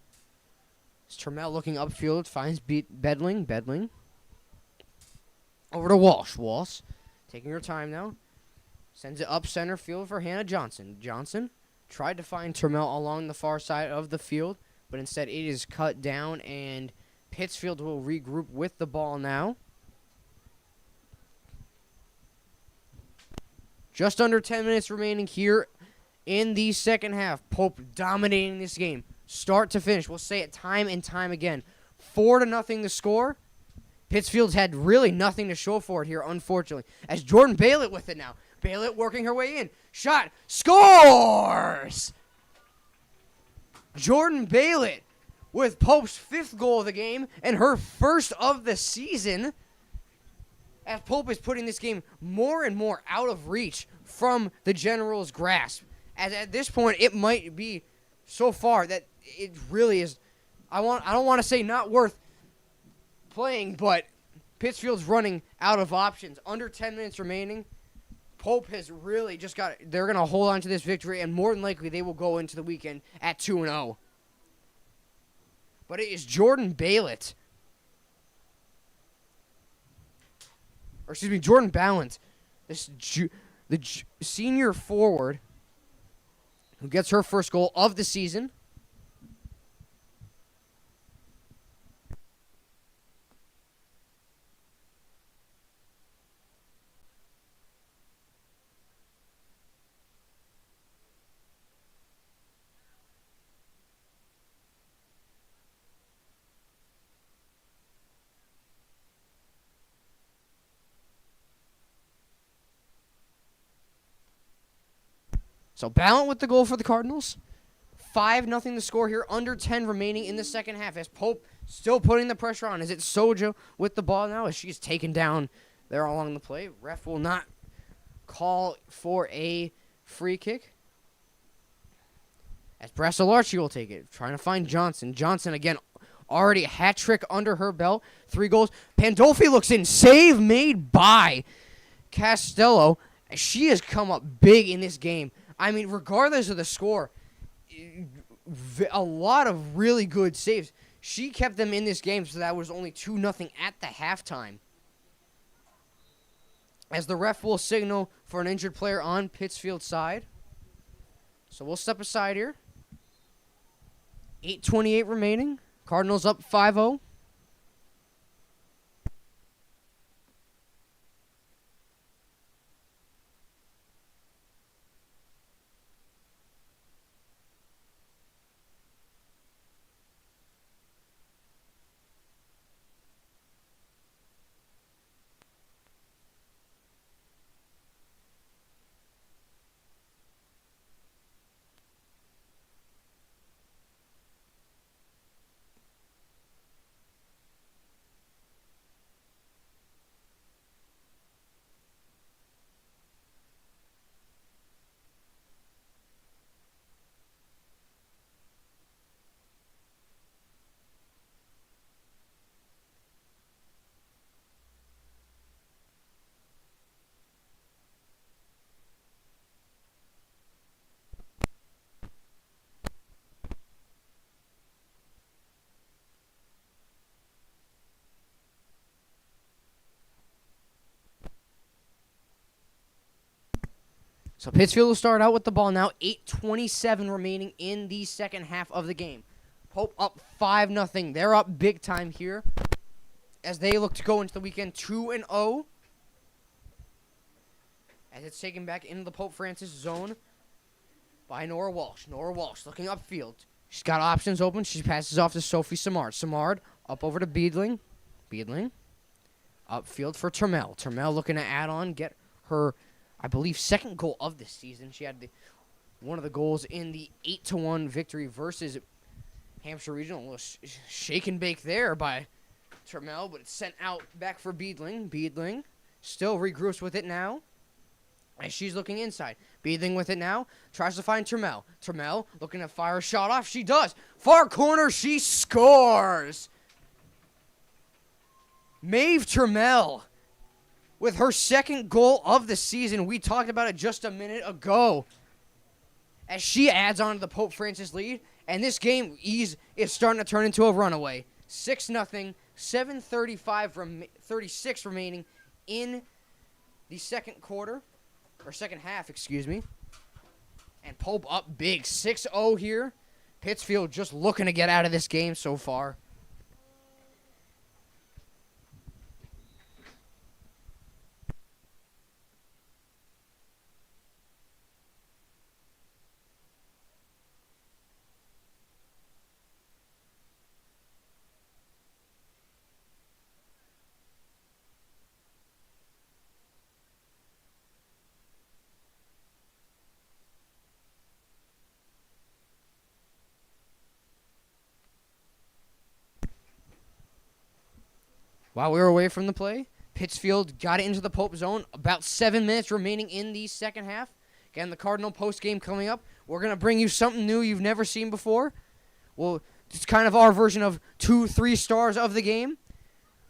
As Termel looking upfield, finds Bedling. Bedling. Over to Walsh. Walsh taking her time now. Sends it up center field for Hannah Johnson. Johnson tried to find Termel along the far side of the field, but instead it is cut down, and Pittsfield will regroup with the ball now. Just under 10 minutes remaining here in the second half. Pope dominating this game, start to finish. We'll say it time and time again. 4-0 the score. Pittsfield's had really nothing to show for it here, unfortunately. As Jordan Baylett with it now. Baylett working her way in. Shot. Scores! Jordan Baylett with Pope's 5th goal of the game and her 1st of the season. As Pope is putting this game more and more out of reach from the Generals' grasp. As at this point, it might be so far that it really is. I don't want to say not worth playing, but Pittsfield's running out of options. Under 10 minutes remaining. Pope has really just got. They're going to hold on to this victory, and more than likely they will go into the weekend at 2-0. But it is Jordan Baylett. Or excuse me, Jordan Ballant, the senior forward, who gets her 1st goal of the season. So Ballant with the goal for the Cardinals. 5-0 the score here. Under 10 remaining in the second half. As Pope still putting the pressure on. Is it Soja with the ball now? As she's taken down there along the play. Ref will not call for a free kick. As Brasselarchi will take it. Trying to find Johnson. Johnson again. Already a hat trick under her belt. 3 goals. Pandolfi looks in. Save made by Castello. She has come up big in this game. I mean, regardless of the score, a lot of really good saves. She kept them in this game, so that was only 2-0 at the halftime. As the ref will signal for an injured player on Pittsfield's side. So we'll step aside here. 8:28 remaining. Cardinals up 5-0. So Pittsfield will start out with the ball now. 8:27 remaining in the second half of the game. Pope up 5-0. They're up big time here as they look to go into the weekend 2-0. As it's taken back into the Pope Francis zone by Nora Walsh. Nora Walsh looking upfield. She's got options open. She passes off to Sophie Samard. Samard up over to Beedling. Beedling upfield for Turmel. Turmel looking to add on, get her, I believe, second goal of this season. She had one of the goals in the 8-1 victory versus Hampshire Regional. A little shake and bake there by Turmel, but it's sent out back for Beedling. Beedling still regroups with it now as she's looking inside. Beedling with it now. Tries to find Turmel. Turmel looking to fire a shot off. She does. Far corner. She scores. Maeve Turmel with her second goal of the season. We talked about it just a minute ago as she adds on to the Pope Francis lead. And this game is starting to turn into a runaway. 6-0. 7:36 remaining in the second quarter. Or second half, excuse me. And Pope up big. 6-0 here. Pittsfield just looking to get out of this game so far. While we were away from the play, Pittsfield got it into the Pope zone. About 7 minutes remaining in the second half. Again, the Cardinal post game coming up. We're going to bring you something new you've never seen before. Well, it's kind of our version of 2-3 stars of the game.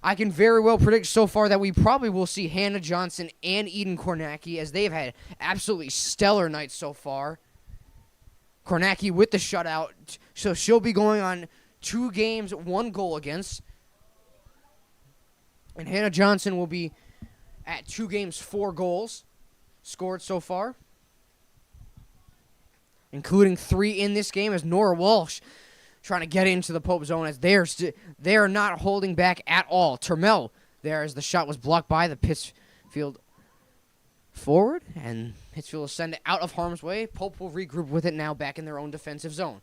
I can very well predict so far that we probably will see Hannah Johnson and Eden Kornacki as they've had absolutely stellar nights so far. Kornacki with the shutout, so she'll be going on 2 games, 1 goal against. And Hannah Johnson will be at 2 games, 4 goals scored so far, including 3 in this game as Nora Walsh trying to get into the Pope zone as they're not holding back at all. Turmel there as the shot was blocked by the Pittsfield forward, and Pittsfield will send it out of harm's way. Pope will regroup with it now back in their own defensive zone.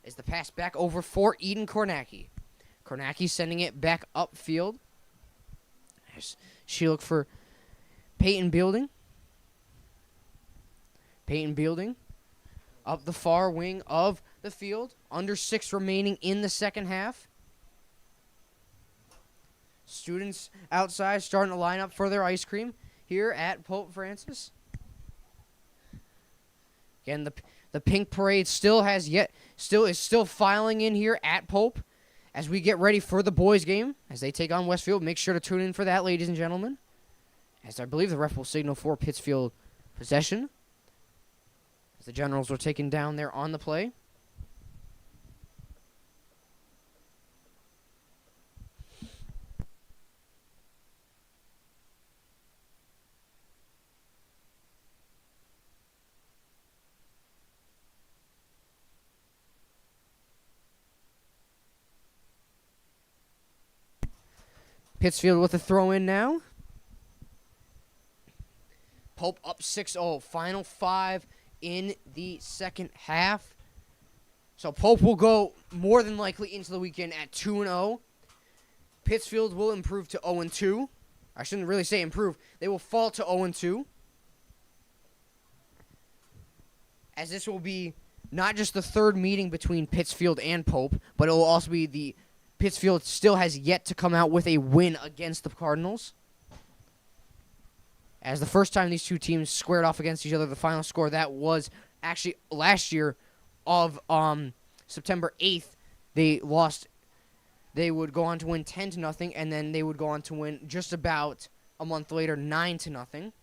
As the pass back over for Eden Kornacki. Kornacki sending it back upfield. She looked for Peyton Bealding. Peyton Bealding up the far wing of the field. Under 6 remaining in the second half. Students outside starting to line up for their ice cream here at Pope Francis. Again, the pink parade still is filing in here at Pope. As we get ready for the boys' game, as they take on Westfield, make sure to tune in for that, ladies and gentlemen. As I believe the ref will signal for Pittsfield possession. As the Generals were taken down there on the play. Pittsfield with a throw in now. Pope up 6-0. Final 5 in the second half. So Pope will go more than likely into the weekend at 2-0. Pittsfield will improve to 0-2. I shouldn't really say improve. They will fall to 0-2. As this will be not just the third meeting between Pittsfield and Pope, but it will also be the Pittsfield still has yet to come out with a win against the Cardinals. As the first time these two teams squared off against each other, the final score, that was actually last year of September 8th. They lost. They would go on to win 10-0, and then they would go on to win just about a month later 9-0.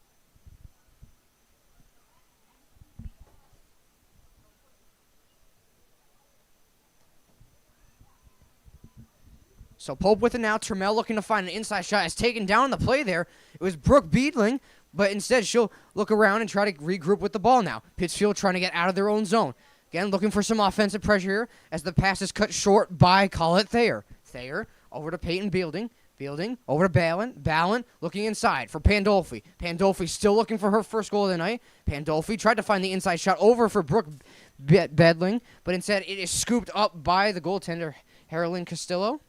So Pope with it now. Turmel looking to find an inside shot. Is taken down on the play there. It was Brooke Beedling. But instead, she'll look around and try to regroup with the ball now. Pittsfield trying to get out of their own zone. Again, looking for some offensive pressure here as the pass is cut short by Colette Thayer. Thayer over to Peyton Bealding. Bealding over to Ballin. Ballin looking inside for Pandolfi. Pandolfi still looking for her first goal of the night. Pandolfi tried to find the inside shot over for Brooke Bedling, but instead it is scooped up by the goaltender, Harlan Castillo.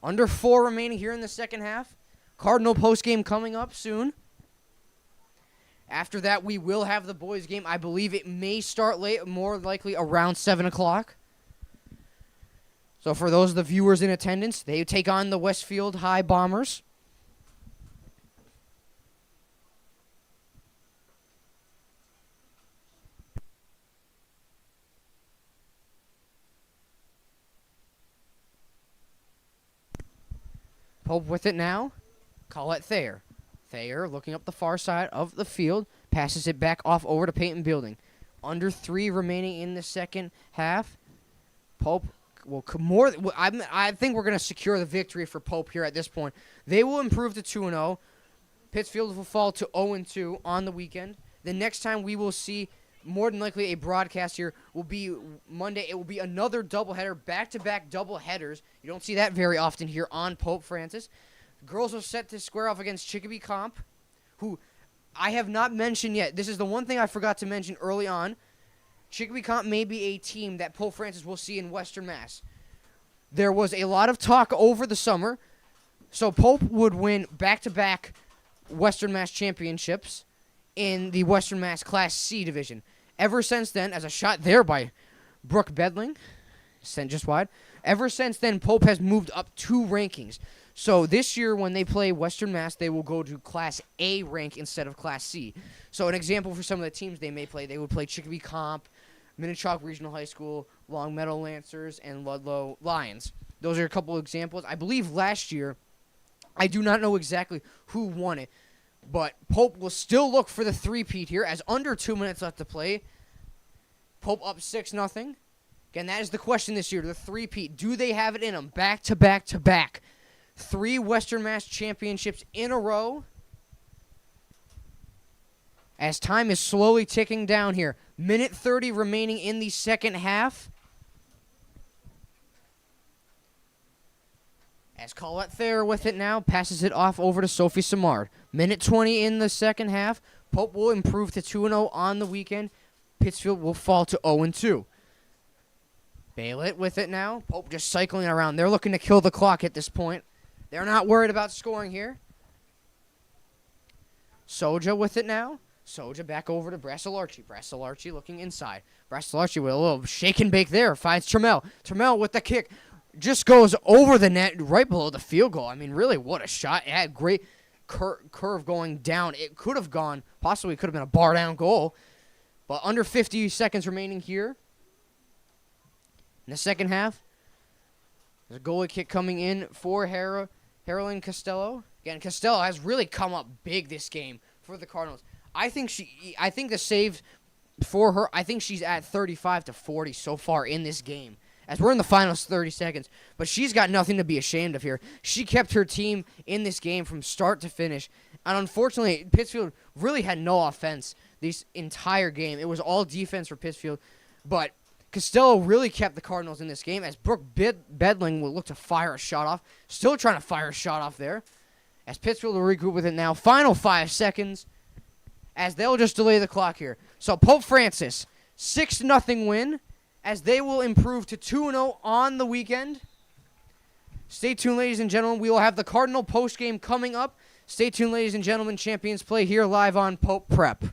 Under 4 remaining here in the second half. Cardinal postgame coming up soon. After that, we will have the boys' game. I believe it may start late, more likely around 7 o'clock. So for those of the viewers in attendance, they take on the Westfield High Bombers. Pope with it now. Colette Thayer. Thayer looking up the far side of the field. Passes it back off over to Peyton Bealding. Under 3 remaining in the second half. Pope will more. I think we're going to secure the victory for Pope here at this point. They will improve to 2-0. Pittsfield will fall to 0-2 on the weekend. The next time we will see, more than likely, a broadcast here will be Monday. It will be another doubleheader, back-to-back doubleheaders. You don't see that very often here on Pope Francis. Girls are set to square off against Chicopee Comp, who I have not mentioned yet. This is the one thing I forgot to mention early on. Chicopee Comp may be a team that Pope Francis will see in Western Mass. There was a lot of talk over the summer, so Pope would win back-to-back Western Mass championships in the Western Mass Class C division. Ever since then, as a shot there by Brooke Bedling, sent just wide. Ever since then, Pope has moved up 2 rankings. So this year, when they play Western Mass, they will go to Class A rank instead of Class C. So an example for some of the teams they may play, they would play Chicopee Comp, Minnetonka Regional High School, Long Meadow Lancers, and Ludlow Lions. Those are a couple examples. I believe last year, I do not know exactly who won it, but Pope will still look for the three-peat here as under 2 minutes left to play. Pope up 6-0. Again, that is the question this year, the three-peat. Do they have it in them? Back to back to back. 3 Western Mass championships in a row. As time is slowly ticking down here. Minute 30 remaining in the second half. As Colette Thayer with it now, passes it off over to Sophie Simard. Minute 20 in the second half. Pope will improve to 2-0 on the weekend. Pittsfield will fall to 0-2. Baylett with it now. Pope just cycling around. They're looking to kill the clock at this point. They're not worried about scoring here. Soja with it now. Soja back over to Brasselarchi. Brasselarchi looking inside. Brasselarchi with a little shake and bake there. Finds Trammell. Trammell with the kick. Just goes over the net right below the field goal. I mean, really, what a shot. It had great curve going down. It could have gone, possibly could have been a bar-down goal. But under 50 seconds remaining here. In the second half, there's a goalie kick coming in for Harlan Costello. Again, Costello has really come up big this game for the Cardinals. I think the save for her, I think she's at 35 to 40 so far in this game. As we're in the final 30 seconds. But she's got nothing to be ashamed of here. She kept her team in this game from start to finish. And unfortunately, Pittsfield really had no offense this entire game. It was all defense for Pittsfield. But Costello really kept the Cardinals in this game as Brooke Bedling will look to fire a shot off. Still trying to fire a shot off there. As Pittsfield will regroup with it now. Final 5 seconds. As they'll just delay the clock here. So Pope Francis, 6-0 win. As they will improve to 2-0 on the weekend. Stay tuned, ladies and gentlemen. We will have the Cardinal postgame coming up. Stay tuned, ladies and gentlemen. Champions Play here live on Pope Prep.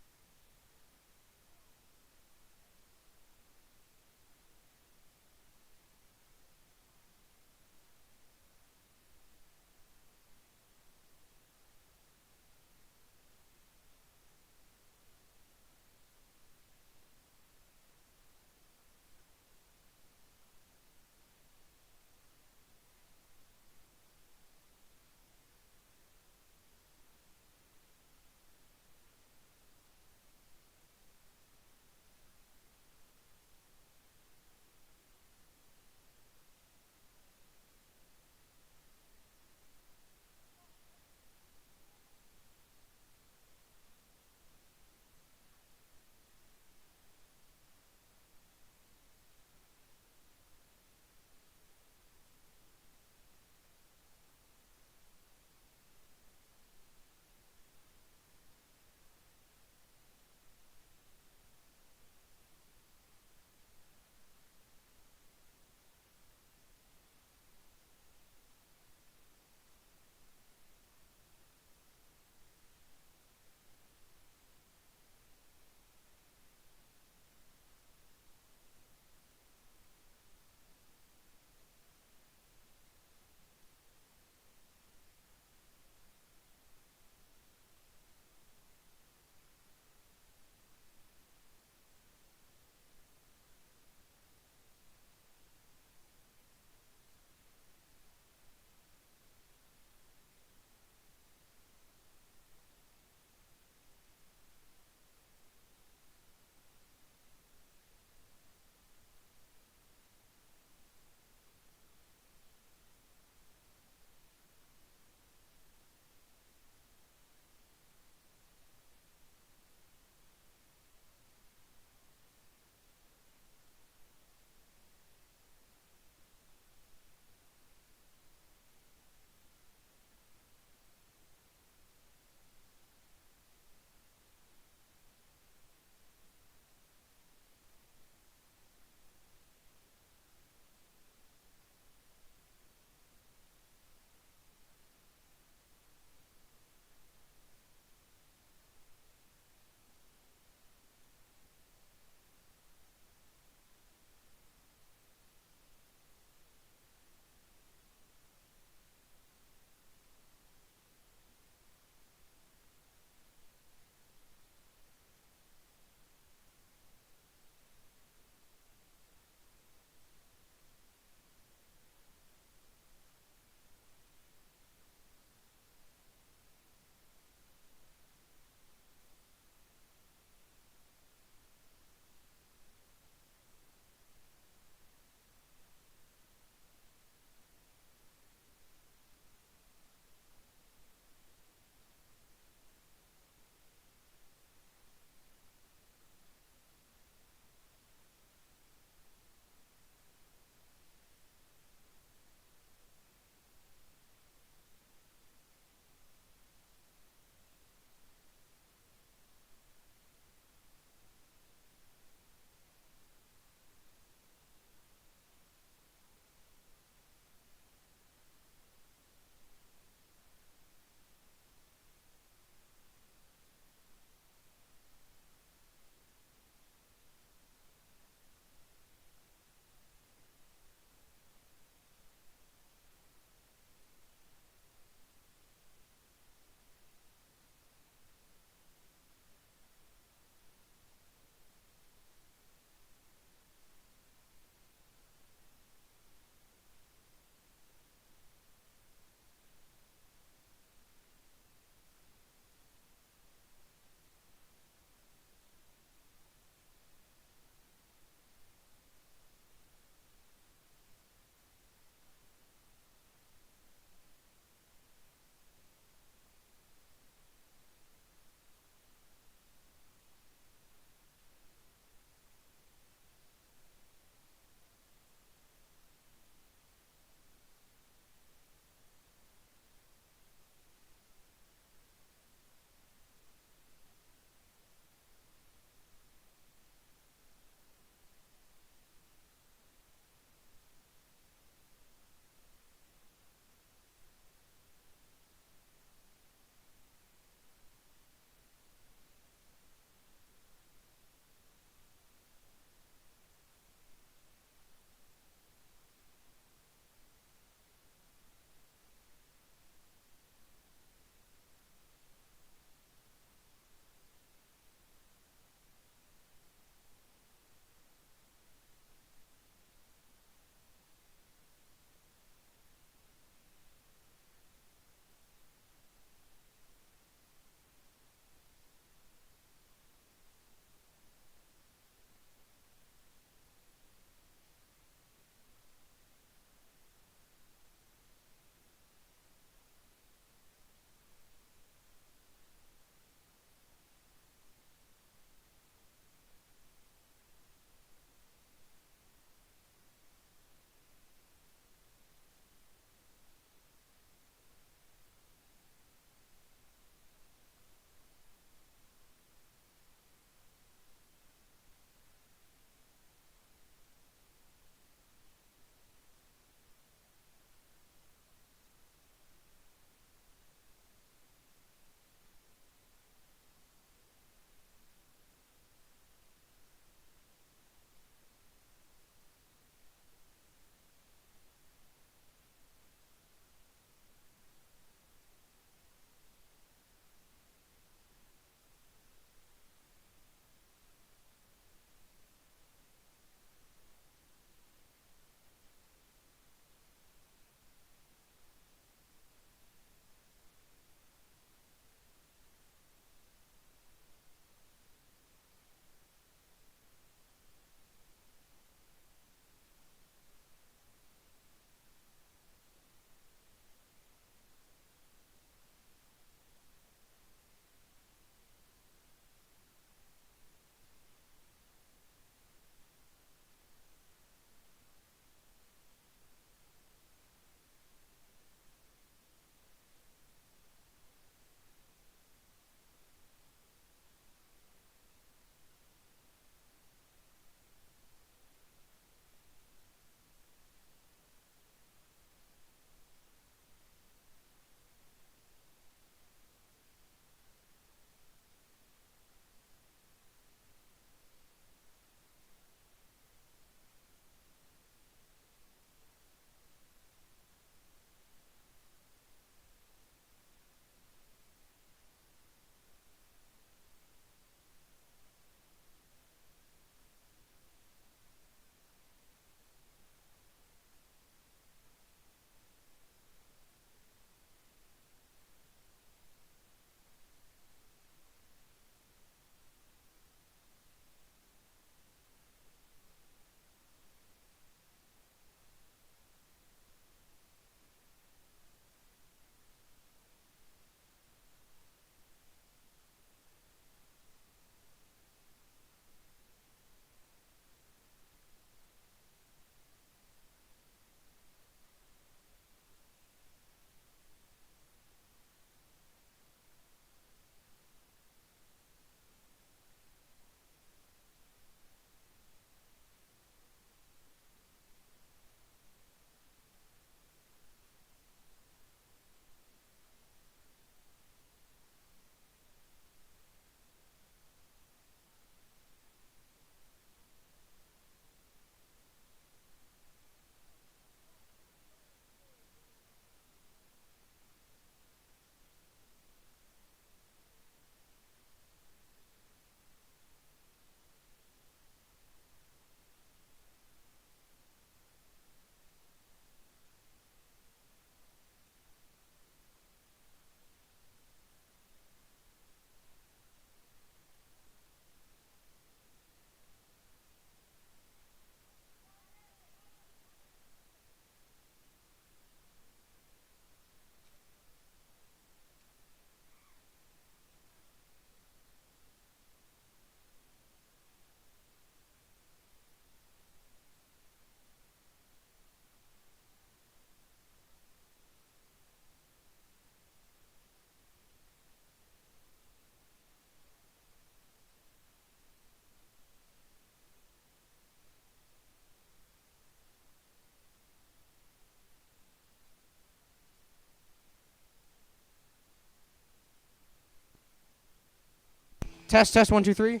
Test 1 2 3.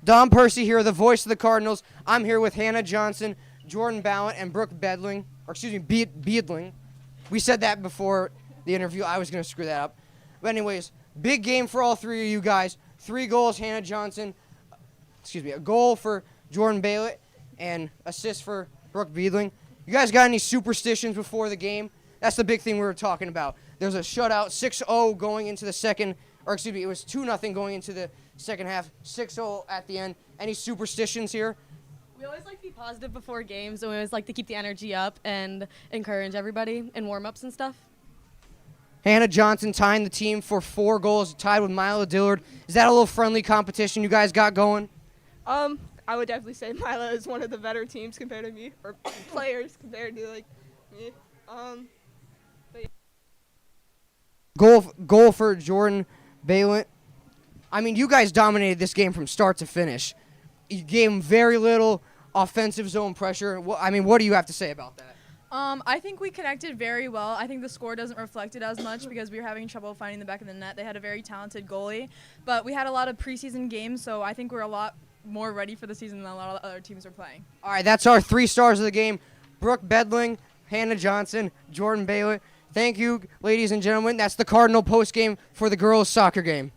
Don Percy here, the voice of the Cardinals. I'm here with Hannah Johnson, Jordan Ballant, and Brooke Bedling. Or excuse me, Beedling. We said that before the interview. I was going to screw that up. But anyways, big game for all three of you guys. 3 goals, Hannah Johnson. A goal for Jordan Ballant and assist for Brooke Beedling. You guys got any superstitions before the game? That's the big thing we were talking about. There's a shutout, 6-0 going into the second, or excuse me, it was 2-0 going into the second half, 6-0 at the end. Any superstitions here? We always like to be positive before games, and we always like to keep the energy up and encourage everybody in warm-ups and stuff. Hannah Johnson tying the team for 4 goals, tied with MIAA Dillard. Is that a little friendly competition you guys got going? I would definitely say MIAA is one of the better teams compared to me, or players compared to me. Goal for Jordan Ballant. I mean, you guys dominated this game from start to finish. You gave them very little offensive zone pressure. What do you have to say about that? I think we connected very well. I think the score doesn't reflect it as much because we were having trouble finding the back of the net. They had a very talented goalie, but we had a lot of preseason games, so I think we're a lot more ready for the season than a lot of other teams are playing. All right, that's our 3 stars of the game. Brooke Bedling, Hannah Johnson, Jordan Ballant. Thank you, ladies and gentlemen. That's the Cardinal postgame for the girls' soccer game.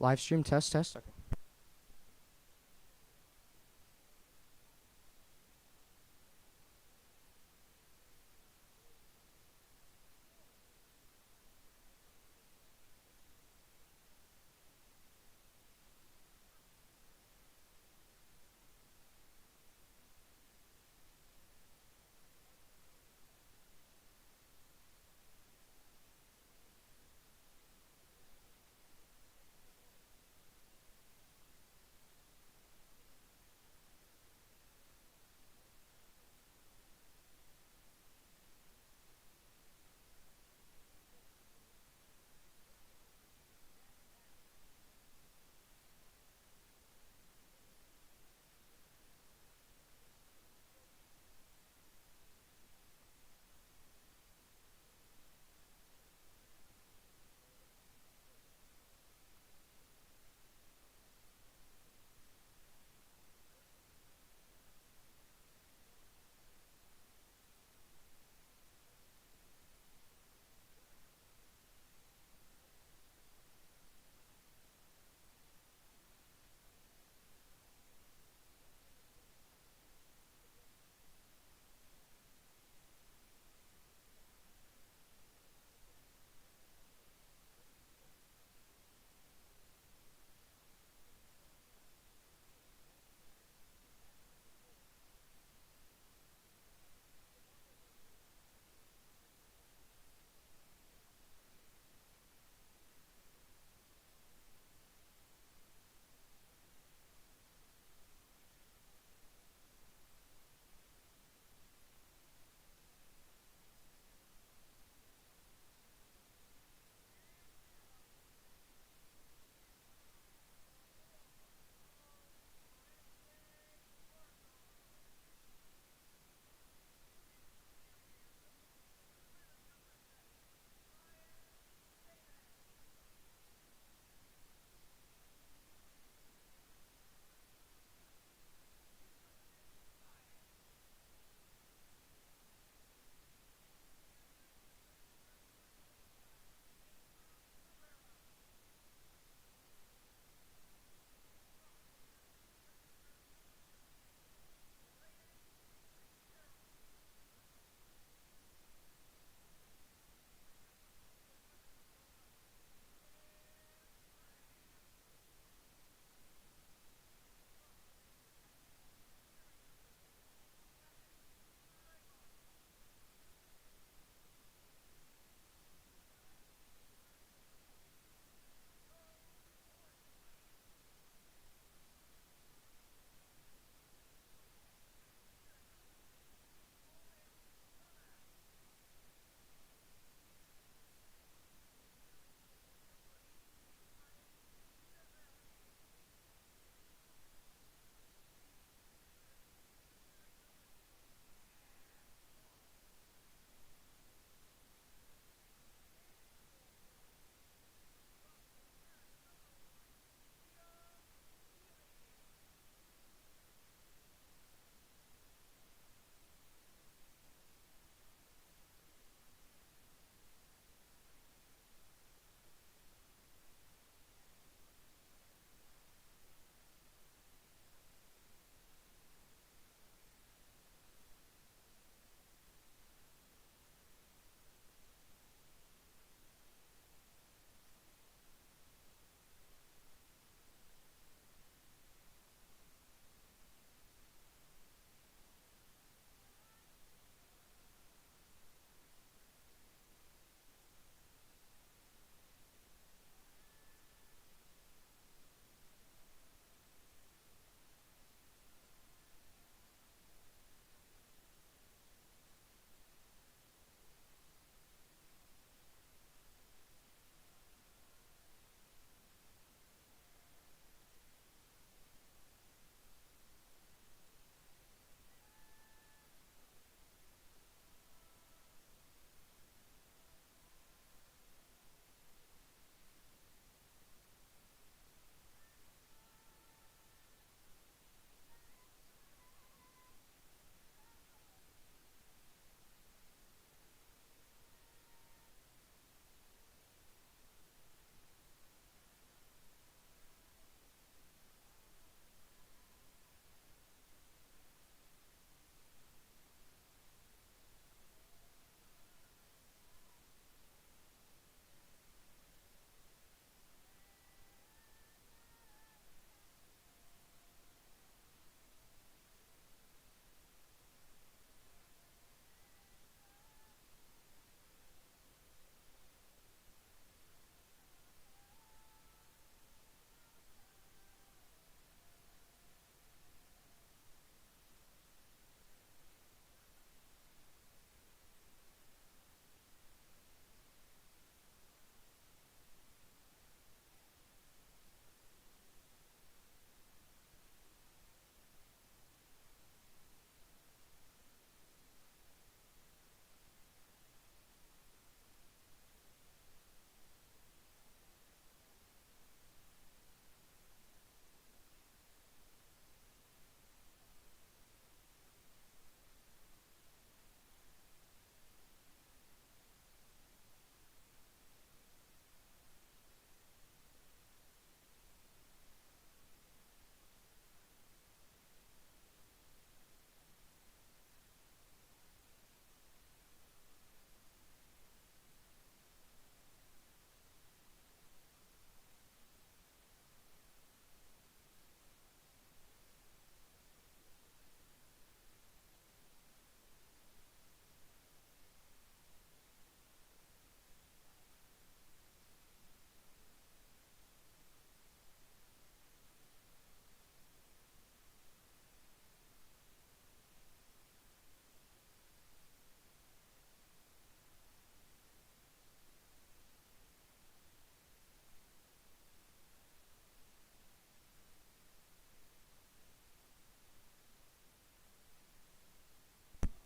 Live stream test. Okay.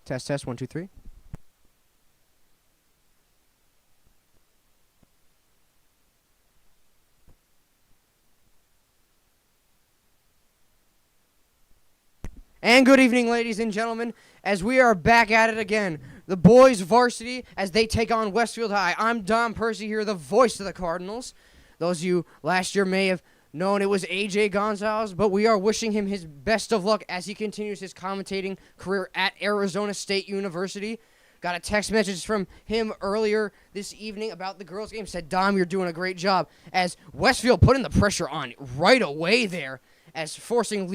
Test, test, 1, 2, 3. And good evening, ladies and gentlemen, as we are back at it again. The boys varsity as they take on Westfield High. I'm Don Percy here, the voice of the Cardinals. Those of you last year may have known it was AJ Gonzalez, but we are wishing him his best of luck as he continues his commentating career at Arizona State University. Got a text message from him earlier this evening about the girls' game. Said, Dom, you're doing a great job. As Westfield putting the pressure on right away there, as forcing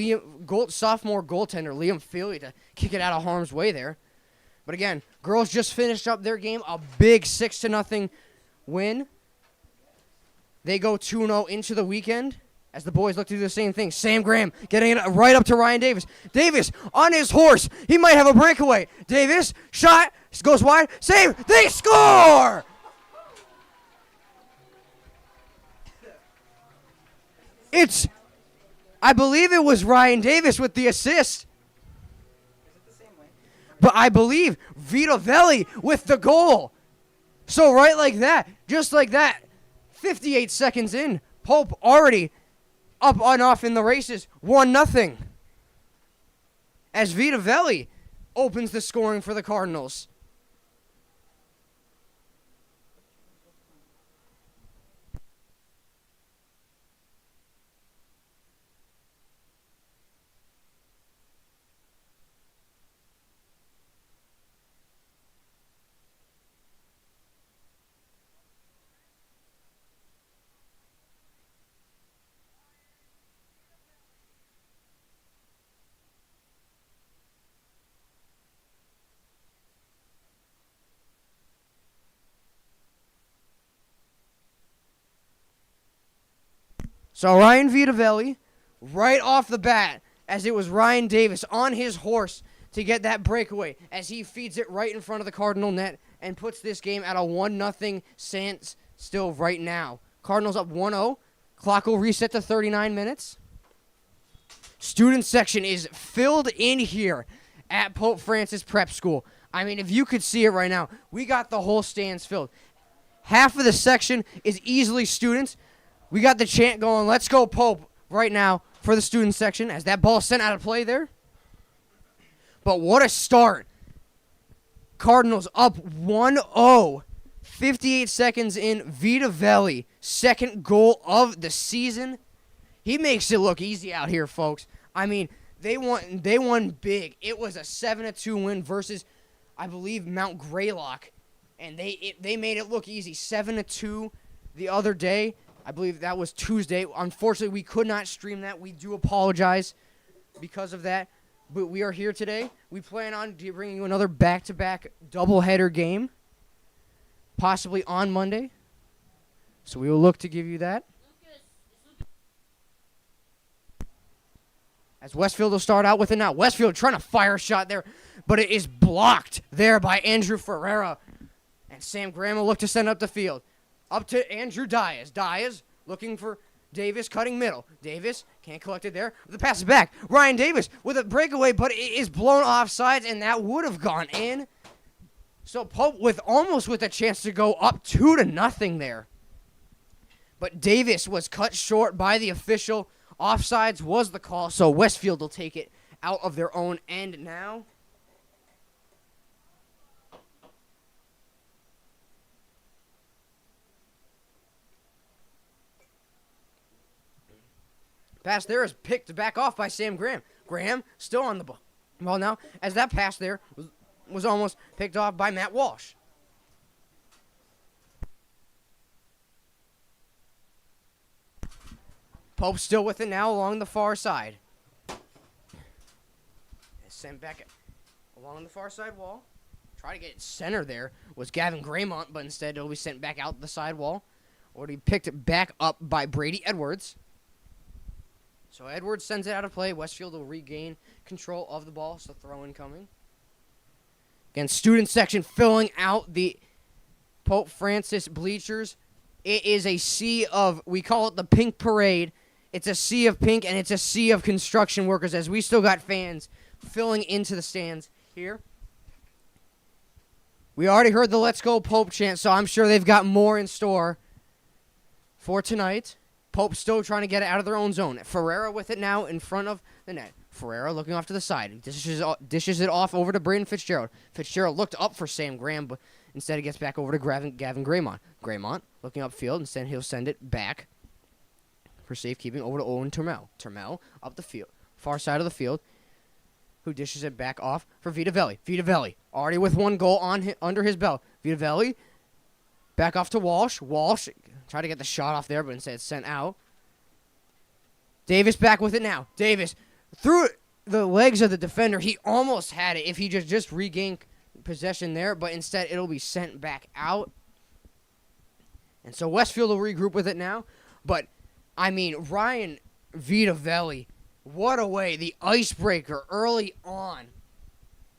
sophomore goaltender Liam Feely to kick it out of harm's way there. But again, girls just finished up their game, a big 6-0 win. They go 2-0 into the weekend as the boys look to do the same thing. Sam Graham getting it right up to Ryan Davis. Davis on his horse. He might have a breakaway. Davis, shot, goes wide, save, they score! I believe it was Ryan Davis with the assist. But I believe Vito Velli with the goal. So right like that, just like that, 58 seconds in, Pope already up and off in the races, 1-0. As Vito Velli opens the scoring for the Cardinals. So Ryan Vitavelli, right off the bat, as it was Ryan Davis on his horse to get that breakaway, as he feeds it right in front of the Cardinal net and puts this game at a 1-0 stance still right now. Cardinals up 1-0. Clock will reset to 39 minutes. Student section is filled in here at Pope Francis Prep School. I mean, if you could see it right now, we got the whole stands filled. Half of the section is easily students. We got the chant going, let's go Pope, right now for the student section as that ball sent out of play there. But what a start. Cardinals up 1-0, 58 seconds in. Vita Velli, second goal of the season. He makes it look easy out here, folks. I mean, they won big. It was a 7-2 win versus, I believe, Mount Greylock. And they made it look easy. 7-2 the other day. I believe that was Tuesday. Unfortunately, we could not stream that. We do apologize because of that. But we are here today. We plan on bringing you another back-to-back doubleheader game, possibly on Monday. So we will look to give you that. As Westfield will start out with it now. Westfield trying to fire a shot there, but it is blocked there by Andrew Ferreira. And Sam Graham will look to send up the field. Up to Andrew Diaz. Diaz looking for Davis, cutting middle. Davis can't collect it there. The pass is back. Ryan Davis with a breakaway, but it is blown off sides, and that would have gone in. So Pope almost with a chance to go up 2-0 there. But Davis was cut short by the official. Offsides was the call, so Westfield will take it out of their own end now. Pass there is picked back off by Sam Graham. Graham still on the ball now, as that pass there was almost picked off by Matt Walsh. Pope still with it now along the far side. Sent back along the far side wall. Try to get it center there was Gavin Graymont, but instead it'll be sent back out the side wall. Or he picked it back up by Brady Edwards. So Edwards sends it out of play. Westfield will regain control of the ball, so throw-in coming. Again, student section filling out the Pope Francis bleachers. It is a sea of, we call it the pink parade. It's a sea of pink, and it's a sea of construction workers as we still got fans filling into the stands here. We already heard the Let's Go Pope chant, so I'm sure they've got more in store for tonight. Pope still trying to get it out of their own zone. Ferreira with it now in front of the net. Ferreira looking off to the side. Dishes it off over to Braden Fitzgerald. Fitzgerald looked up for Sam Graham, but instead it gets back over to Gavin Graymont. Graymont looking upfield. Instead he'll send it back for safekeeping over to Owen Turmel. Turmel up the field, far side of the field, who dishes it back off for Vitavelli. Vitavelli already with one goal under his belt. Vitavelli back off to Walsh. Walsh tried to get the shot off there, but instead it's sent out. Davis back with it now. Davis through the legs of the defender. He almost had it if he just regained possession there, but instead it'll be sent back out. And so Westfield will regroup with it now. But, I mean, Ryan Vitavelli, what a way. The icebreaker early on.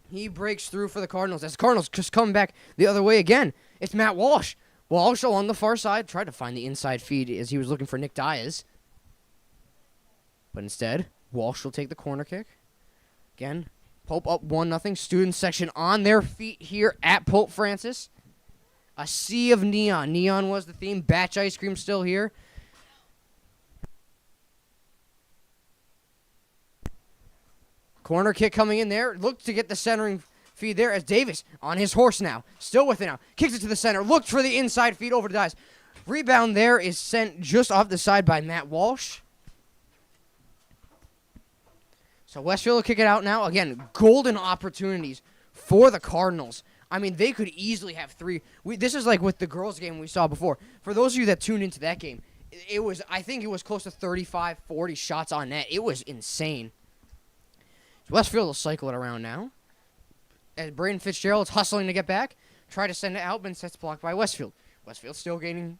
He breaks through for the Cardinals. As the Cardinals just come back the other way again, it's Matt Walsh. Walsh along the far side tried to find the inside feed as he was looking for Nick Diaz. But instead, Walsh will take the corner kick. Again, Pope up 1-0. Student section on their feet here at Pope Francis. A sea of neon. Neon was the theme. Batch ice cream still here. Corner kick coming in there. Looked to get the centering feed there as Davis on his horse now. Still with it now. Kicks it to the center. Looked for the inside feed over to Diaz. Rebound there is sent just off the side by Matt Walsh. So Westfield will kick it out now. Again, golden opportunities for the Cardinals. I mean, they could easily have three. This is like with the girls' game we saw before. For those of you that tuned into that game, I think it was close to 35, 40 shots on net. It was insane. So Westfield will cycle it around now. As Braden Fitzgerald is hustling to get back. Try to send it out, but instead it's blocked by Westfield. Westfield still gaining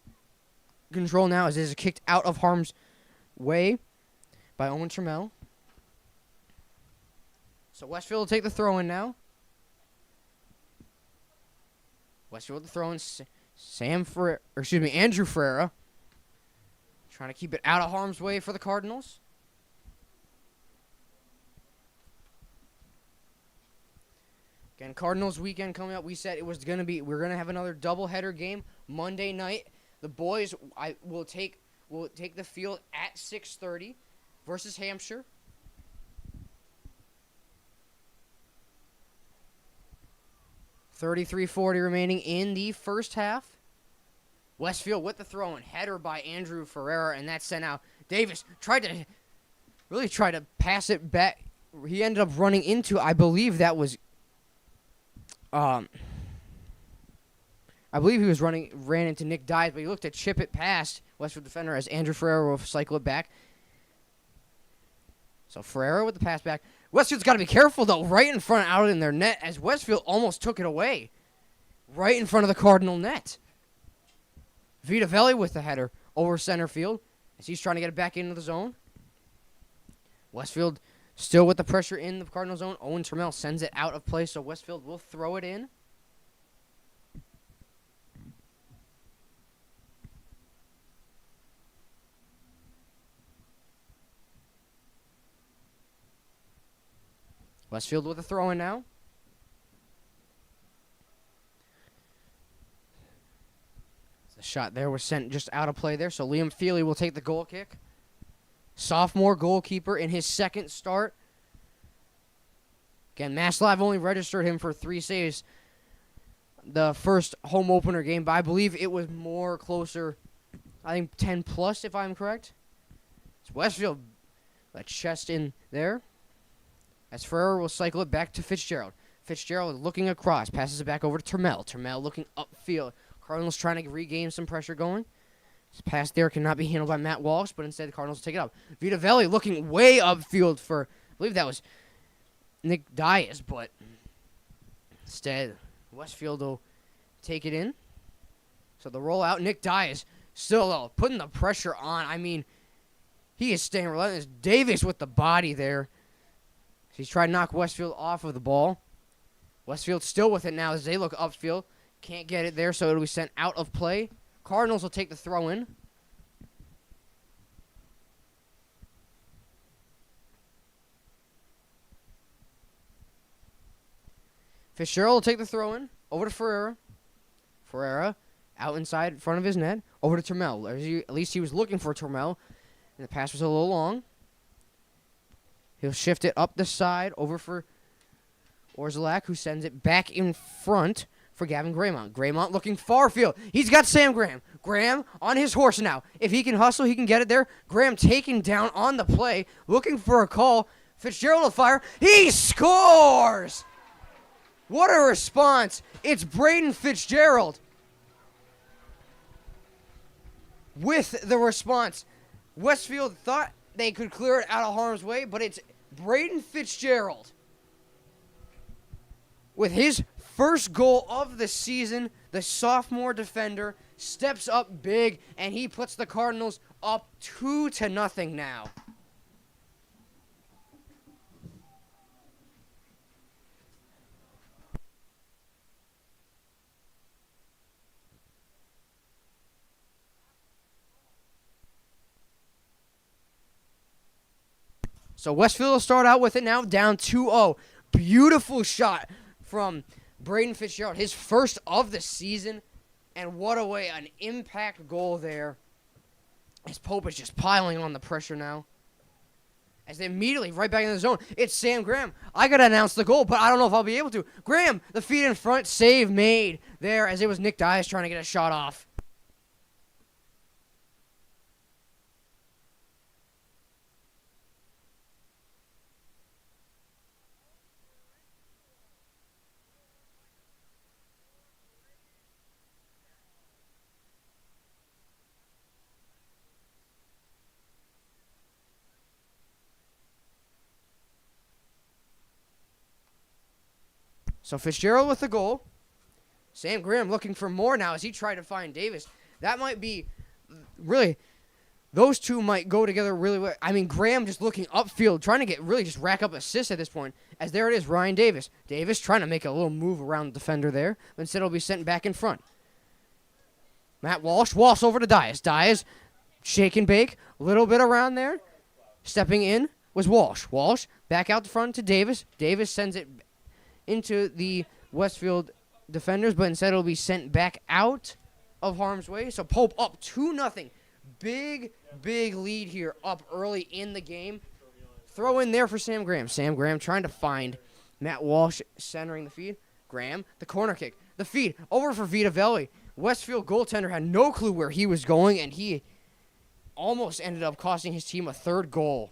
control now as it is kicked out of harm's way by Owen Trammell. So Westfield will take the throw in now. Westfield with the throw in. Andrew Ferreira. Trying to keep it out of harm's way for the Cardinals. Again, Cardinals weekend coming up. We said it was going to be, we're going to have another doubleheader game Monday night. The boys will take the field at 6:30 versus Hampshire. 33:40 remaining in the first half. Westfield with the throw-in. Header by Andrew Ferreira, and that's sent out. Davis tried to pass it back. He ended up running into, I believe that was, I believe he ran into Nick Diaz, but he looked to chip it past Westfield defender as Andrew Ferreira will cycle it back. So Ferreira with the pass back. Westfield's got to be careful, though, right in front, out in their net, as Westfield almost took it away. Right in front of the Cardinal net. Vitavelli with the header over center field as he's trying to get it back into the zone. Westfield still with the pressure in the Cardinal zone. Owen Trammell sends it out of play, so Westfield will throw it in. Westfield with a throw-in now. The shot there was sent just out of play there, so Liam Feely will take the goal kick. Sophomore goalkeeper in his second start. Again, Maslav only registered him for 3 saves the first home opener game, but I believe it was more closer, I think 10 plus if I'm correct. It's Westfield, a chest in there. As Ferreira will cycle it back to Fitzgerald. Fitzgerald looking across, passes it back over to Turmel. Turmel looking upfield. Cardinals trying to regain some pressure going. This pass there cannot be handled by Matt Walsh, but instead the Cardinals take it up. Vitavelli looking way upfield for, I believe that was Nick Diaz, but instead Westfield will take it in. So the rollout, Nick Diaz still putting the pressure on. I mean, he is staying relentless. Davis with the body there. He's trying to knock Westfield off of the ball. Westfield still with it now as they look upfield. Can't get it there, so it'll be sent out of play. Cardinals will take the throw in. Fitzgerald will take the throw in over to Ferreira. Ferreira out inside in front of his net. Over to Termel. At least he was looking for Termel. And the pass was a little long. He'll shift it up the side over for Orzelak, who sends it back in front for Gavin Graymont. Graymont looking far field. He's got Sam Graham. Graham on his horse now. If he can hustle, he can get it there. Graham taken down on the play, looking for a call. Fitzgerald will fire. He scores! What a response. It's Braden Fitzgerald with the response. Westfield thought they could clear it out of harm's way, but it's Braden Fitzgerald with his first goal of the season. The sophomore defender steps up big, and he puts the Cardinals up 2-0 now. So Westfield will start out with it now, down 2-0. Beautiful shot from Braden Fitzgerald, his first of the season. And what a way, an impact goal there. As Pope is just piling on the pressure now. As they immediately right back in the zone. It's Sam Graham. I got to announce the goal, but I don't know if I'll be able to. Graham, the feet in front, save made there as it was Nick Dias trying to get a shot off. So Fitzgerald with the goal. Sam Graham looking for more now as he tried to find Davis. That might be really, those two might go together really well. I mean, Graham just looking upfield, trying to get really just rack up assists at this point. As there it is, Ryan Davis. Davis trying to make a little move around the defender there. But instead it'll be sent back in front. Matt Walsh. Walsh over to Dias. Dias, shake and bake. A little bit around there. Stepping in was Walsh. Walsh back out the front to Davis. Davis sends it into the Westfield defenders, but instead it'll be sent back out of harm's way. So Pope up 2-0. Big lead here up early in the game. Throw in there for Sam Graham. Sam Graham trying to find Matt Walsh centering the feed. Graham, the corner kick. The feed over for Vita Velli. Westfield goaltender had no clue where he was going, and he almost ended up costing his team a third goal.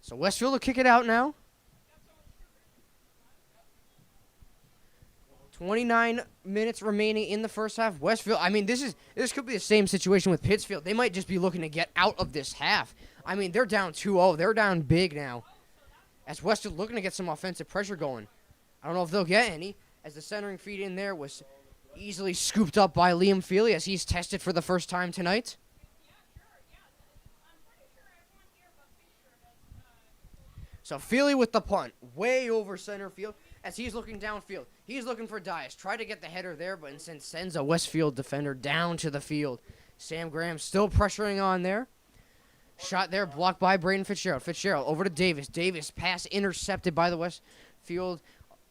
So Westfield will kick it out now. 29 minutes remaining in the first half. Westfield, I mean, this could be the same situation with Pittsfield. They might just be looking to get out of this half. I mean, they're down 2-0. They're down big now. As Westfield looking to get some offensive pressure going. I don't know if they'll get any, as the centering feed in there was easily scooped up by Liam Feely as he's tested for the first time tonight. So Feely with the punt, way over center field as he's looking downfield. He's looking for Dias. Try to get the header there, but instead sends a Westfield defender down to the field. Sam Graham still pressuring on there. Shot there, blocked by Braden Fitzgerald. Fitzgerald over to Davis. Davis pass intercepted by the Westfield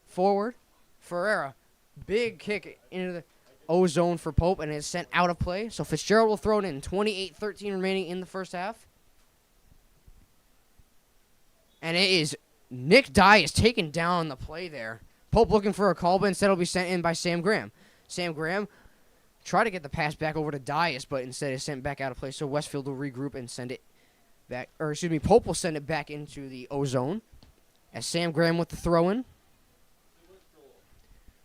forward. Ferreira, big kick into the O-zone for Pope, and it's sent out of play. So Fitzgerald will throw it in. 28-13 remaining in the first half. And it is Nick Dias taken down on the play there. Pope looking for a call, but instead it'll be sent in by Sam Graham. Sam Graham try to get the pass back over to Dias, but instead it's sent back out of play. So Westfield will regroup and send it back, or excuse me, Pope will send it back into the O-zone as Sam Graham with the throw-in.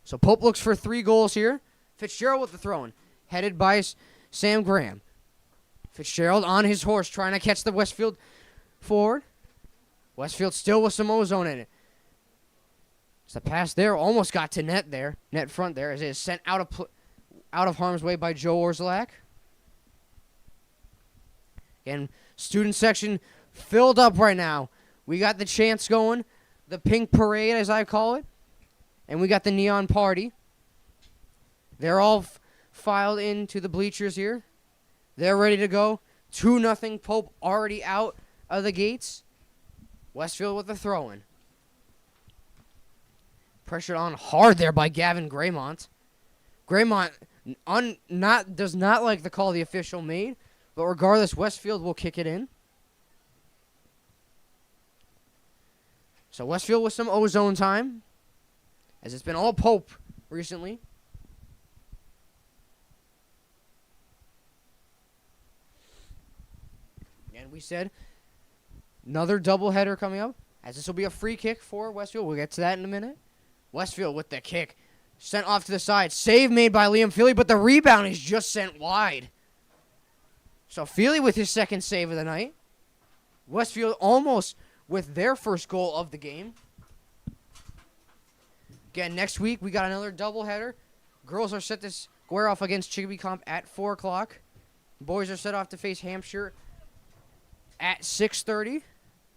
So Pope looks for 3 goals here. Fitzgerald with the throw-in, headed by Sam Graham. Fitzgerald on his horse trying to catch the Westfield forward. Westfield still with some O-zone in it. It's the pass there, almost got to net there, net front there, as it is sent out of harm's way by Joe Orzelak. Again, student section filled up right now. We got the chants going, the pink parade as I call it, and we got the neon party. They're all filed into the bleachers here. They're ready to go. 2-0, Pope already out of the gates. Westfield with the throw-in. Pressured on hard there by Gavin Graymont. Graymont does not like the call the official made, but regardless, Westfield will kick it in. So Westfield with some ozone time, as it's been all Pope recently. And we said another doubleheader coming up, as this will be a free kick for Westfield. We'll get to that in a minute. Westfield with the kick. Sent off to the side. Save made by Liam Feely, but the rebound is just sent wide. So Feely with his second save of the night. Westfield almost with their first goal of the game. Again, next week we got another doubleheader. Girls are set to square off against Chicopee Comp at 4 o'clock. Boys are set off to face Hampshire at 6:30.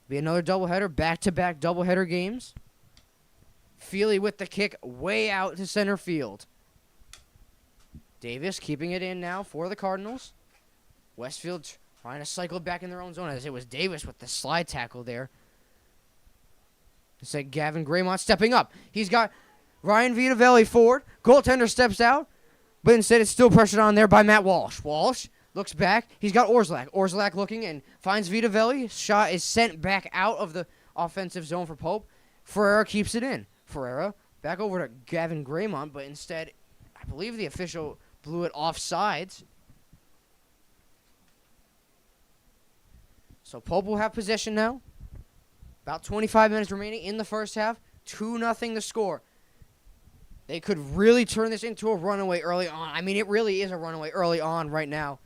Be another doubleheader, back-to-back doubleheader games. Feely with the kick way out to center field. Davis keeping it in now for the Cardinals. Westfield trying to cycle back in their own zone, as it was Davis with the slide tackle there. It's like Gavin Graymont stepping up. He's got Ryan Vitavelli forward. Goaltender steps out, but instead it's still pressured on there by Matt Walsh. Walsh looks back. He's got Orszlak. Orszlak looking and finds Vitavelli. Shot is sent back out of the offensive zone for Pope. Ferreira keeps it in. Ferreira back over to Gavin Graymont, but instead, I believe the official blew it offsides. So Pope will have possession now. About 25 minutes remaining in the first half. 2-0 the score. They could really turn this into a runaway early on. I mean, it really is a runaway early on right now.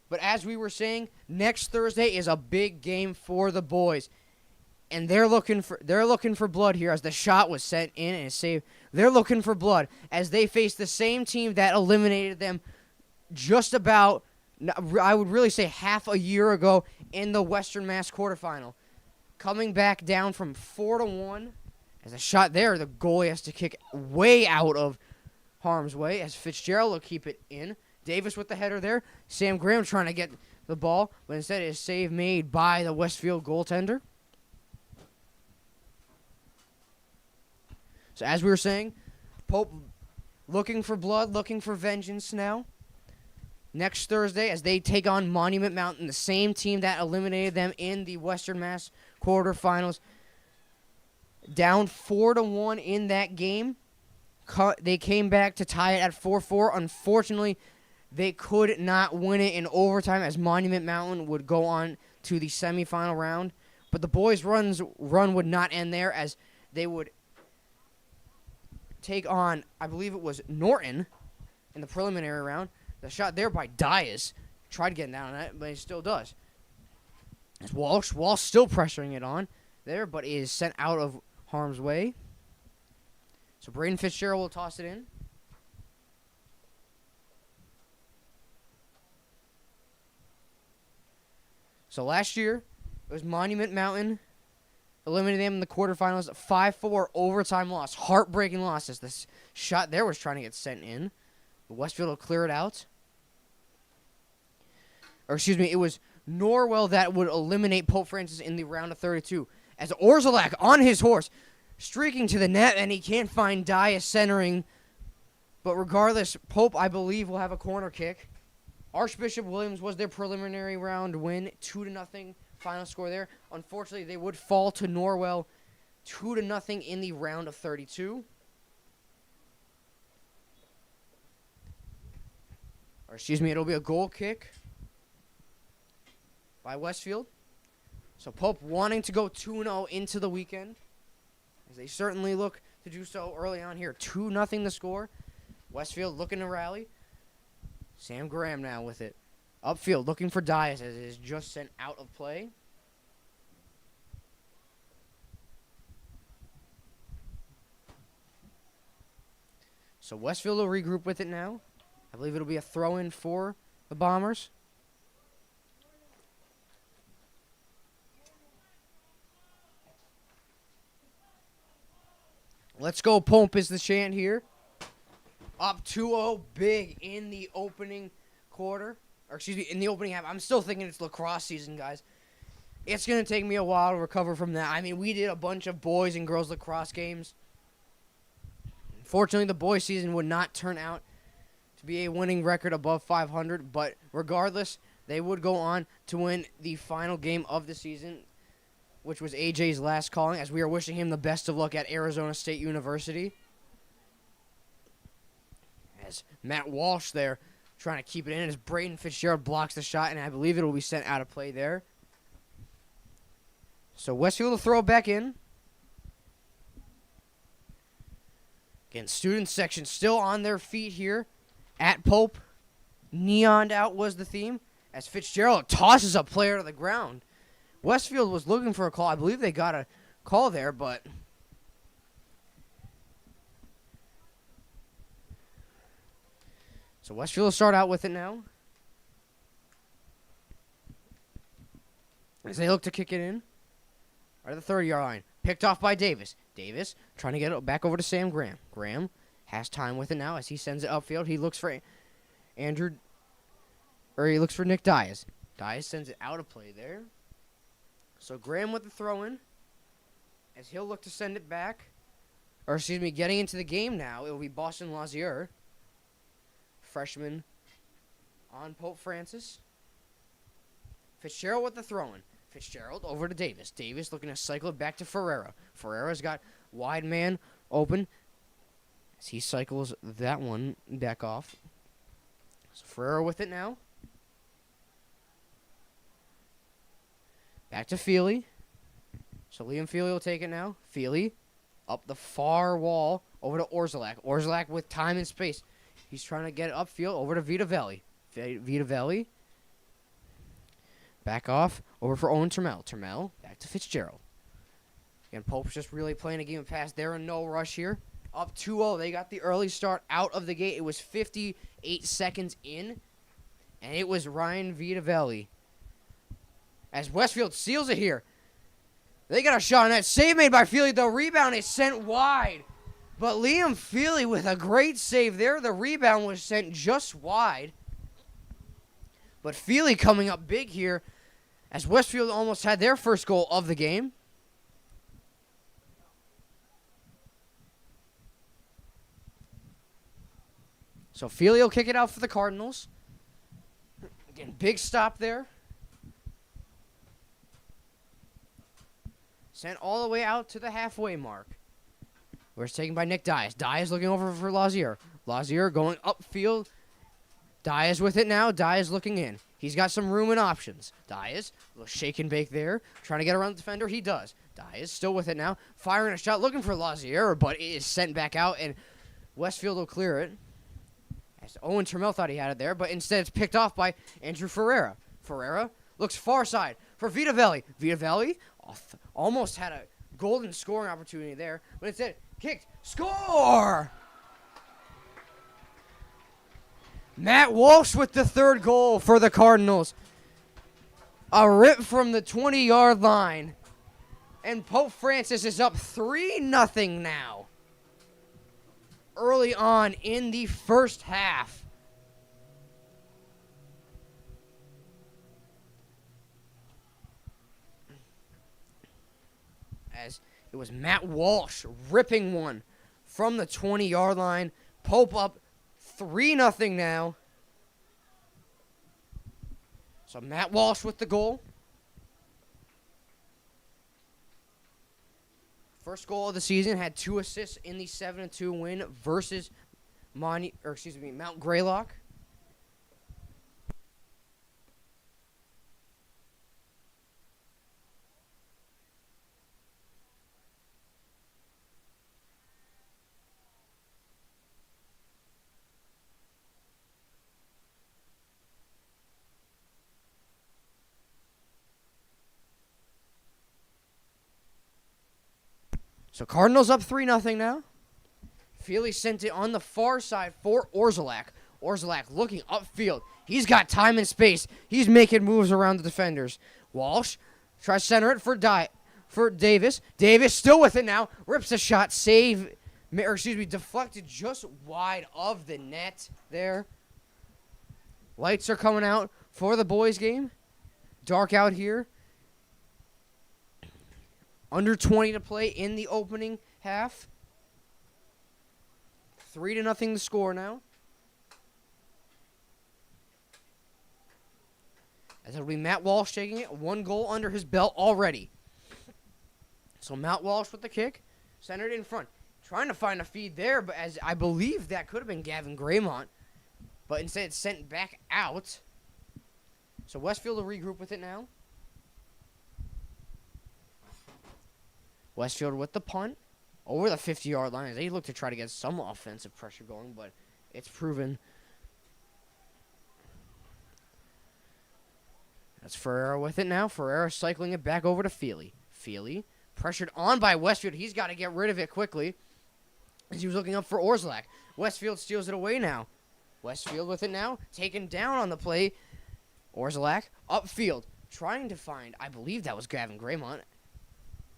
But as we were saying, next Thursday is a big game for the boys. And they're looking for blood here, as the shot was sent in and saved. They're looking for blood as they face the same team that eliminated them just about, I would really say, half a year ago in the Western Mass quarterfinal. Coming back down from 4-1. As a shot there, the goalie has to kick way out of harm's way, as Fitzgerald will keep it in. Davis with the header there. Sam Graham trying to get the ball, but instead it is save made by the Westfield goaltender. So as we were saying, Pope looking for blood, looking for vengeance now. Next Thursday, as they take on Monument Mountain, the same team that eliminated them in the Western Mass quarterfinals. Down 4-1 in that game. They came back to tie it at 4-4. Unfortunately, they could not win it in overtime, as Monument Mountain would go on to the semifinal round. But the boys' run would not end there, as they would take on, I believe it was Norton in the preliminary round. The shot there by Dias. Tried getting down on it, but he still does. It's Walsh still pressuring it on there, but is sent out of harm's way. So Braden Fitzgerald will toss it in. So last year, it was Monument Mountain eliminated them in the quarterfinals. 5-4 overtime loss. Heartbreaking loss, as this shot there was trying to get sent in. But Westfield will clear it out. Or excuse me, it was Norwell that would eliminate Pope Francis in the round of 32. As Orszlak on his horse, streaking to the net, and he can't find Dias centering. But regardless, Pope, I believe, will have a corner kick. Archbishop Williams was their preliminary round win, 2-0 final score there. Unfortunately, they would fall to Norwell 2-0 in the round of 32. Or excuse me, it'll be a goal kick by Westfield. So Pope wanting to go 2-0 into the weekend, as they certainly look to do so early on here. 2-0 the score. Westfield looking to rally. Sam Graham now with it. Upfield looking for Dias, as it is just sent out of play. So Westfield will regroup with it now. I believe it'll be a throw-in for the Bombers. Let's go, Pope is the chant here. Up 2-0, big in the opening quarter. Or excuse me, in the opening half. I'm still thinking it's lacrosse season, guys. It's going to take me a while to recover from that. I mean, we did a bunch of boys and girls lacrosse games. Fortunately, the boys' season would not turn out to be a winning record above 500, but regardless, they would go on to win the final game of the season, which was AJ's last calling, as we are wishing him the best of luck at Arizona State University. As Matt Walsh there trying to keep it in, as Braden Fitzgerald blocks the shot, and I believe it will be sent out of play there. So Westfield will throw it back in. Again, student section still on their feet here at Pope. Neoned out was the theme, as Fitzgerald tosses a player to the ground. Westfield was looking for a call. I believe they got a call there, but so Westfield will start out with it now, as they look to kick it in. Right at the 30-yard line. Picked off by Davis. Davis trying to get it back over to Sam Graham. Graham has time with it now as he sends it upfield. He looks for he looks for Nick Diaz. Diaz sends it out of play there. So Graham with the throw-in, as he'll look to send it back. Or, excuse me, getting into the game now, it will be Boston Lazier, freshman on Pope Francis. Fitzgerald with the throw-in. Fitzgerald over to Davis. Davis looking to cycle it back to Ferreira. Ferreira's got wide man open as he cycles that one back off. So Ferreira with it now. Back to Feely. So Liam Feely will take it now. Feely up the far wall over to Orzalak. Orzalak with time and space. He's trying to get it upfield over to Vitavelli. Vitavelli. Back off, over for Owen Trammell. Trammell, back to Fitzgerald. Again, Pope's just really playing a game of pass. They're in no rush here. Up 2-0. They got the early start out of the gate. It was 58 seconds in, and it was Ryan Vitavelli. As Westfield seals it here. They got a shot on that. Save made by Feely. The rebound is sent wide. But Liam Feely with a great save there. The rebound was sent just wide. But Feely coming up big here, as Westfield almost had their first goal of the game. So Feely will kick it out for the Cardinals. Again, big stop there. Sent all the way out to the halfway mark, where it's taken by Nick Diaz. Diaz looking over for Lazier. Lazier going upfield. Diaz with it now. Diaz looking in. He's got some room and options. Diaz, a little shake and bake there. Trying to get around the defender. He does. Diaz still with it now. Firing a shot. Looking for Lazier, but it is sent back out, and Westfield will clear it. As Owen Trammell thought he had it there, but instead it's picked off by Andrew Ferreira. Ferreira looks far side for Vitavelli. Vitavelli almost had a golden scoring opportunity there, but instead kicked. Score! Matt Walsh with the third goal for the Cardinals. A rip from the 20-yard line. And Pope Francis is up 3-0 now. Early on in the first half. As it was Matt Walsh ripping one from the 20-yard line. Pope up 3-0 now. So Matt Walsh with the goal. First goal of the season, had 2 assists in the 7-2 win versus Mount Greylock. So Cardinals up 3-0 now. Feely sent it on the far side for Orzalak. Orzalak looking upfield. He's got time and space. He's making moves around the defenders. Walsh tries to center it for Davis. Davis still with it now. Rips a shot. Deflected just wide of the net there. Lights are coming out for the boys game. Dark out here Under 20 to play in the opening half. 3-0 the score now. As it'll be Matt Walsh taking it. 1 goal under his belt already. So Matt Walsh with the kick. Centered in front. Trying to find a feed there, but as I believe that could have been Gavin Graymont. But instead it's sent back out. So Westfield will regroup with it now. Westfield with the punt. Over the 50-yard line. As they look to try to get some offensive pressure going, but it's proven. That's Ferreira with it now. Ferreira cycling it back over to Feely. Feely pressured on by Westfield. He's got to get rid of it quickly. As he was looking up for Orszlak. Westfield steals it away now. Westfield with it now. Taken down on the play. Orszlak upfield. Trying to find, I believe that was Gavin Graymont.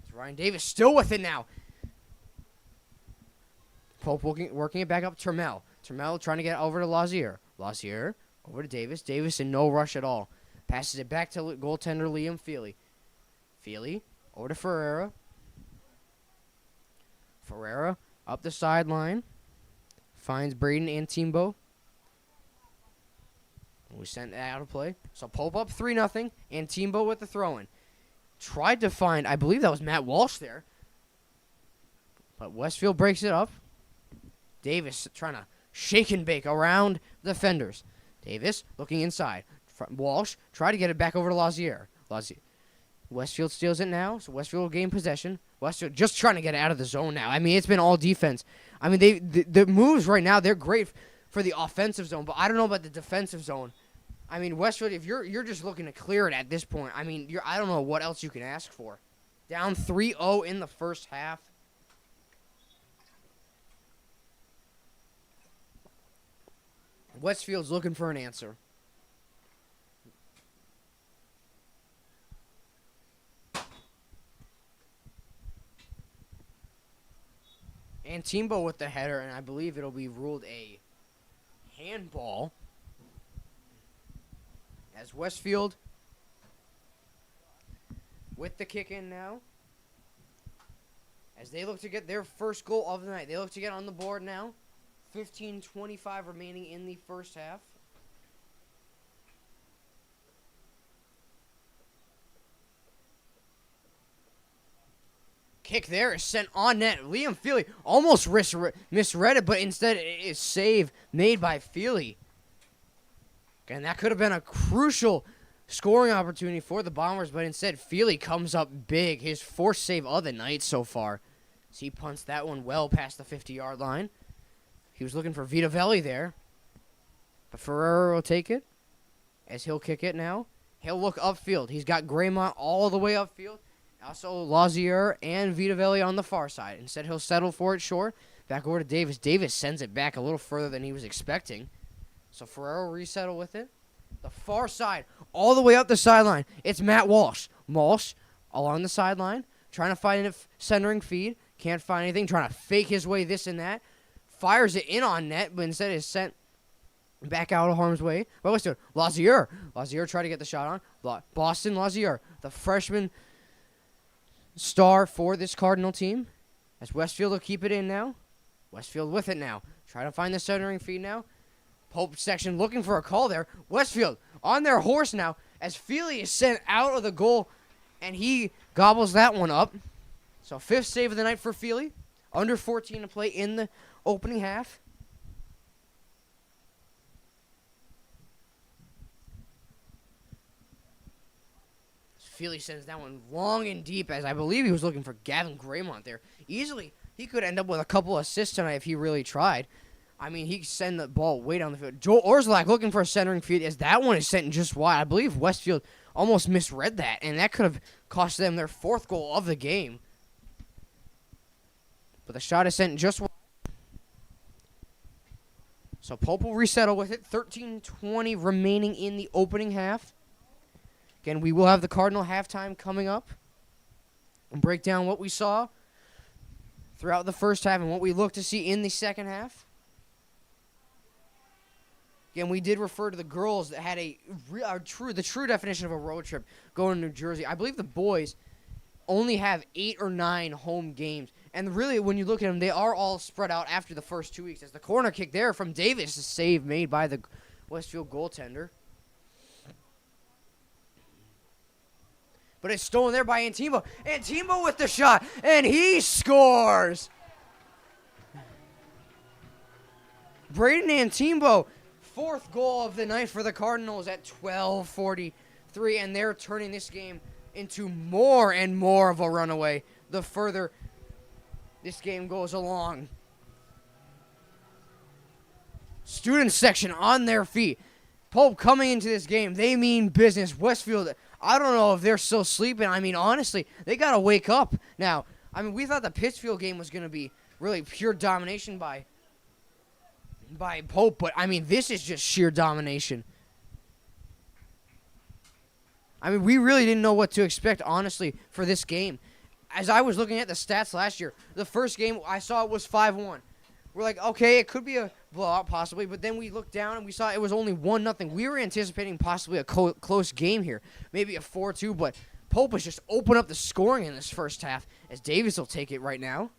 It's Ryan Davis still with it now. Pope working it back up. Turmel. Turmel trying to get over to Lazier. Lazier over to Davis. Davis in no rush at all. Passes it back to goaltender Liam Feely. Feely over to Ferreira. Ferreira up the sideline. Finds Braden Antimbo. We sent that out of play. So Pope up 3-0. Antimbo with the throw-in. Tried to find, I believe that was Matt Walsh there. But Westfield breaks it up. Davis trying to shake and bake around the defenders. Davis looking inside. Walsh tried to get it back over to Lazier. Westfield steals it now, so Westfield will gain possession. Westfield just trying to get out of the zone now. I mean, it's been all defense. I mean, the moves right now, they're great for the offensive zone, but I don't know about the defensive zone. I mean, Westfield, if you're just looking to clear it at this point, I mean, I don't know what else you can ask for. Down 3-0 in the first half. Westfield's looking for an answer. Antimbo with the header, and I believe it'll be ruled a handball. As Westfield with the kick in now. As they look to get their first goal of the night. They look to get on the board now. 15:25 remaining in the first half. Kick there is sent on net. Liam Feely almost misread it, but instead it is save made by Feely. And that could have been a crucial scoring opportunity for the Bombers, but instead Feely comes up big. His fourth save of the night so far. So he punts that one well past the 50-yard line. He was looking for Vitavelli there. But Ferreira will take it as he'll kick it now. He'll look upfield. He's got Graymont all the way upfield. Also Lazier and Vitavelli on the far side. Instead, he'll settle for it short. Back over to Davis. Davis sends it back a little further than he was expecting. So Ferreira will resettle with it. The far side, all the way up the sideline. It's Matt Walsh. Walsh along the sideline, trying to find a centering feed. Can't find anything. Trying to fake his way this and that. Fires it in on net, but instead is sent back out of harm's way. But what's doing? Lazier. Lazier tried to get the shot on. Boston Lazier, the freshman star for this Cardinal team. As Westfield will keep it in now. Westfield with it now. Try to find the centering feed now. Pope section looking for a call there. Westfield on their horse now as Feely is sent out of the goal, and he gobbles that one up. So 5th save of the night for Feely. Under 14 to play in the opening half. Feely sends that one long and deep, as I believe he was looking for Gavin Graymont there. Easily, he could end up with a couple assists tonight if he really tried. I mean, he could send the ball way down the field. Joel Orszlak looking for a centering feed, as that one is sent just wide. I believe Westfield almost misread that, and that could have cost them their 4th goal of the game. But the shot is sent just wide. So Pope will resettle with it. 13:20 remaining in the opening half. Again, we will have the Cardinal halftime coming up and break down what we saw throughout the first half and what we look to see in the second half. Again, we did refer to the girls that had the true definition of a road trip going to New Jersey. I believe the boys only have 8 or 9 home games. And really, when you look at them, they are all spread out after the first 2 weeks. As the corner kick there from Davis, a save made by the Westfield goaltender. But it's stolen there by Antimbo. Antimbo with the shot, and he scores! Braden Antimbo, 4th goal of the night for the Cardinals at 12:43, and they're turning this game into more and more of a runaway the further this game goes along. Student section on their feet. Pope coming into this game, they mean business. Westfield, I don't know if they're still sleeping. I mean, honestly, they got to wake up now. I mean, we thought the Pittsfield game was going to be really pure domination by Pope, but, I mean, this is just sheer domination. I mean, we really didn't know what to expect, honestly, for this game. As I was looking at the stats last year, the first game I saw it was 5-1. We're like, okay, it could be a blowout possibly, but then we looked down and we saw it was only 1-0. We were anticipating possibly a close game here, maybe a 4-2, but Pope has just opened up the scoring in this first half, as Davis will take it right now.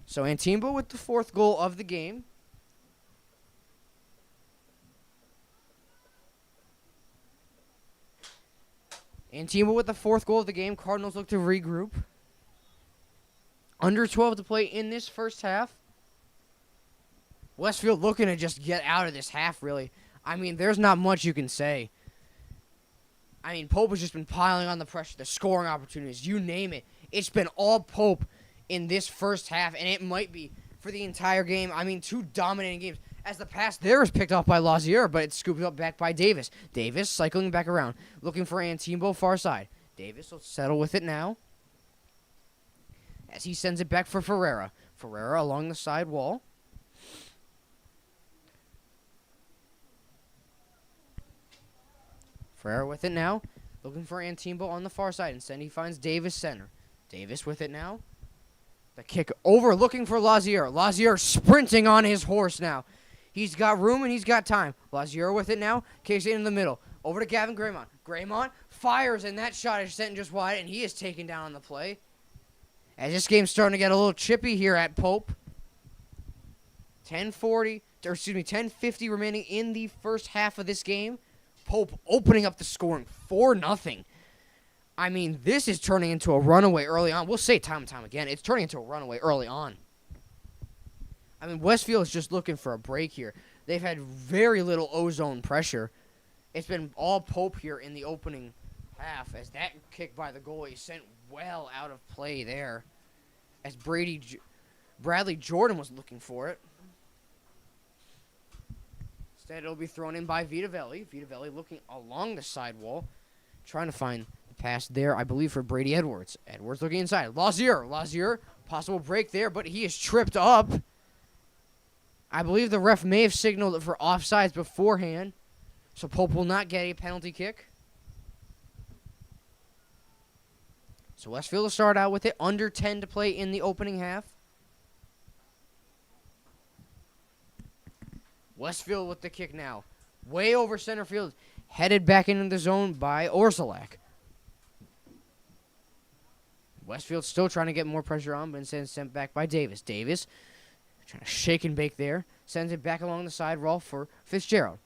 So Antimbo with the 4th goal of the game. Antimbo with the 4th goal of the game. Cardinals look to regroup. Under 12 to play in this first half. Westfield looking to just get out of this half, really. I mean, there's not much you can say. I mean, Pope has just been piling on the pressure, the scoring opportunities, you name it. It's been all Pope in this first half, and it might be for the entire game. I mean, 2 dominating games. As the pass there is picked off by Lazier, but it's scooped up back by Davis. Davis cycling back around, looking for Antimbo far side. Davis will settle with it now, as he sends it back for Ferreira. Ferreira along the side wall. Ferreira with it now, looking for Antimbo on the far side. Instead, he finds Davis center. Davis with it now. The kick over, looking for Lazier. Lazier sprinting on his horse now. He's got room and he's got time. Lazier with it now. Kicks it in the middle. Over to Gavin Graymont. Graymont fires, and that shot is sent just wide, and he is taken down on the play. As this game's starting to get a little chippy here at Pope. 10:50 remaining in the first half of this game. Pope opening up the scoring 4-0. I mean, this is turning into a runaway early on. We'll say time and time again, it's turning into a runaway early on. I mean, Westfield is just looking for a break here. They've had very little ozone pressure. It's been all Pope here in the opening half, as that kick by the goalie sent well out of play there, as Bradley Jordan was looking for it. Instead, it'll be thrown in by Vitavelli. Vitavelli looking along the side wall, trying to find pass there, I believe, for Brady Edwards. Edwards looking inside. Lazier, possible break there, but he is tripped up. I believe the ref may have signaled it for offsides beforehand, so Pope will not get a penalty kick. So Westfield will start out with it. Under 10 to play in the opening half. Westfield with the kick now. Way over center field. Headed back into the zone by Orzelak. Westfield still trying to get more pressure on, but instead sent back by Davis. Davis trying to shake and bake there. Sends it back along the side roll for Fitzgerald.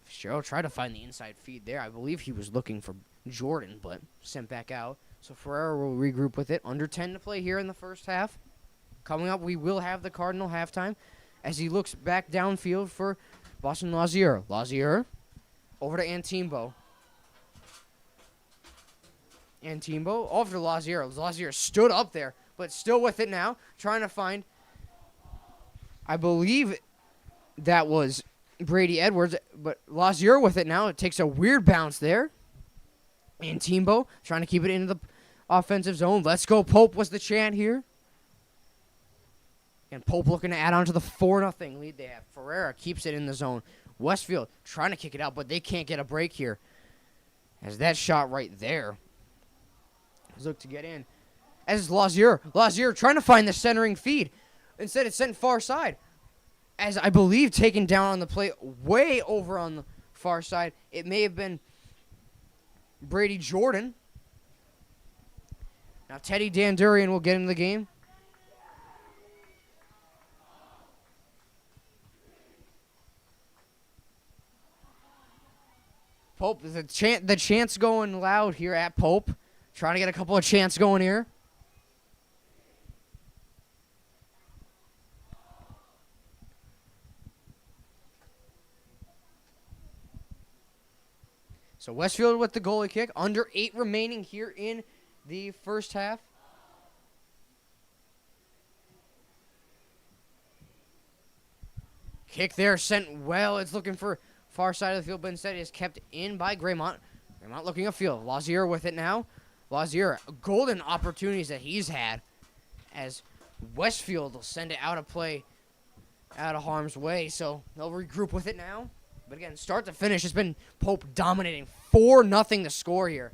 Fitzgerald tried to find the inside feed there. I believe he was looking for Jordan, but sent back out. So Ferreira will regroup with it. Under 10 to play here in the first half. Coming up, we will have the Cardinal halftime as he looks back downfield for Boston Lazier. Lazier over to Antimbo. Antimbo over to Lazier. Lazier stood up there, but still with it now. Trying to find, I believe that was Brady Edwards, but Lazier with it now. It takes a weird bounce there. Antimbo trying to keep it into the offensive zone. Let's go, Pope was the chant here. And Pope looking to add on to the 4-0 lead they have. Ferreira keeps it in the zone. Westfield trying to kick it out, but they can't get a break here. As that shot right there. Look to get in. As is Lazier. Lazier trying to find the centering feed. Instead, it's sent far side. As I believe taken down on the play way over on the far side. It may have been Brady Jordan. Now Teddy Dandurian will get into the game. Pope, the chants going loud here at Pope. Trying to get a couple of chants going here. So Westfield with the goalie kick. Under 8 remaining here in the first half. Kick there sent well. It's looking for far side of the field, but instead is kept in by Graymont. Graymont looking upfield. Lazier with it now. Lazier, golden opportunities that he's had as Westfield will send it out of play, out of harm's way. So they'll regroup with it now. But again, start to finish, it's been Pope dominating. 4-0 the score here.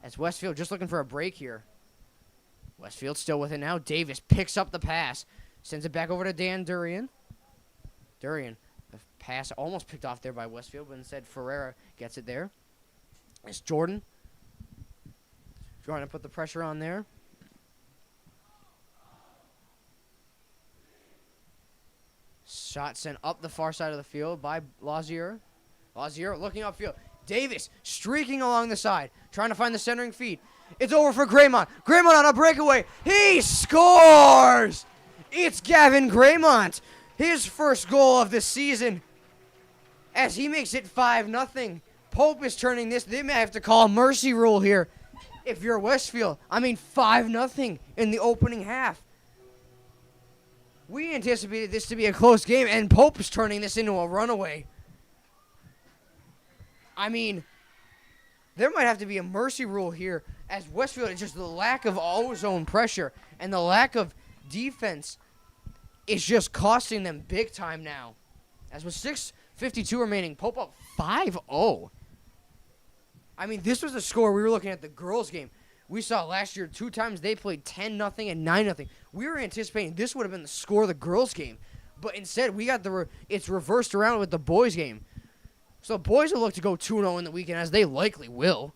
As Westfield just looking for a break here. Westfield still with it now. Davis picks up the pass. Sends it back over to Dan Durian. Durian. The pass almost picked off there by Westfield, but instead Ferreira gets it there. It's Jordan. Trying to put the pressure on there. Shot sent up the far side of the field by Lazier. Lazier looking upfield. Davis streaking along the side, trying to find the centering feed. It's over for Graymont. Graymont on a breakaway. He scores! It's Gavin Graymont. His first goal of the season as he makes it 5-0. Pope is turning this. They may have to call a mercy rule here if you're Westfield. I mean, 5-0 in the opening half. We anticipated this to be a close game, and Pope is turning this into a runaway. I mean, there might have to be a mercy rule here as Westfield is just the lack of zone pressure and the lack of defense is just costing them big time now. As with 6:52 remaining, Pope up 5-0. I mean, this was the score we were looking at the girls' game. We saw last year 2 times they played 10-0 and 9-0. We were anticipating this would have been the score of the girls' game. But instead, we got it's reversed around with the boys' game. So boys will look to go 2-0 in the weekend, as they likely will.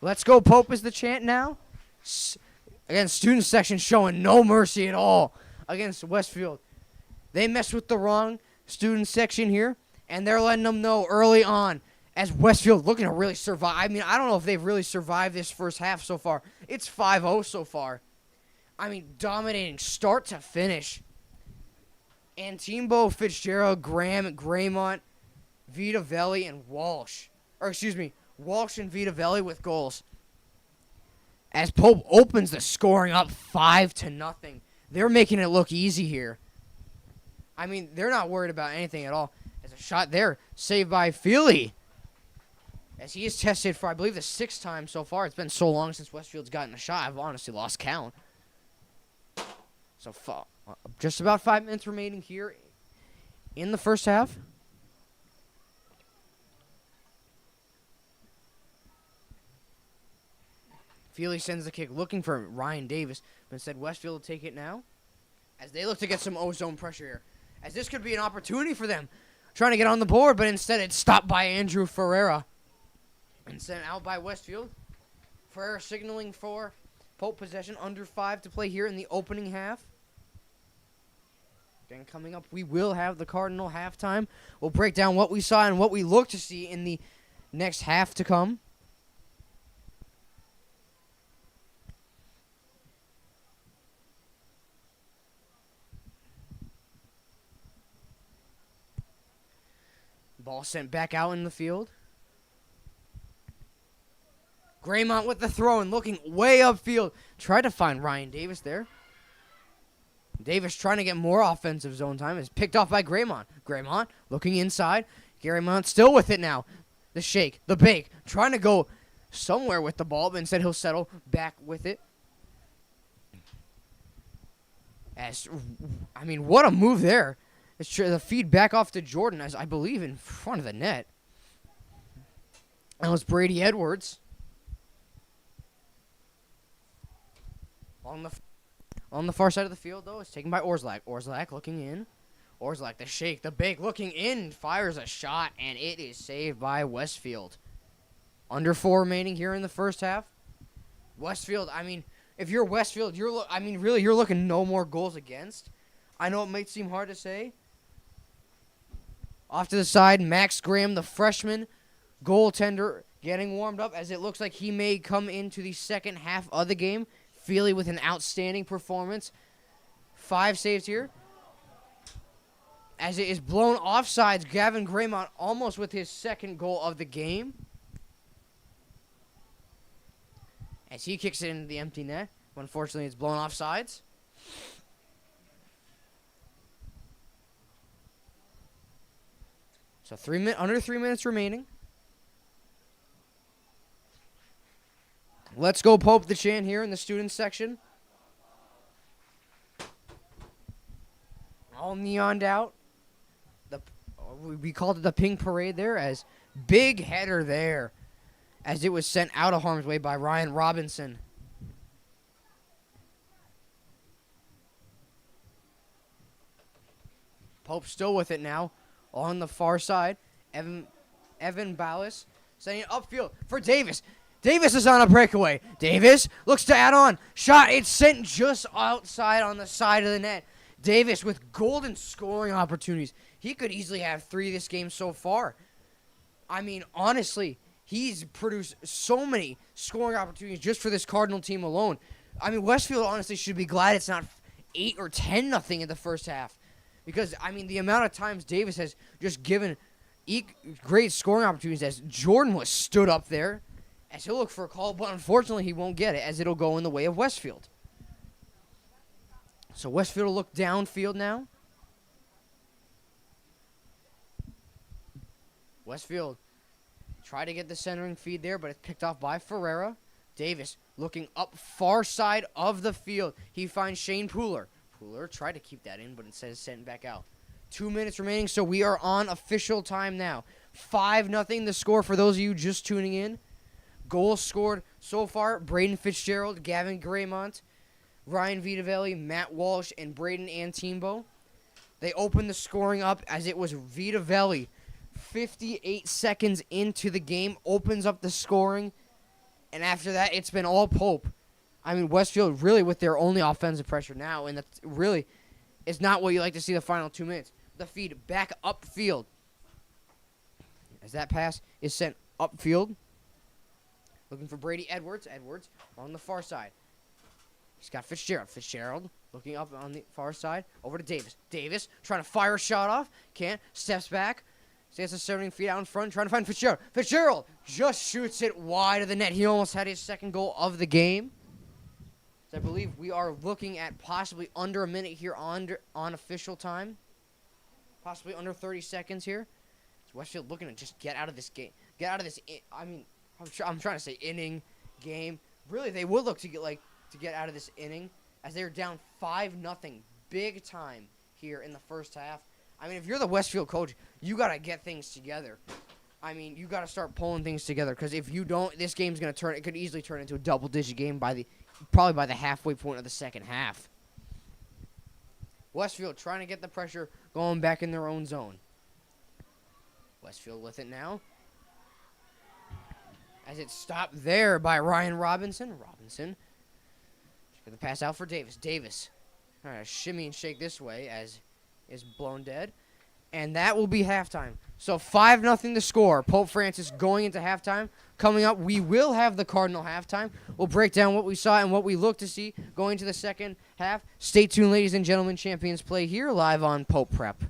Let's go, Pope is the chant now. Again, student section showing no mercy at all against Westfield. They messed with the wrong student section here, and they're letting them know early on as Westfield looking to really survive. I mean, I don't know if they've really survived this first half so far. It's 5-0 so far. I mean, dominating start to finish. Antimbo, Fitzgerald, Graham, Graymont, Vitavelli, and Walsh. Or, excuse me, Walsh and Vitavelli with goals. As Pope opens the scoring up 5-0. They're making it look easy here. I mean, they're not worried about anything at all. As a shot there, saved by Feely. As he is tested for, I believe, the 6th time so far. It's been so long since Westfield's gotten a shot. I've honestly lost count. So, just about 5 minutes remaining here in the first half. Feely sends the kick looking for Ryan Davis, but instead Westfield will take it now as they look to get some ozone pressure here. As this could be an opportunity for them trying to get on the board, but instead it's stopped by Andrew Ferreira and sent out by Westfield. Ferreira signaling for Pope possession, under 5 to play here in the opening half. Then coming up, we will have the Cardinal halftime. We'll break down what we saw and what we look to see in the next half to come. Ball sent back out in the field. Graymont with the throw and looking way upfield. Tried to find Ryan Davis there. Davis trying to get more offensive zone time. Is picked off by Graymont. Graymont looking inside. Graymont still with it now. The shake, the bake. Trying to go somewhere with the ball, but instead he'll settle back with it. What a move there. It's the feed back off to Jordan, as I believe in front of the net. That was Brady Edwards. On the far side of the field, though, it's taken by Orszlak. Orszlak looking in. Orszlak, the shake, the bake, looking in, fires a shot, and it is saved by Westfield. Under 4 remaining here in the first half. Westfield, if you're Westfield, you're looking no more goals against. I know it might seem hard to say. Off to the side, Max Graham, the freshman goaltender, getting warmed up as it looks like he may come into the second half of the game. Feely with an outstanding performance. 5 saves here. As it is blown offsides, Gavin Graymont almost with his second goal of the game. As he kicks it into the empty net. Unfortunately, it's blown offsides. So under 3 minutes remaining. Let's go Pope the chant here in the students section. All neoned out. We called it the pink parade there, as big header there as it was sent out of harm's way by Ryan Robinson. Pope still with it now on the far side. Evan Ballas sending it upfield for Davis. Davis is on a breakaway. Davis looks to add on. Shot. It's sent just outside on the side of the net. Davis with golden scoring opportunities. He could easily have 3 this game so far. Honestly, he's produced so many scoring opportunities just for this Cardinal team alone. Westfield honestly should be glad it's not 8 or 10-0 in the first half. Because, the amount of times Davis has just given great scoring opportunities as Jordan was stood up there. As he'll look for a call, but unfortunately he won't get it as it'll go in the way of Westfield. So Westfield will look downfield now. Westfield try to get the centering feed there, but it's picked off by Ferreira. Davis looking up far side of the field. He finds Shane Pooler. Pooler tried to keep that in, but instead is sent back out. 2 minutes remaining, so we are on official time now. 5-0 the score for those of you just tuning in. Goals scored so far, Braden Fitzgerald, Gavin Graymont, Ryan Vitavelli, Matt Walsh, and Braden Antimbo. They opened the scoring up as it was Vitavelli. 58 seconds into the game, opens up the scoring. And after that, it's been all Pope. Westfield really with their only offensive pressure now. And that really is not what you like to see the final 2 minutes. The feed back upfield. As that pass is sent upfield. Looking for Brady Edwards. Edwards on the far side. He's got Fitzgerald. Fitzgerald looking up on the far side. Over to Davis. Davis trying to fire a shot off. Can't. Steps back. Stays a 70 feet out in front. Trying to find Fitzgerald. Fitzgerald just shoots it wide of the net. He almost had his second goal of the game. So I believe we are looking at possibly under a minute here on official time. Possibly under 30 seconds here. So Westfield looking to just get out of this game. Get out of this. I'm trying to say inning, game. Really, they would look to get out of this inning as they're down 5-0, big time here in the first half. If you're the Westfield coach, you got to get things together. You got to start pulling things together because if you don't, this game's going to turn. It could easily turn into a double-digit game probably by the halfway point of the second half. Westfield trying to get the pressure going back in their own zone. Westfield with it now. As it's stopped there by Ryan Robinson. Robinson. Get the pass out for Davis. Davis. All right, shimmy and shake this way as is blown dead. And that will be halftime. So 5-0 the score. Pope Francis going into halftime. Coming up, we will have the Cardinal halftime. We'll break down what we saw and what we look to see going to the second half. Stay tuned, ladies and gentlemen. Champions Play here live on Pope Prep.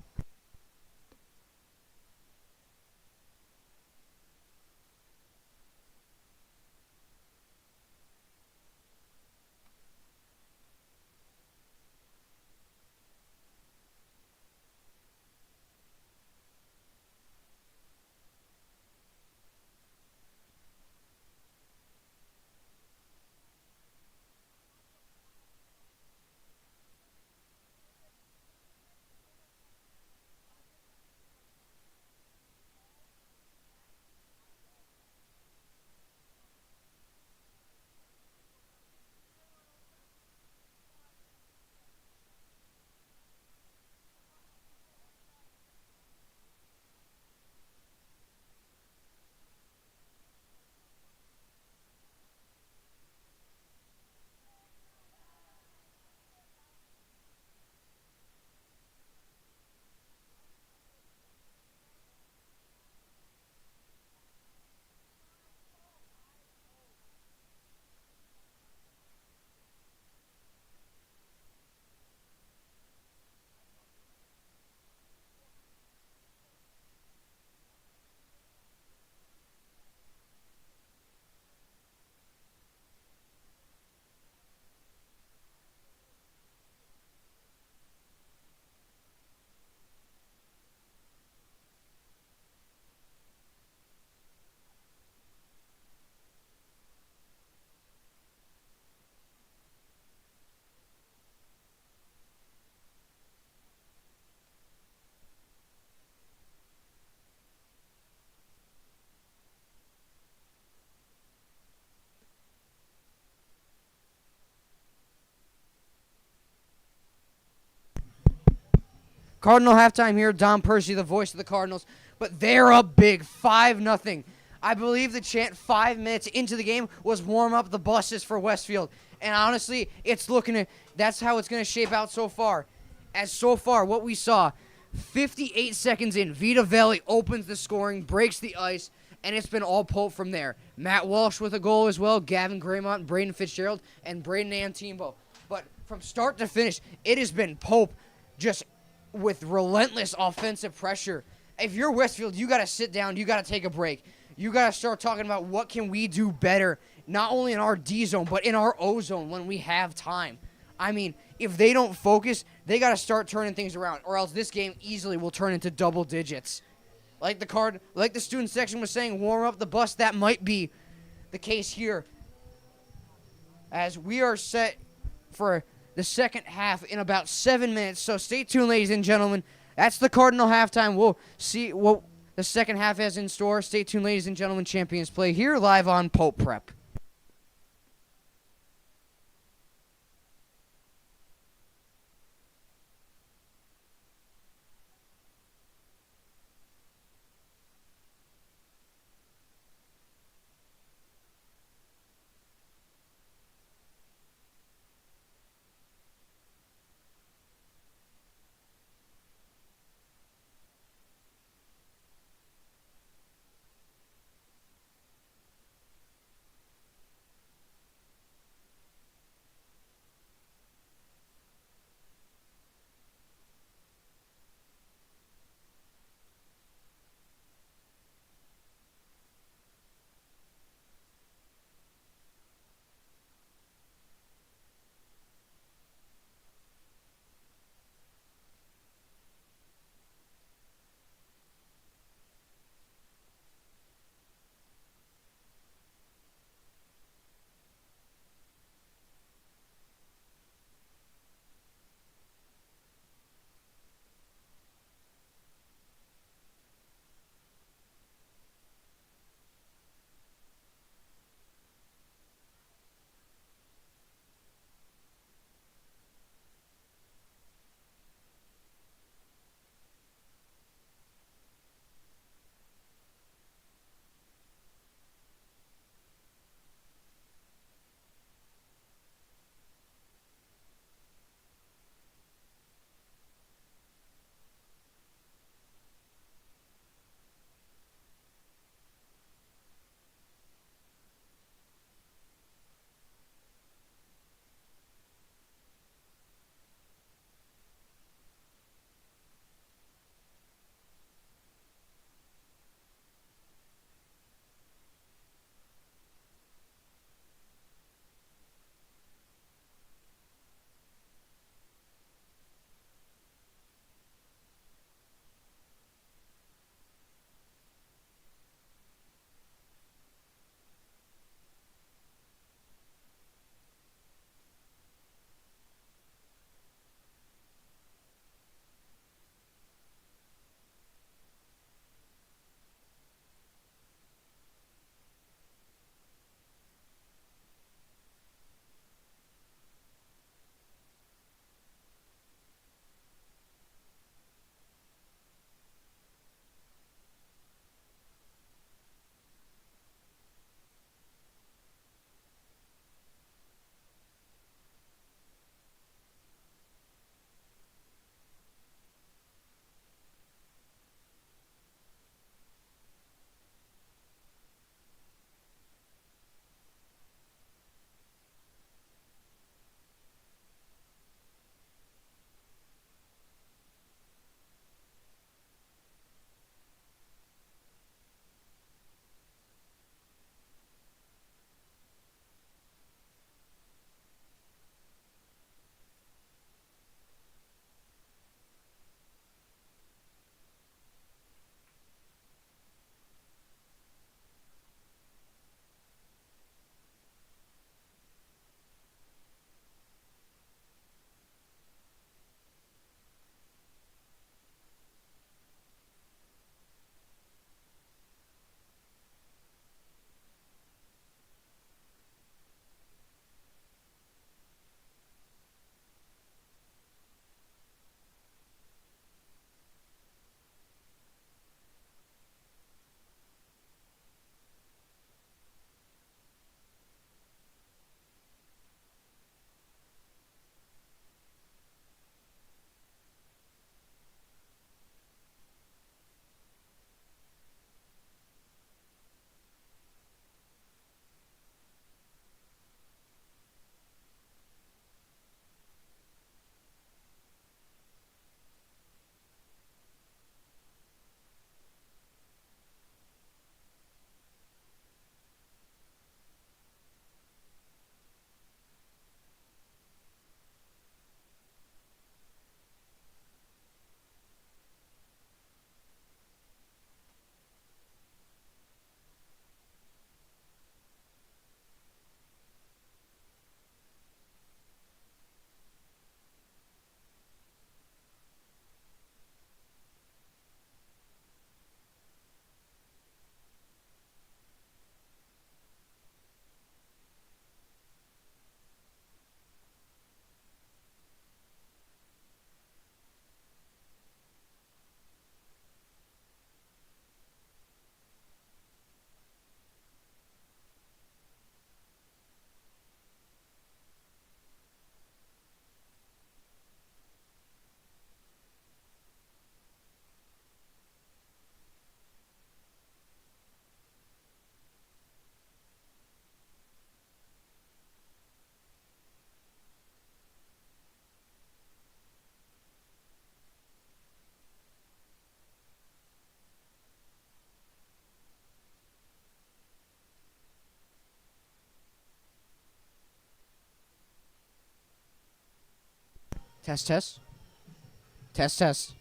Cardinal halftime here. Don Percy, the voice of the Cardinals. But they're up big, 5-0. I believe the chant 5 minutes into the game was warm up the buses for Westfield. And honestly, that's how it's going to shape out so far. As so far, what we saw, 58 seconds in, Vita Valley opens the scoring, breaks the ice, and it's been all Pope from there. Matt Walsh with a goal as well, Gavin Graymont, Braden Fitzgerald, and Braden Antimbo. But from start to finish, it has been Pope just with relentless offensive pressure. If you're Westfield, you got to sit down, you got to take a break. You got to start talking about what can we do better, not only in our D zone, but in our O zone when we have time. I mean, if they don't focus, they got to start turning things around, or else this game easily will turn into double digits. Like the student section was saying, warm up the bus, that might be the case here. As we are set for the second half in about 7 minutes, so stay tuned, ladies and gentlemen. That's the Cardinal halftime. We'll see what the second half has in store. Stay tuned, ladies and gentlemen. Champions Play here live on Pope Prep. Test, test. Test, test.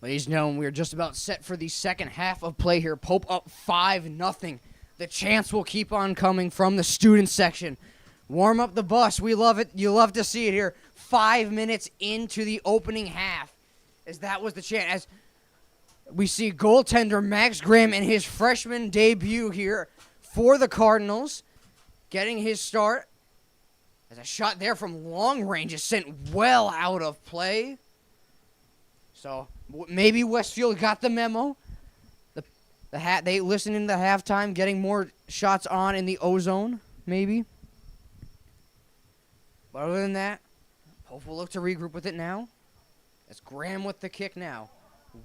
Ladies and gentlemen, we are just about set for the second half of play here. Pope up 5-0. The chants will keep on coming from the student section. Warm up the bus. We love it. You love to see it here. 5 minutes into the opening half, as that was the chant. As we see goaltender Max Graham in his freshman debut here for the Cardinals, getting his start. As a shot there from long range is sent well out of play. So maybe Westfield got the memo. They listened in the halftime, getting more shots on in the ozone, maybe. But other than that, Pope will look to regroup with it now. It's Graham with the kick now.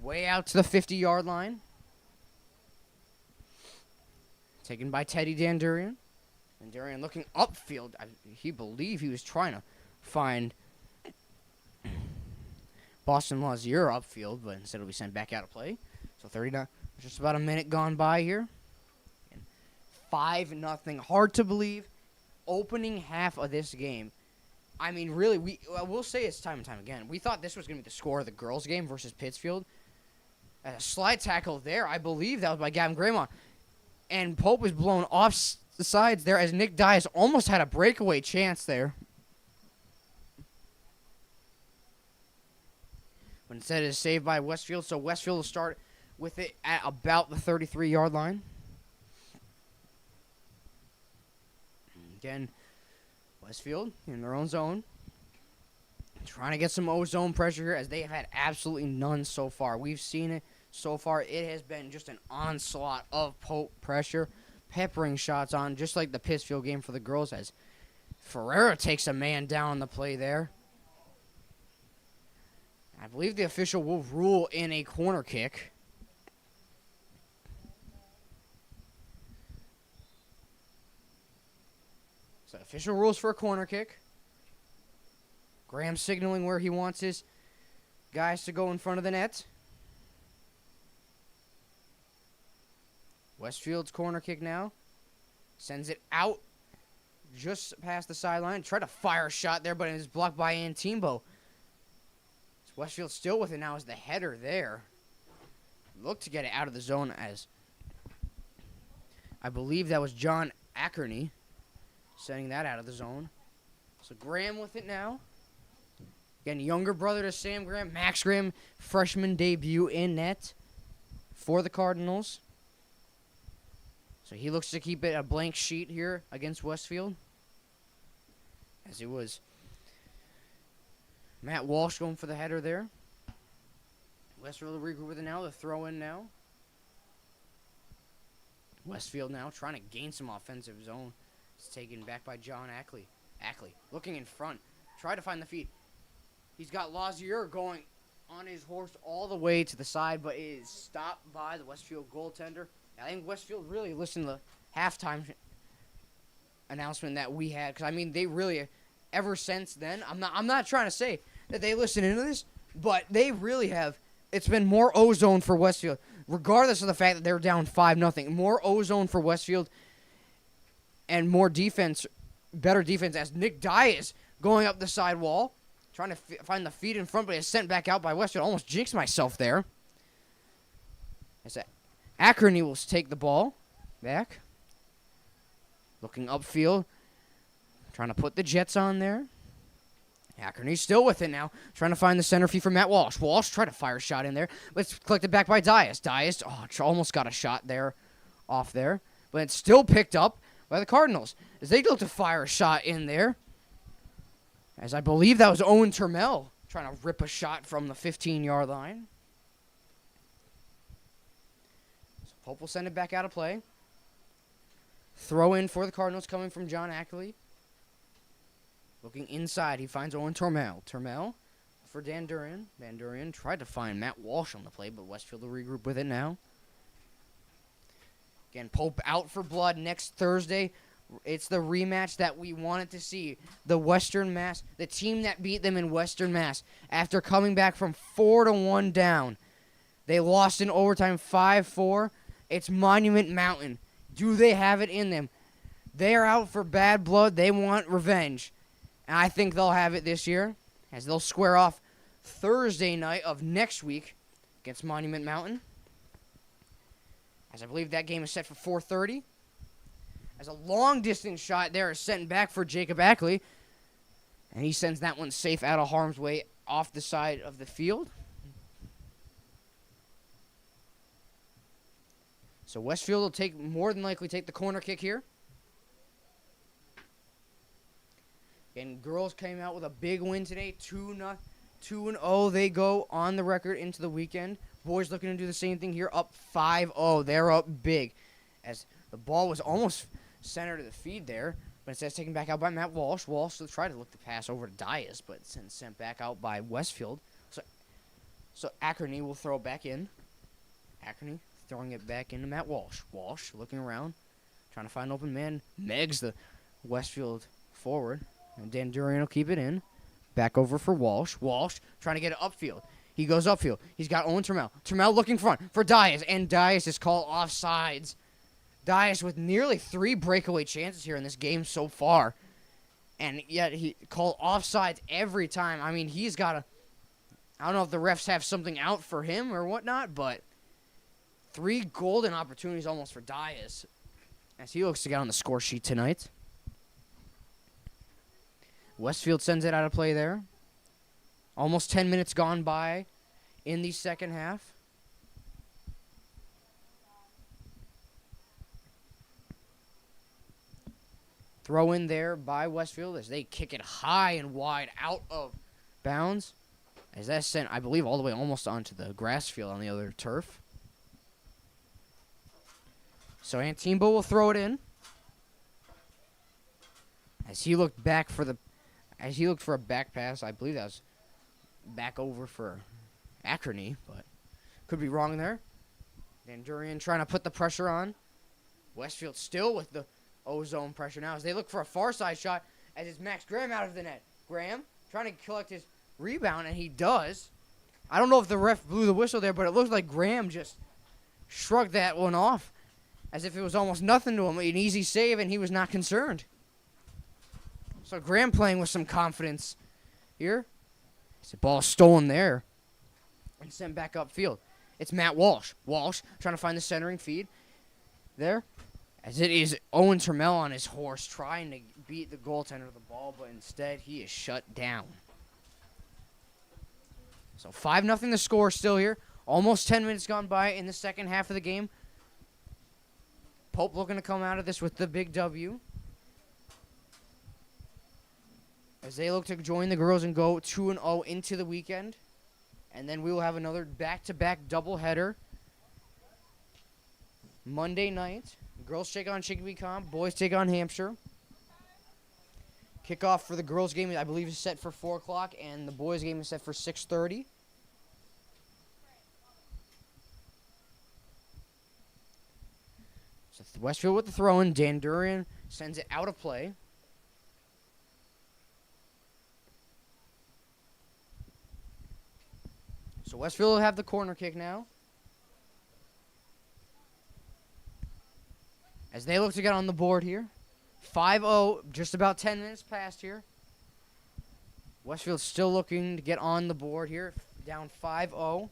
Way out to the 50-yard line. Taken by Teddy Dandurian. Dandurian looking upfield. He believed he was trying to find Boston Lazier upfield, but instead will be sent back out of play. So 39, just about a minute gone by here. 5-0. Hard to believe. Opening half of this game. I mean, really, we'll say it's time and time again. We thought this was going to be the score of the girls' game versus Pittsfield. A slide tackle there, I believe that was by Gavin Graymont. And Pope was blown off the sides there as Nick Dias almost had a breakaway chance there. But instead it is saved by Westfield, so Westfield will start with it at about the 33-yard line. Again, Westfield in their own zone. Trying to get some O-zone pressure here as they have had absolutely none so far. We've seen it so far. It has been just an onslaught of Pope pressure, peppering shots on, just like the Pittsfield game for the girls as Ferreira takes a man down on the play there. I believe the official will rule in a corner kick. So official rules for a corner kick. Graham signaling where he wants his guys to go in front of the net. Westfield's corner kick now. Sends it out just past the sideline. Tried to fire a shot there, but it is blocked by Antimbo. Westfield still with it now as the header there. Look to get it out of the zone as I believe that was John Ackerney sending that out of the zone. So Graham with it now. Again, younger brother to Sam Graham. Max Graham, freshman debut in net for the Cardinals. So he looks to keep it a blank sheet here against Westfield. As it was Matt Walsh going for the header there. Westfield will regroup with it now. The throw in now. Westfield now trying to gain some offensive zone. It's taken back by John Ackley. Ackley looking in front. Try to find the feet. He's got Lazier going on his horse all the way to the side, but it is stopped by the Westfield goaltender. I think Westfield really listened to the halftime announcement that we had, because I mean they really, ever since then, I'm not trying to say that they listen into this, but they really have. It's been more ozone for Westfield, regardless of the fact that they're down 5-0. More ozone for Westfield, and more defense, better defense as Nick Dias going up the side wall, trying to find the feet in front, but it's sent back out by Westfield. Almost jinxed myself there. As Ackerney will take the ball back. Looking upfield. Trying to put the Jets on there. Ackerney's still with it now. Trying to find the center feed for Matt Walsh. Walsh tried to fire a shot in there, but it's collected back by Dias. Dias almost got a shot there, off there. But it's still picked up by the Cardinals as they look to fire a shot in there. As I believe that was Owen Turmel trying to rip a shot from the 15-yard line. So Pope will send it back out of play. Throw in for the Cardinals coming from John Ackley. Looking inside, he finds Owen Tormel. Tormel for Dan Durian. Dan Durian tried to find Matt Walsh on the play, but Westfield will regroup with it now. Again, Pope out for blood next Thursday. It's the rematch that we wanted to see. The Western Mass, the team that beat them in Western Mass, after coming back from 4-1 down. They lost in overtime 5-4. It's Monument Mountain. Do they have it in them? They are out for bad blood. They want revenge. And I think they'll have it this year, as they'll square off Thursday night of next week against Monument Mountain. As I believe that game is set for 4:30. As a long-distance shot there is sent back for Jacob Ackley. And he sends that one safe out of harm's way off the side of the field. So Westfield will more than likely take the corner kick here. And girls came out with a big win today, 2-0. They go on the record into the weekend. Boys looking to do the same thing here, up 5-0. They're up big, as the ball was almost center to the feed there, but instead it's taken back out by Matt Walsh. Walsh will try to look to pass over to Dias, but it's sent back out by Westfield. So Ackerny will throw it back in. Ackerny throwing it back into Matt Walsh. Walsh looking around, trying to find an open man. Megs the Westfield forward. And Dan Durian will keep it in. Back over for Walsh. Walsh trying to get it upfield. He goes upfield. He's got Owen Turmel. Turmel looking front for Dias. And Dias is called offsides. Dias with nearly 3 breakaway chances here in this game so far. And yet he called offsides every time. I mean, he's got a... I don't know if the refs have something out for him or whatnot, but 3 golden opportunities almost for Dias, as he looks to get on the score sheet tonight. Westfield sends it out of play there. Almost 10 minutes gone by in the second half. Throw in there by Westfield as they kick it high and wide out of bounds. As that's sent, I believe, all the way almost onto the grass field on the other turf. So Antimbo will throw it in. As he looked back for a back pass, I believe that was back over for Ackerny, but could be wrong there. Dan Durian trying to put the pressure on. Westfield still with the O-zone pressure now as they look for a far side shot as it's Max Graham out of the net. Graham trying to collect his rebound, and he does. I don't know if the ref blew the whistle there, but it looks like Graham just shrugged that one off as if it was almost nothing to him. An easy save, and he was not concerned. So Graham playing with some confidence here. The ball stolen there and sent back upfield. It's Matt Walsh. Walsh trying to find the centering feed there. As it is Owen Turmel on his horse trying to beat the goaltender of the ball, but instead he is shut down. So 5-0 the score still here. Almost 10 minutes gone by in the second half of the game. Pope looking to come out of this with the big W, as they look to join the girls and go 2-0 into the weekend. And then we will have another back-to-back doubleheader Monday night. Girls take on Chicopee Comp. Boys take on Hampshire. Kickoff for the girls' game, I believe, is set for 4 o'clock, and the boys' game is set for 6:30. So Westfield with the throw-in. Dan Durian sends it out of play. So Westfield will have the corner kick now, as they look to get on the board here. 5-0, just about 10 minutes past here. Westfield still looking to get on the board here, down 5-0.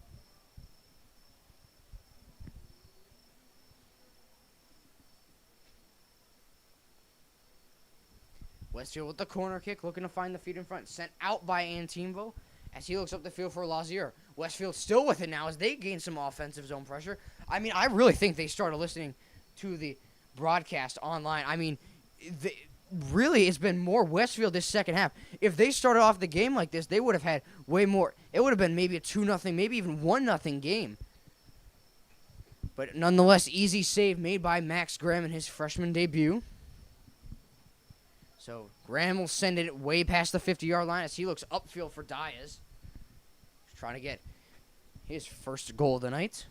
Westfield with the corner kick, looking to find the feed in front. Sent out by Antimbo as he looks up the field for Lazier. Westfield still with it now as they gain some offensive zone pressure. I mean, I really think they started listening to the broadcast online. I mean, really, it's been more Westfield this second half. If they started off the game like this, they would have had way more. It would have been maybe a 2-0, maybe even 1-0 game. But nonetheless, easy save made by Max Graham in his freshman debut. So Graham will send it way past the 50-yard line as he looks upfield for Diaz. He's trying to get his first goal of the night.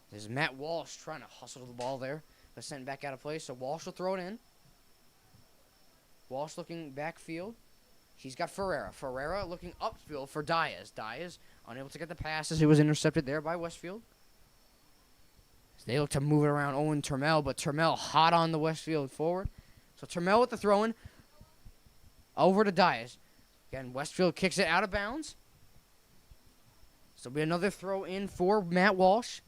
There's Matt Walsh trying to hustle the ball there, but sent back out of play. So Walsh will throw it in. Walsh looking backfield. He's got Ferreira. Ferreira looking upfield for Diaz. Diaz unable to get the pass as it was intercepted there by Westfield. So they look to move it around Owen Turmel, but Turmel hot on the Westfield forward. So Turmel with the throw-in over to Diaz. Again, Westfield kicks it out of bounds. So it'll be another throw-in for Matt Walsh.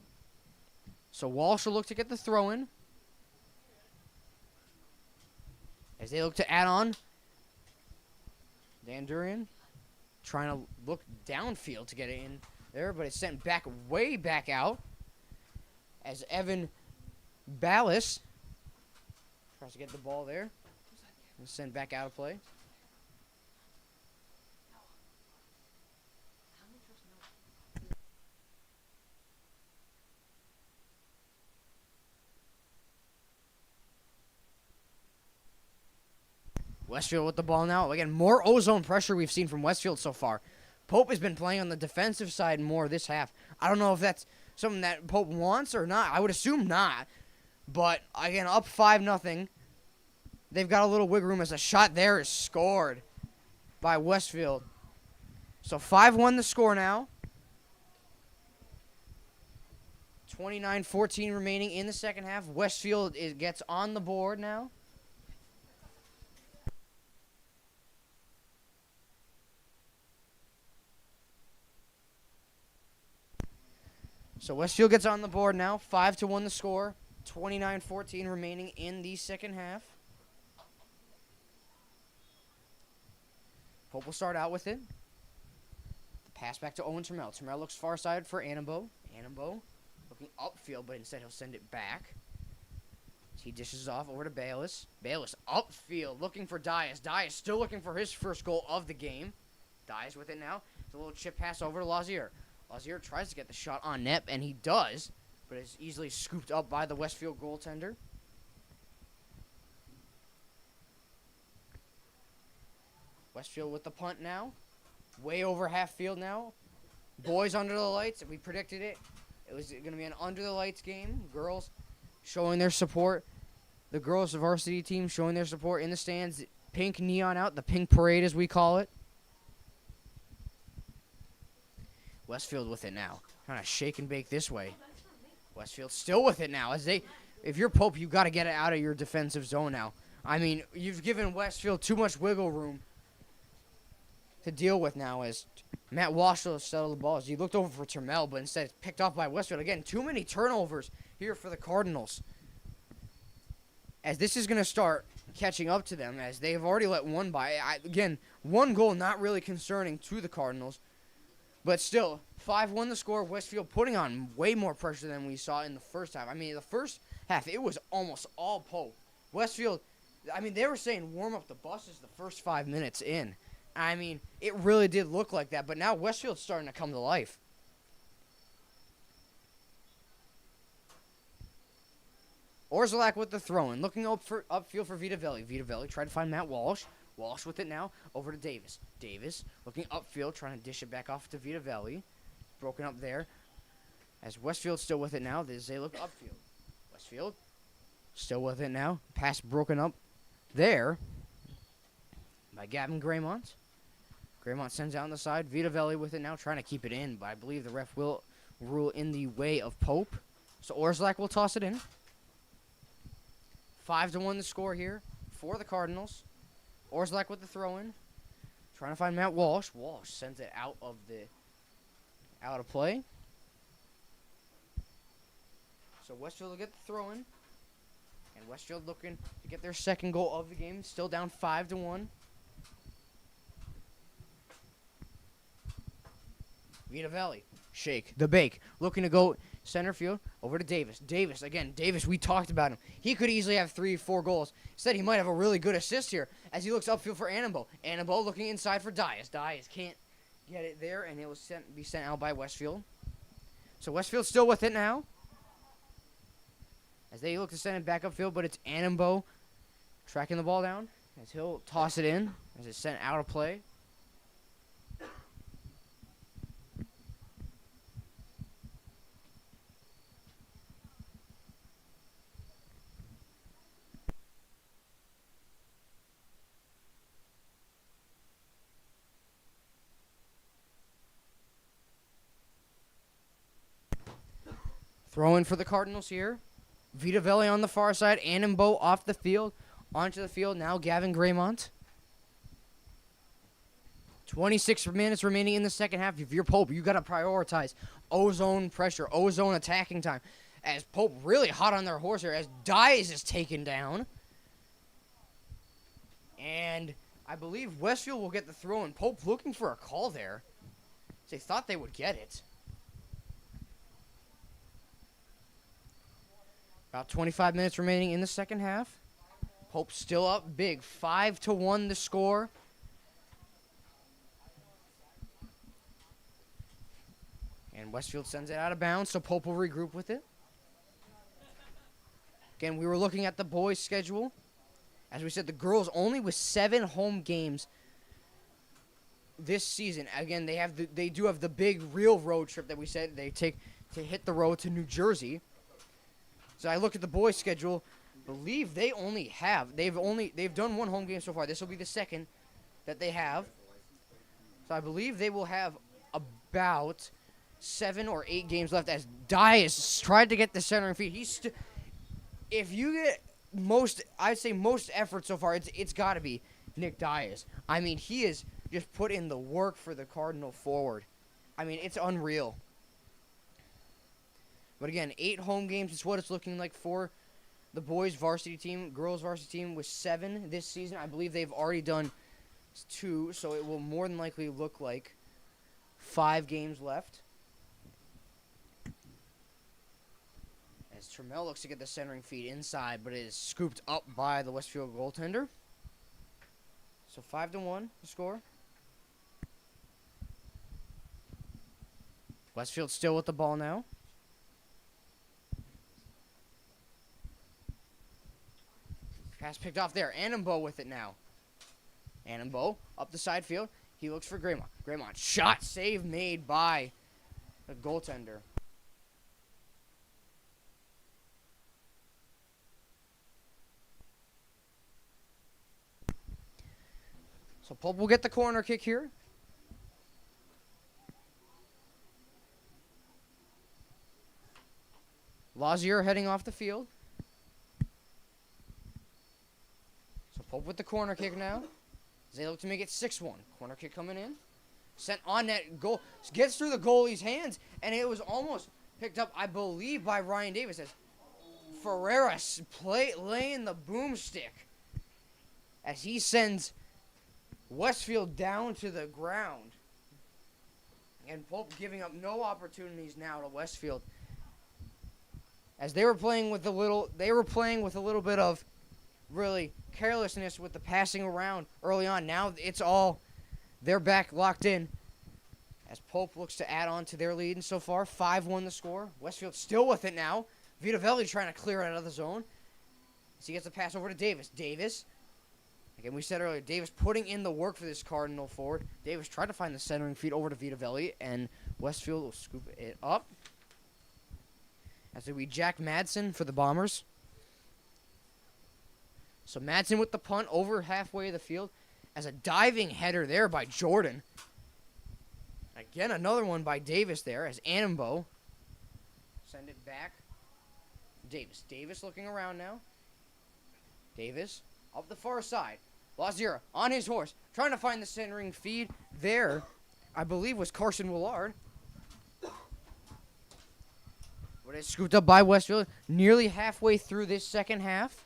So Walsh will look to get the throw-in. As they look to add on. Dan Durian trying to look downfield to get it in there, but it's sent back, way back out. As Evan Ballas tries to get the ball there. And sent back out of play. Westfield with the ball now. Again, more ozone pressure we've seen from Westfield so far. Pope has been playing on the defensive side more this half. I don't know if that's something that Pope wants or not. I would assume not. But, again, up 5-0. They've got a little wiggle room as a shot there is scored by Westfield. So 5-1 the score now. 29-14 remaining in the second half. Westfield gets on the board now. So Westfield gets on the board now. 5-1 the score. 29-14 remaining in the second half. Pope will start out with it. The pass back to Owen Turmel. Turmel looks far side for Annabo. Annabo looking upfield, but instead he'll send it back. He dishes off over to Bayless. Bayless upfield looking for Diaz. Diaz still looking for his first goal of the game. Diaz with it now. It's a little chip pass over to Lazier. Lazier tries to get the shot on net, and he does, but is easily scooped up by the Westfield goaltender. Westfield with the punt now. Way over half field now. Boys under the lights. We predicted it. It was going to be an under the lights game. Girls showing their support. The girls varsity team showing their support in the stands. Pink neon out. The pink parade as we call it. Westfield with it now. Trying to shake and bake this way. Westfield still with it now. If you're Pope, you got to get it out of your defensive zone now. I mean, you've given Westfield too much wiggle room to deal with now as Matt Walsh will settle the ball. As he looked over for Turmel, but instead it's picked off by Westfield. Again, too many turnovers here for the Cardinals. As this is going to start catching up to them, as they have already let one by. Again, one goal not really concerning to the Cardinals. But still, 5-1 the score. Westfield putting on way more pressure than we saw in the first half. I mean, the first half, it was almost all Pope. Westfield, I mean, they were saying warm up the buses the first 5 minutes in. I mean, it really did look like that. But now Westfield's starting to come to life. Orzelak with the throw-in. Looking upfield for Vitavelli. Vitavelli tried to find Matt Walsh. Walsh with it now, over to Davis. Davis looking upfield, trying to dish it back off to Vitavelli. Broken up there. As Westfield still with it now, they look upfield. Westfield still with it now. Pass broken up there by Gavin Graymont. Graymont sends out on the side. Vitavelli with it now, trying to keep it in, but I believe the ref will rule in the way of Pope. So Orzelak will toss it in. 5-1 the score here for the Cardinals. Orzelak with the throw-in. Trying to find Matt Walsh. Walsh sends it out of play. So Westfield will get the throw-in. And Westfield looking to get their second goal of the game. Still down 5-1. Vitavelli, shake the bake, looking to go center field over to Davis. Davis, we talked about him. He could easily have 3-4 goals. Instead, he might have a really good assist here as he looks upfield for Annenbo. Annenbo looking inside for Dias. Dias can't get it there, and it will be sent out by Westfield. So Westfield's still with it now as they look to send it back upfield, but it's Annenbo tracking the ball down as he'll toss it in as it's sent out of play. Throw in for the Cardinals here. Vitavelli on the far side. Annenbo off the field. Onto the field now. Gavin Graymont. 26 minutes remaining in the second half. If you're Pope, you got to prioritize ozone pressure, ozone attacking time. As Pope really hot on their horse here. As Dias is taken down. And I believe Westfield will get the throw in. Pope looking for a call there. They thought they would get it. About 25 minutes remaining in the second half. Pope still up big. 5-1 the score. And Westfield sends it out of bounds, so Pope will regroup with it. Again, we were looking at the boys' schedule. As we said, the girls only with 7 home games this season. Again, they do have the big real road trip that we said they take to hit the road to New Jersey. So I look at the boys' schedule. Believe they've done 1 home game so far. This will be the second that they have. So I believe they will have about 7 or 8 games left. As Dias tried to get the centering feed. If you get I'd say most effort so far, it's got to be Nick Dias. I mean, he has just put in the work for the Cardinal forward. I mean, it's unreal. But again, 8 home games is what it's looking like for the boys' varsity team. Girls' varsity team with 7 this season. I believe they've already done 2, so it will more than likely look like 5 games left. As Trammell looks to get the centering feed inside, but it is scooped up by the Westfield goaltender. So 5-1 the score. Westfield still with the ball now. Pass picked off there. Annenbo with it now. Annenbo up the side field. He looks for Graymont. Graymont. Shot save made by the goaltender. So Pope will get the corner kick here. Lazier heading off the field. Pope with the corner kick now. As they look to make it 6-1. Corner kick coming in. Sent on net. Goal. Gets through the goalie's hands. And it was almost picked up, I believe, by Ryan Davis. As Ferreira laying the boomstick. As he sends Westfield down to the ground. And Pope giving up no opportunities now to Westfield. As they were playing with a little bit of really carelessness with the passing around early on. Now it's all they're back locked in as Pope looks to add on to their lead. And so far, 5-1 the score. Westfield still with it now. Vitavelli trying to clear it out of the zone. So he gets the pass over to Davis. Davis, again, we said earlier, Davis putting in the work for this Cardinal forward. Davis tried to find the centering feed over to Vitavelli, and Westfield will scoop it up. As we Jack Madsen for the Bombers. So Madsen with the punt over halfway of the field as a diving header there by Jordan. Again, another one by Davis there as Annenbo. Send it back. Davis looking around now. Davis up the far side. Lazier on his horse. Trying to find the centering feed there. I believe was Carson Willard. But it's scooped up by Westfield. Nearly halfway through this second half.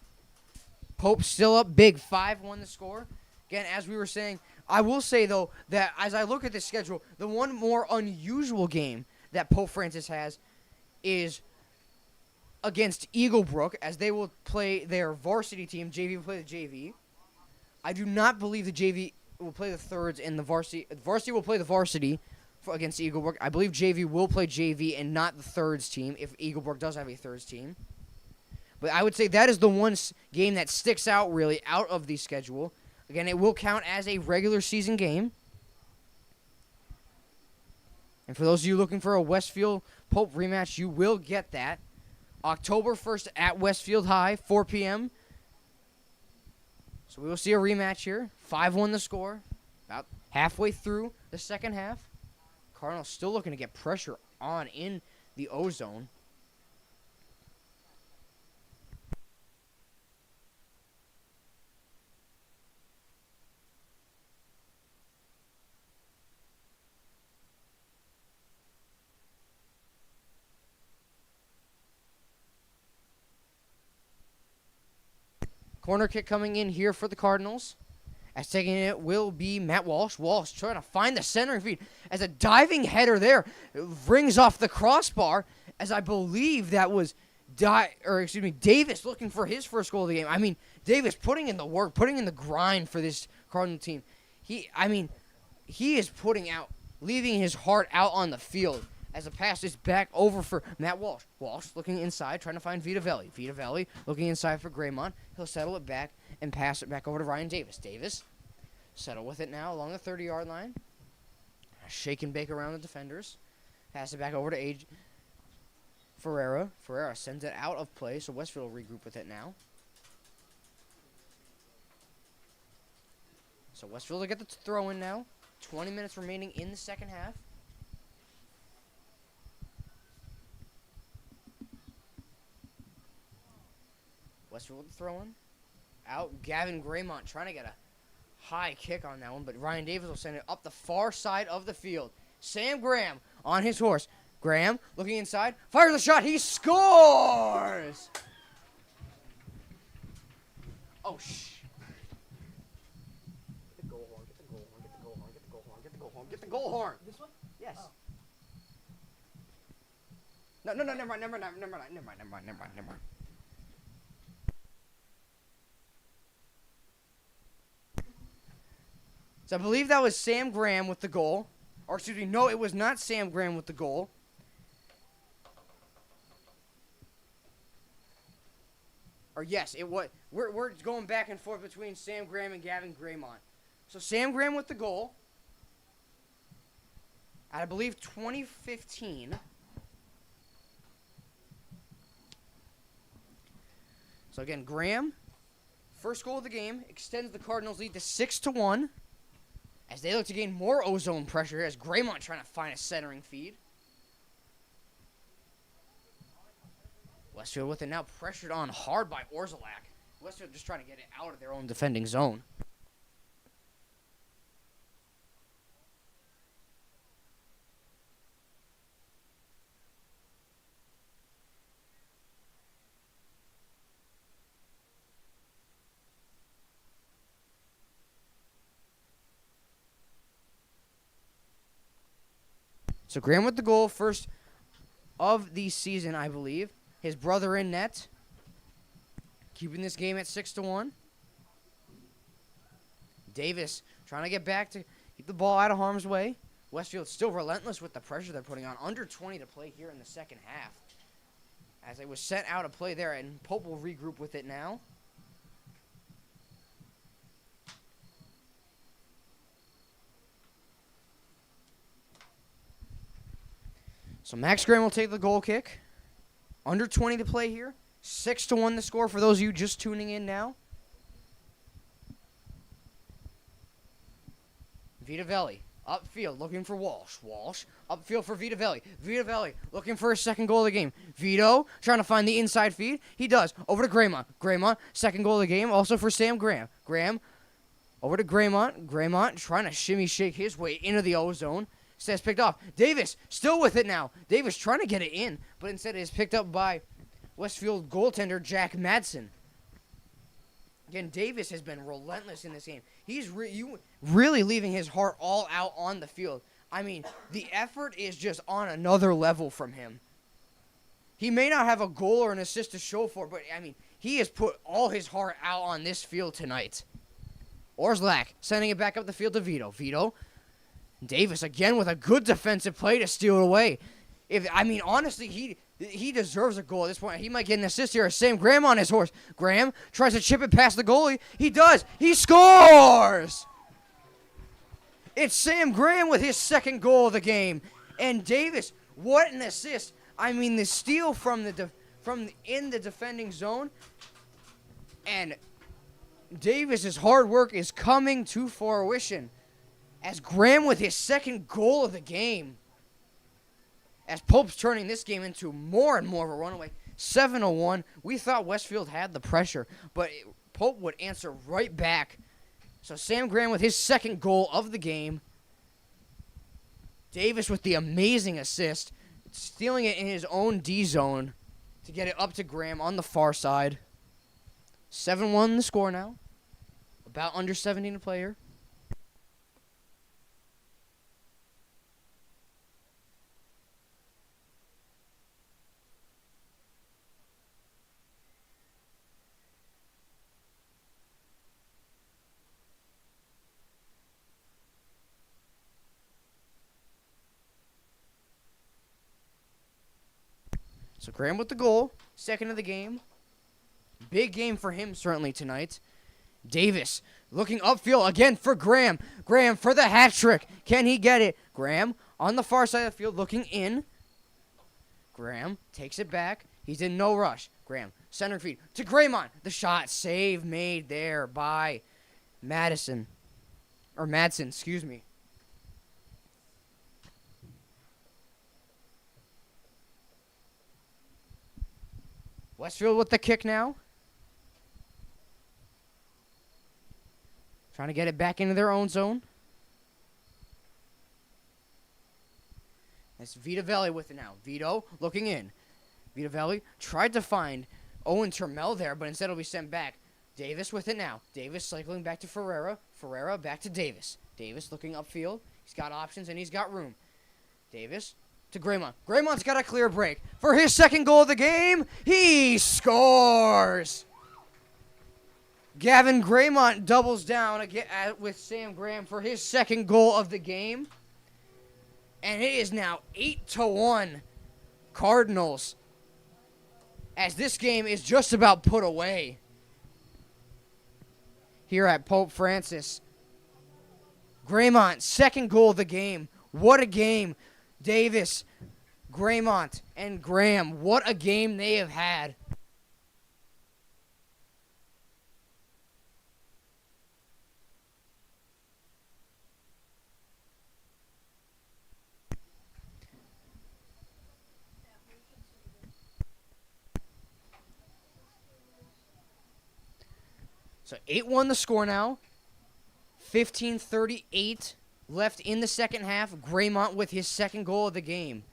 Pope still up big, 5-1 the score. Again, as we were saying, I will say, though, that as I look at this schedule, the one more unusual game that Pope Francis has is against Eagle Brook, as they will play their varsity team. JV will play the JV. I do not believe the JV will play the thirds and the varsity. Varsity will play the varsity against Eagle Brook. I believe JV will play JV and not the thirds team if Eagle Brook does have a thirds team. But I would say that is the one game that sticks out really out of the schedule. Again, it will count as a regular season game. And for those of you looking for a Westfield Pope rematch, you will get that. October 1st at Westfield High, 4 p.m. So we will see a rematch here. 5-1 the score. About halfway through the second half. Cardinals still looking to get pressure on in the O-zone. Corner kick coming in here for the Cardinals. As taking it will be Matt Walsh. Walsh trying to find the centering feed as a diving header there rings off the crossbar. As I believe that was Davis looking for his first goal of the game. I mean, Davis putting in the work, putting in the grind for this Cardinal team. He is leaving his heart out on the field. As the pass is back over for Matt Walsh. Walsh looking inside, trying to find Vitavelli. Vitavelli looking inside for Graymont. He'll settle it back and pass it back over to Ryan Davis. Davis settle with it now along the 30-yard line. Shake and bake around the defenders. Pass it back over to Ferreira. Ferreira sends it out of play, so Westfield will regroup with it now. So Westfield will get the throw in now. 20 minutes remaining in the second half. Westfield with the throw-in. Out, Gavin Graymont trying to get a high kick on that one, but Ryan Davis will send it up the far side of the field. Sam Graham on his horse. Graham looking inside, fires a shot, he scores! Oh, Get the goal horn, get the goal horn, get the goal horn, get the goal horn, get the goal horn, get the goal horn! This one? Yes. Oh. No, never mind. So I believe that was Sam Graham with the goal. Or excuse me, no, it was not Sam Graham with the goal. Or yes, it was. We're going back and forth between Sam Graham and Gavin Graymont. So Sam Graham with the goal. At I believe 2015. So again, Graham, first goal of the game, extends the Cardinals' lead to 6-1. As they look to gain more O-zone pressure, as Graymont trying to find a centering feed. Westfield with it now pressured on hard by Orzelak. Westfield just trying to get it out of their own defending zone. So Graham with the goal, first of the season, I believe. His brother in net, keeping this game at 6-1. Davis trying to get back to keep the ball out of harm's way. Westfield still relentless with the pressure they're putting on. Under 20 to play here in the second half. As it was sent out of play there, and Pope will regroup with it now. So Max Graham will take the goal kick. Under 20 to play here. 6-1 the score for those of you just tuning in now. Vitavelli upfield looking for Walsh. Walsh upfield for Vitavelli. Vitavelli looking for his second goal of the game. Vito trying to find the inside feed. He does. Over to Graymont. Graymont, second goal of the game. Also for Sam Graham. Graham over to Graymont. Graymont trying to shimmy shake his way into the O-zone. Instead, picked off. Davis still with it now. Davis trying to get it in, but instead it is picked up by Westfield goaltender Jack Madsen. Again, Davis has been relentless in this game. He's really leaving his heart all out on the field. I mean, the effort is just on another level from him. He may not have a goal or an assist to show for, but, I mean, he has put all his heart out on this field tonight. Orzlak sending it back up the field to Vito. Vito. Davis again with a good defensive play to steal it away. Honestly, he deserves a goal at this point. He might get an assist here. Sam Graham on his horse. Graham tries to chip it past the goalie. He does. He scores! It's Sam Graham with his second goal of the game. And Davis, what an assist. I mean, the steal from in the defending zone. And Davis's hard work is coming to fruition as Graham with his second goal of the game. As Pope's turning this game into more and more of a runaway. 7-1. We thought Westfield had the pressure, but Pope would answer right back. So Sam Graham with his second goal of the game. Davis with the amazing assist, stealing it in his own D zone to get it up to Graham on the far side. 7-1 the score now. About under 17 to play here. So Graham with the goal, second of the game. Big game for him certainly tonight. Davis looking upfield again for Graham. Graham for the hat trick. Can he get it? Graham on the far side of the field looking in. Graham takes it back. He's in no rush. Graham center feed to Graymont. The shot save made there by Madsen, excuse me. Westfield with the kick now. Trying to get it back into their own zone. That's Vito Velli with it now. Vito looking in. Vito Velli tried to find Owen Termel there, but instead it'll be sent back. Davis with it now. Davis cycling back to Ferreira. Ferreira back to Davis. Davis looking upfield. He's got options and he's got room. Davis to Graymont. Graymont's got a clear break. For his second goal of the game, he scores! Gavin Graymont doubles down again with Sam Graham for his second goal of the game. And it is now 8-1 Cardinals, as this game is just about put away here at Pope Francis. Graymont, second goal of the game. What a game. Davis, Graymont, and Graham. What a game they have had. So 8-1 the score now. 15:38 left in the second half. Graymont with his second goal of the game.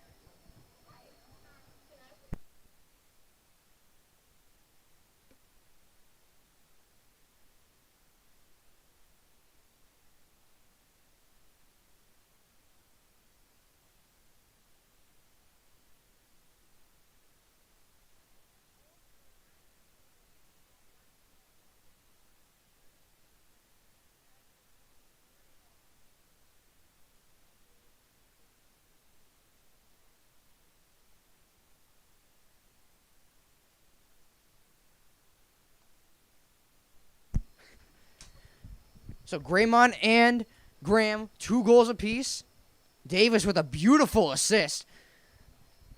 So Graymont and Graham, 2 goals apiece. Davis with a beautiful assist.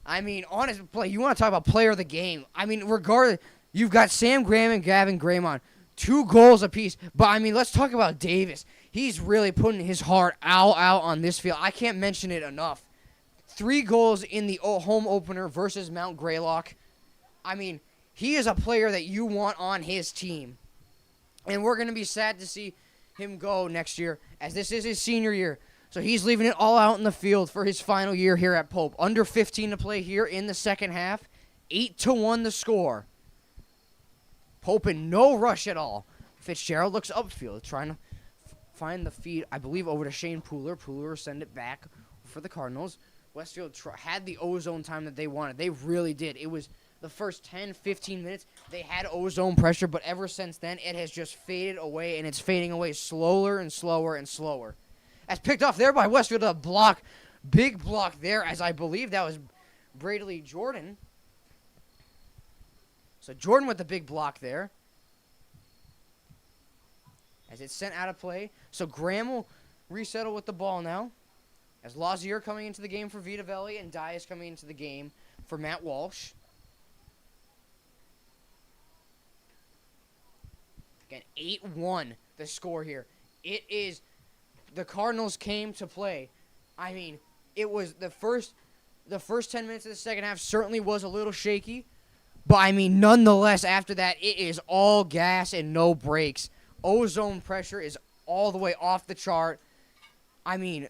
I mean, honest play. You want to talk about player of the game. I mean, regardless, you've got Sam Graham and Gavin Graymont, 2 goals apiece. But, I mean, let's talk about Davis. He's really putting his heart out on this field. I can't mention it enough. 3 goals in the home opener versus Mount Greylock. I mean, he is a player that you want on his team. And we're going to be sad to see him go next year, as this is his senior year. So he's leaving it all out in the field for his final year here at Pope. Under 15 to play here in the second half. 8-1 the score. Pope in no rush at all. Fitzgerald looks upfield, trying to find the feed, I believe, over to Shane Pooler. Pooler send it back for the Cardinals. Westfield had the ozone time that they wanted. They really did. It was the first 10, 15 minutes, they had ozone pressure, but ever since then, it has just faded away, and it's fading away slower and slower and slower. As picked off there by Westfield, a block, big block there, as I believe that was Bradley Jordan. So Jordan with the big block there. As it's sent out of play. So Graham will resettle with the ball now. As Lazier coming into the game for Vitavelli and Dias coming into the game for Matt Walsh. Again, 8-1 the score here. It is, the Cardinals came to play. I mean, it was the first 10 minutes of the second half certainly was a little shaky. But, I mean, nonetheless, after that, it is all gas and no brakes. Ozone pressure is all the way off the chart. I mean,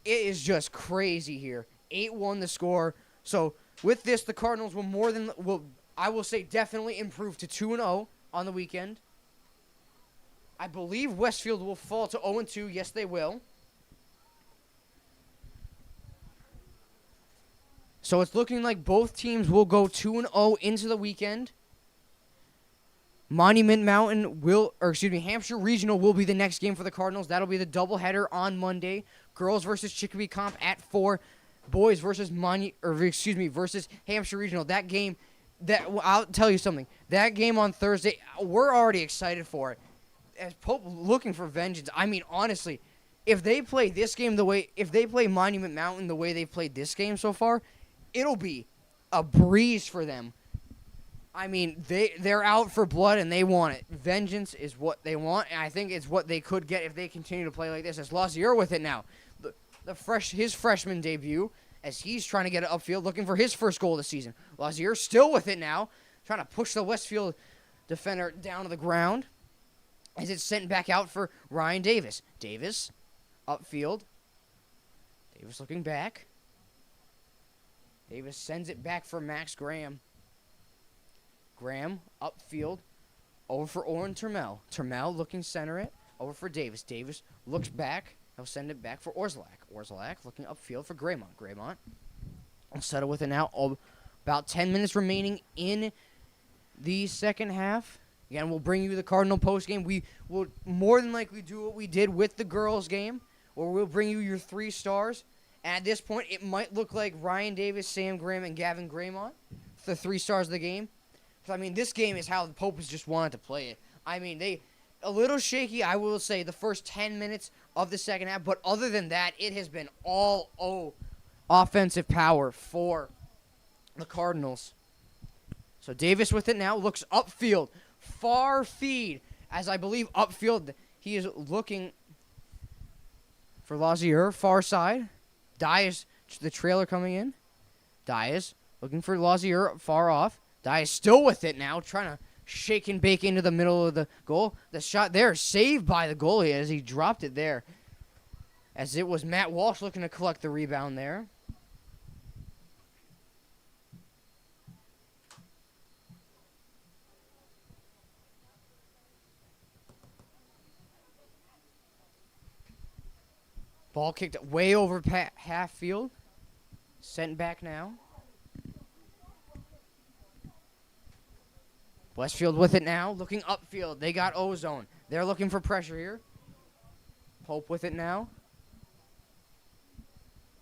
it is just crazy here. 8-1 the score. So, with this, the Cardinals will I will say, definitely improve to 2-0 on the weekend. I believe Westfield will fall to 0-2. Yes, they will. So it's looking like both teams will go 2-0 into the weekend. Hampshire Regional will be the next game for the Cardinals. That'll be the doubleheader on Monday. Girls versus Chicopee Comp at 4. Boys versus versus Hampshire Regional. That game, I'll tell you something. That game on Thursday, we're already excited for it. As Pope looking for vengeance. I mean, honestly, if they play this game if they play Monument Mountain the way they've played this game so far, it'll be a breeze for them. I mean, they're out for blood and they want it. Vengeance is what they want, and I think it's what they could get if they continue to play like this. As Lazier with it now, his freshman debut, as he's trying to get it upfield, looking for his first goal of the season. Lazier still with it now, trying to push the Westfield defender down to the ground. As it's sent back out for Ryan Davis. Davis, upfield. Davis looking back. Davis sends it back for Max Graham. Graham, upfield. Over for Oren Termel. Termel looking center it. Over for Davis. Davis looks back. He'll send it back for Orszlak. Orszlak looking upfield for Graymont. Graymont will settle with it now. About 10 minutes remaining in the second half. Again, we'll bring you the Cardinal post game. We will more than likely do what we did with the girls game, where we'll bring you your 3 stars. And at this point, it might look like Ryan Davis, Sam Graham, and Gavin Graymont, the 3 stars of the game. So, I mean, this game is how the Pope has just wanted to play it. I mean, a little shaky, I will say, the first 10 minutes of the second half. But other than that, it has been all offensive power for the Cardinals. So Davis with it now, looks upfield. Far feed, as I believe upfield, he is looking for Lazier, far side. Dias, the trailer coming in. Dias looking for Lazier, far off. Dias still with it now, trying to shake and bake into the middle of the goal. The shot there, saved by the goalie as he dropped it there. As it was Matt Walsh looking to collect the rebound there. Ball kicked way over half field. Sent back now. Westfield with it now. Looking upfield. They got ozone. They're looking for pressure here. Pope with it now.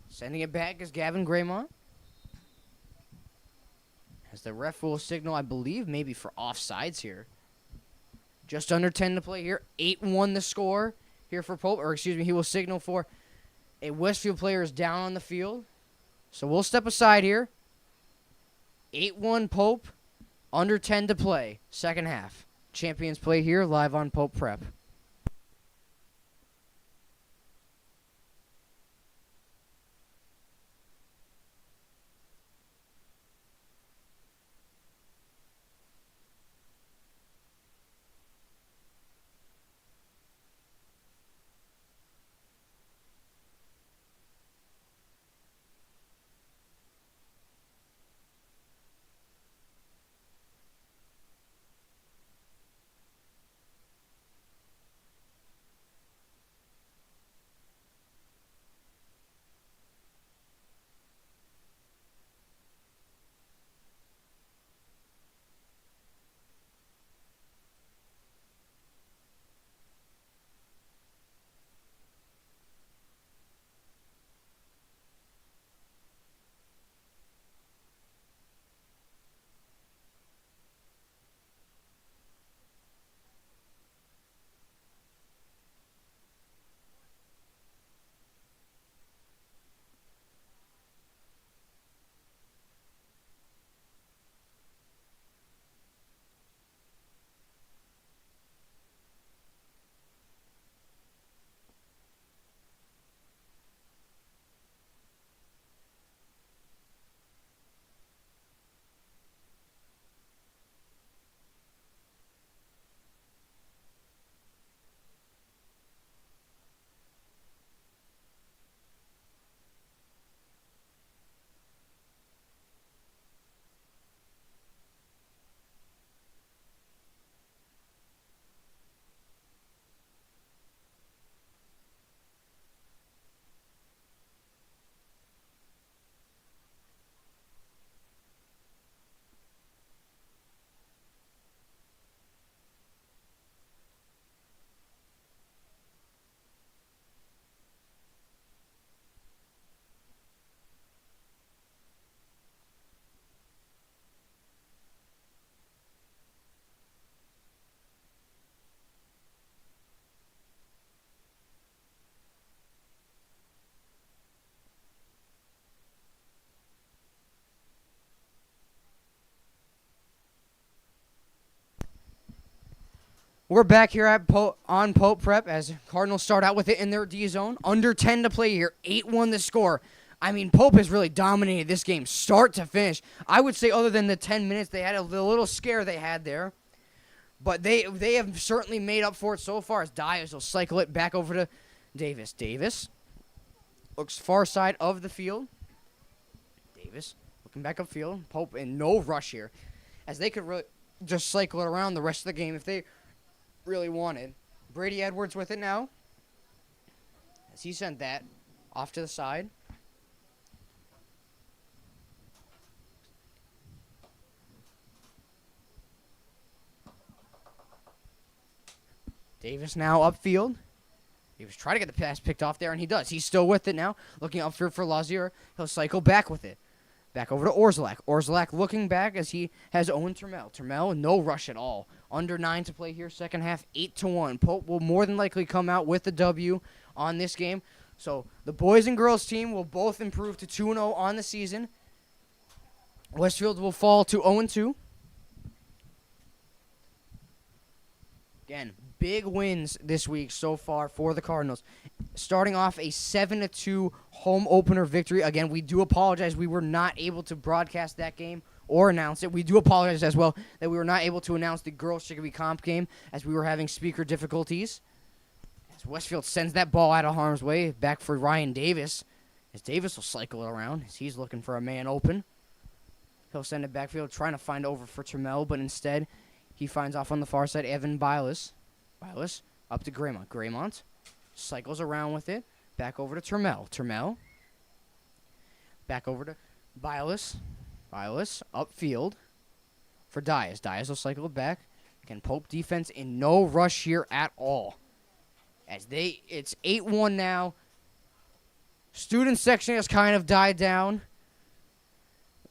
Sending it back is Gavin Graymont. As the ref will signal, I believe, maybe for offsides here. Just under 10 to play here. 8-1 the score here for Pope. He will signal for a Westfield player is down on the field. So we'll step aside here. 8-1 Pope. Under 10 to play. Second half. Champions play here live on Pope Prep. We're back here at on Pope Prep as Cardinals start out with it in their D zone. Under 10 to play here. 8-1 the score. I mean, Pope has really dominated this game start to finish. I would say other than the 10 minutes, they had the little scare they had there. But they have certainly made up for it so far as Dyers will cycle it back over to Davis. Davis looks far side of the field. Davis looking back upfield. Pope in no rush here as they could really just cycle it around the rest of the game if they really wanted. Brady Edwards with it now as he sent that off to the side. Davis now upfield. He was trying to get the pass picked off there, and he does. He's still with it now. Looking upfield for Lazier. He'll cycle back with it. Back over to Orzelak. Orzelak looking back as he has Owen Turmel. Turmel, no rush at all. Under 9 to play here, second half, 8-1. Pope will more than likely come out with the W on this game. So the boys and girls team will both improve to 2-0 on the season. Westfield will fall to 0-2. Again, big wins this week so far for the Cardinals. Starting off a 7-2 home opener victory. Again, we do apologize. We were not able to broadcast that game or announce it. We do apologize as well that we were not able to announce the girls Chicopee Comp game as we were having speaker difficulties. As Westfield sends that ball out of harm's way back for Ryan Davis. As Davis will cycle it around as he's looking for a man open. He'll send it backfield trying to find over for Turmel, but instead he finds off on the far side Evan Bilas. Bilas up to Graymont. Graymont cycles around with it. Back over to Turmel. Turmel. Back over to Bilas. Bilas upfield for Dias. Dias will cycle it back. Again, Pope defense in no rush here at all. As it's 8-1 now. Student section has kind of died down.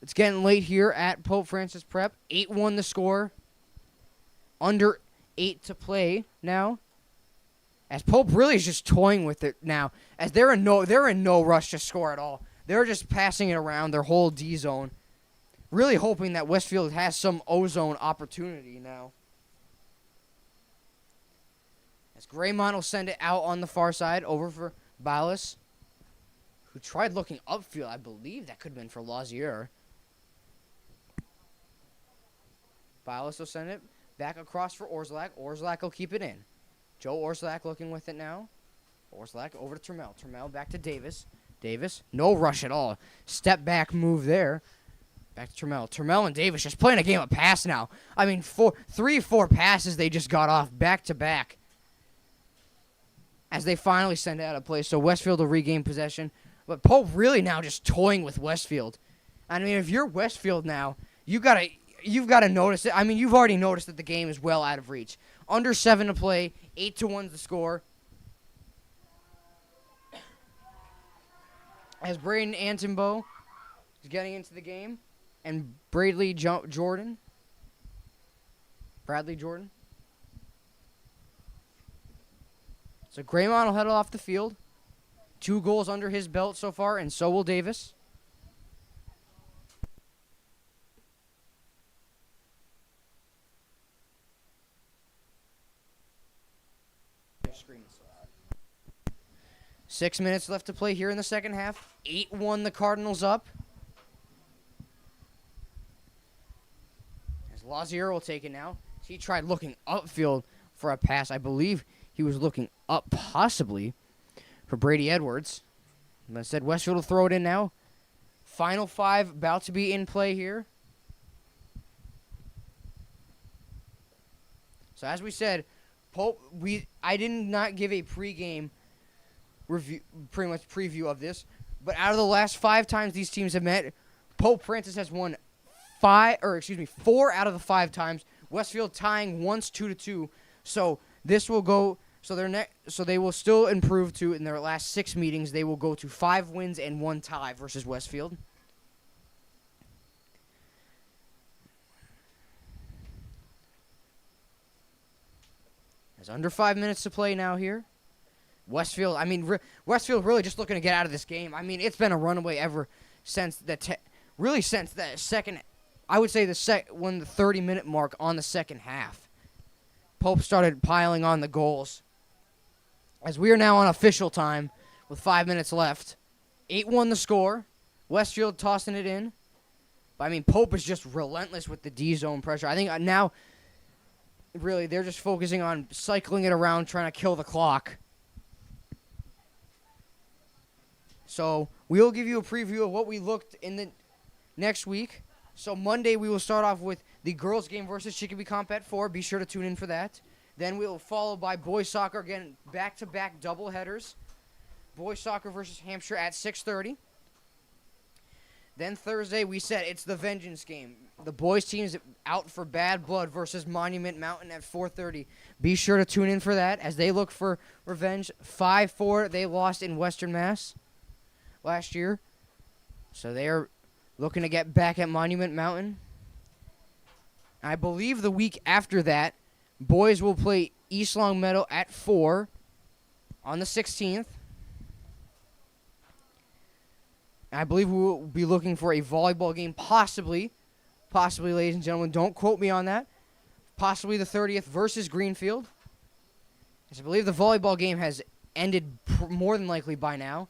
It's getting late here at Pope Francis Prep. 8-1 the score. Under 8 to play now. As Pope really is just toying with it now. As they're in no rush to score at all. They're just passing it around their whole D zone. Really hoping that Westfield has some O-zone opportunity now. As Graymont will send it out on the far side over for Bilas, who tried looking upfield. I believe that could have been for Lazier. Bilas will send it back across for Orzelak. Orzelak will keep it in. Joe Orzelak looking with it now. Orzelak over to Turmel. Turmel back to Davis. Davis, no rush at all. Step back move there. Back to Turmel. Turmel and Davis just playing a game of pass now. I mean, 4 passes they just got off back to back. As they finally send it out of play. So Westfield will regain possession. But Pope really now just toying with Westfield. I mean, if you're Westfield now, you've got to notice it. I mean, you've already noticed that the game is well out of reach. Under 7 to play, 8-1 the score. As Braden Antenbo is getting into the game, and Bradley Jordan. So Graymont will head off the field. 2 goals under his belt so far, and so will Davis. Screen is so loud. 6 minutes left to play here in the second half. 8-1 the Cardinals up. As Lazier will take it now. He tried looking upfield for a pass. I believe he was looking up possibly for Brady Edwards. But instead, Westfield will throw it in now. Final 5 about to be in play here. So as we said, Pope, I did not give a pregame review, pretty much preview of this, but out of the last 5 times these teams have met, Pope Francis has won 4 out of the 5 times. Westfield tying once 2-2. So this will go. So they will still improve to in their last 6 meetings. They will go to 5 wins and 1 tie versus Westfield. There's under 5 minutes to play now here. Westfield really just looking to get out of this game. I mean, it's been a runaway ever since since the second. I would say when the 30-minute mark on the second half. Pope started piling on the goals. As we are now on official time with 5 minutes left. 8-1 the score. Westfield tossing it in. But, I mean, Pope is just relentless with the D-zone pressure. I think now, really, they're just focusing on cycling it around, trying to kill the clock. So, we'll give you a preview of what we looked in the next week. So, Monday, we will start off with the girls' game versus Chicopee Comp at 4. Be sure to tune in for that. Then we'll follow by boys soccer, again, back-to-back doubleheaders. Boys soccer versus Hampshire at 6:30. Then Thursday, we said it's the vengeance game. The boys' team's out for Bad Blood versus Monument Mountain at 4:30. Be sure to tune in for that as they look for revenge. 5-4, they lost in Western Mass last year. So they are looking to get back at Monument Mountain. I believe the week after that, boys will play East Long Meadow at 4 on the 16th. I believe we will be looking for a volleyball game, possibly, ladies and gentlemen. Don't quote me on that. Possibly the 30th versus Greenfield. As I believe the volleyball game has ended more than likely by now,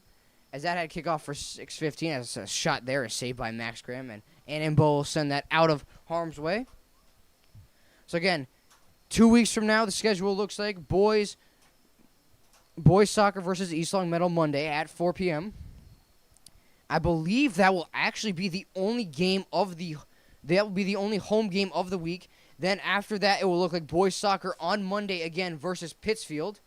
as that had kickoff for 6:15. As a shot there is saved by Max Graham, and Imbo will send that out of harm's way. So again, 2 weeks from now, the schedule looks like boys soccer versus East Long Meadow Monday at 4 p.m. I believe that will actually be the only game of that will be the only home game of the week. Then after that, it will look like boys soccer on Monday again versus Pittsfield.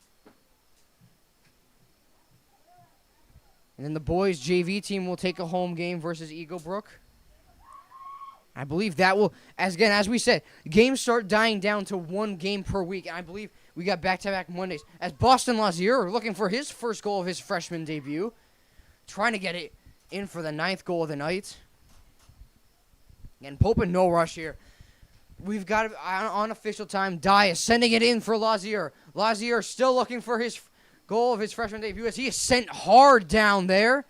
And then the boys JV team will take a home game versus Eagle Brook. I believe that will, as we said, games start dying down to one game per week. And I believe we got back-to-back Mondays. As Boston Lazier looking for his first goal of his freshman debut. Trying to get it in for the 9th goal of the night. And Pope in no rush here. We've got on official time. Dye is sending it in for Lazier. Lazier still looking for his goal of his freshman debut as he is sent hard down there.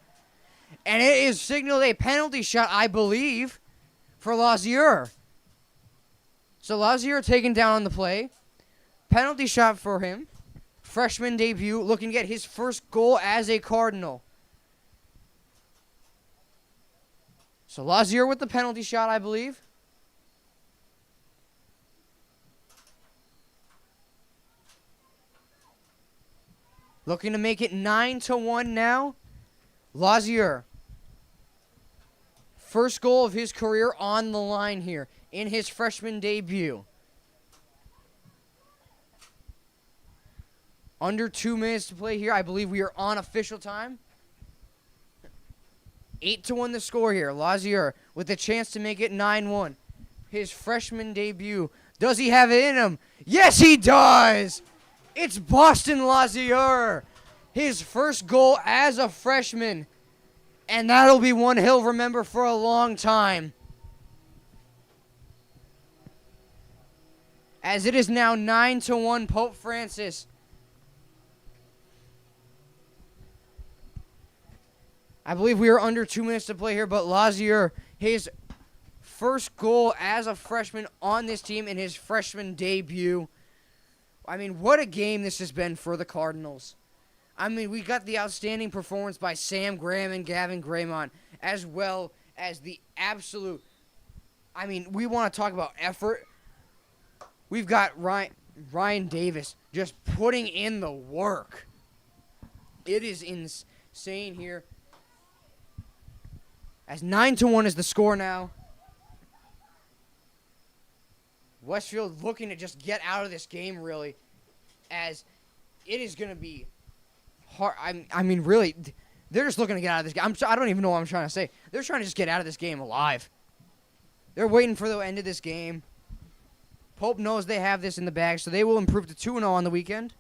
And it is signaled a penalty shot, I believe, for Lazier. So Lazier taken down on the play. Penalty shot for him. Freshman debut, looking to get his first goal as a Cardinal. So Lazier with the penalty shot, I believe. Looking to make it 9-1 now. Lazier. First goal of his career on the line here in his freshman debut. Under 2 minutes to play here. I believe we are on official time. 8-1 the score here. Lazier with a chance to make it 9-1. His freshman debut. Does he have it in him? Yes, he does! It's Boston Lazier. His first goal as a freshman. And that'll be one he'll remember for a long time. As it is now 9-1 Pope Francis. I believe we are under 2 minutes to play here, but Lazier, his first goal as a freshman on this team in his freshman debut. I mean, what a game this has been for the Cardinals. I mean, we got the outstanding performance by Sam Graham and Gavin Graymont, as well as the absolute, I mean, we want to talk about effort. We've got Ryan Davis just putting in the work. It is insane here. As 9-1 is the score now. Westfield looking to just get out of this game, really, as it is going to be hard. I mean, really, they're just looking to get out of this game. I don't even know what I'm trying to say. They're trying to just get out of this game alive. They're waiting for the end of this game. Pope knows they have this in the bag, so they will improve to 2-0 on the weekend.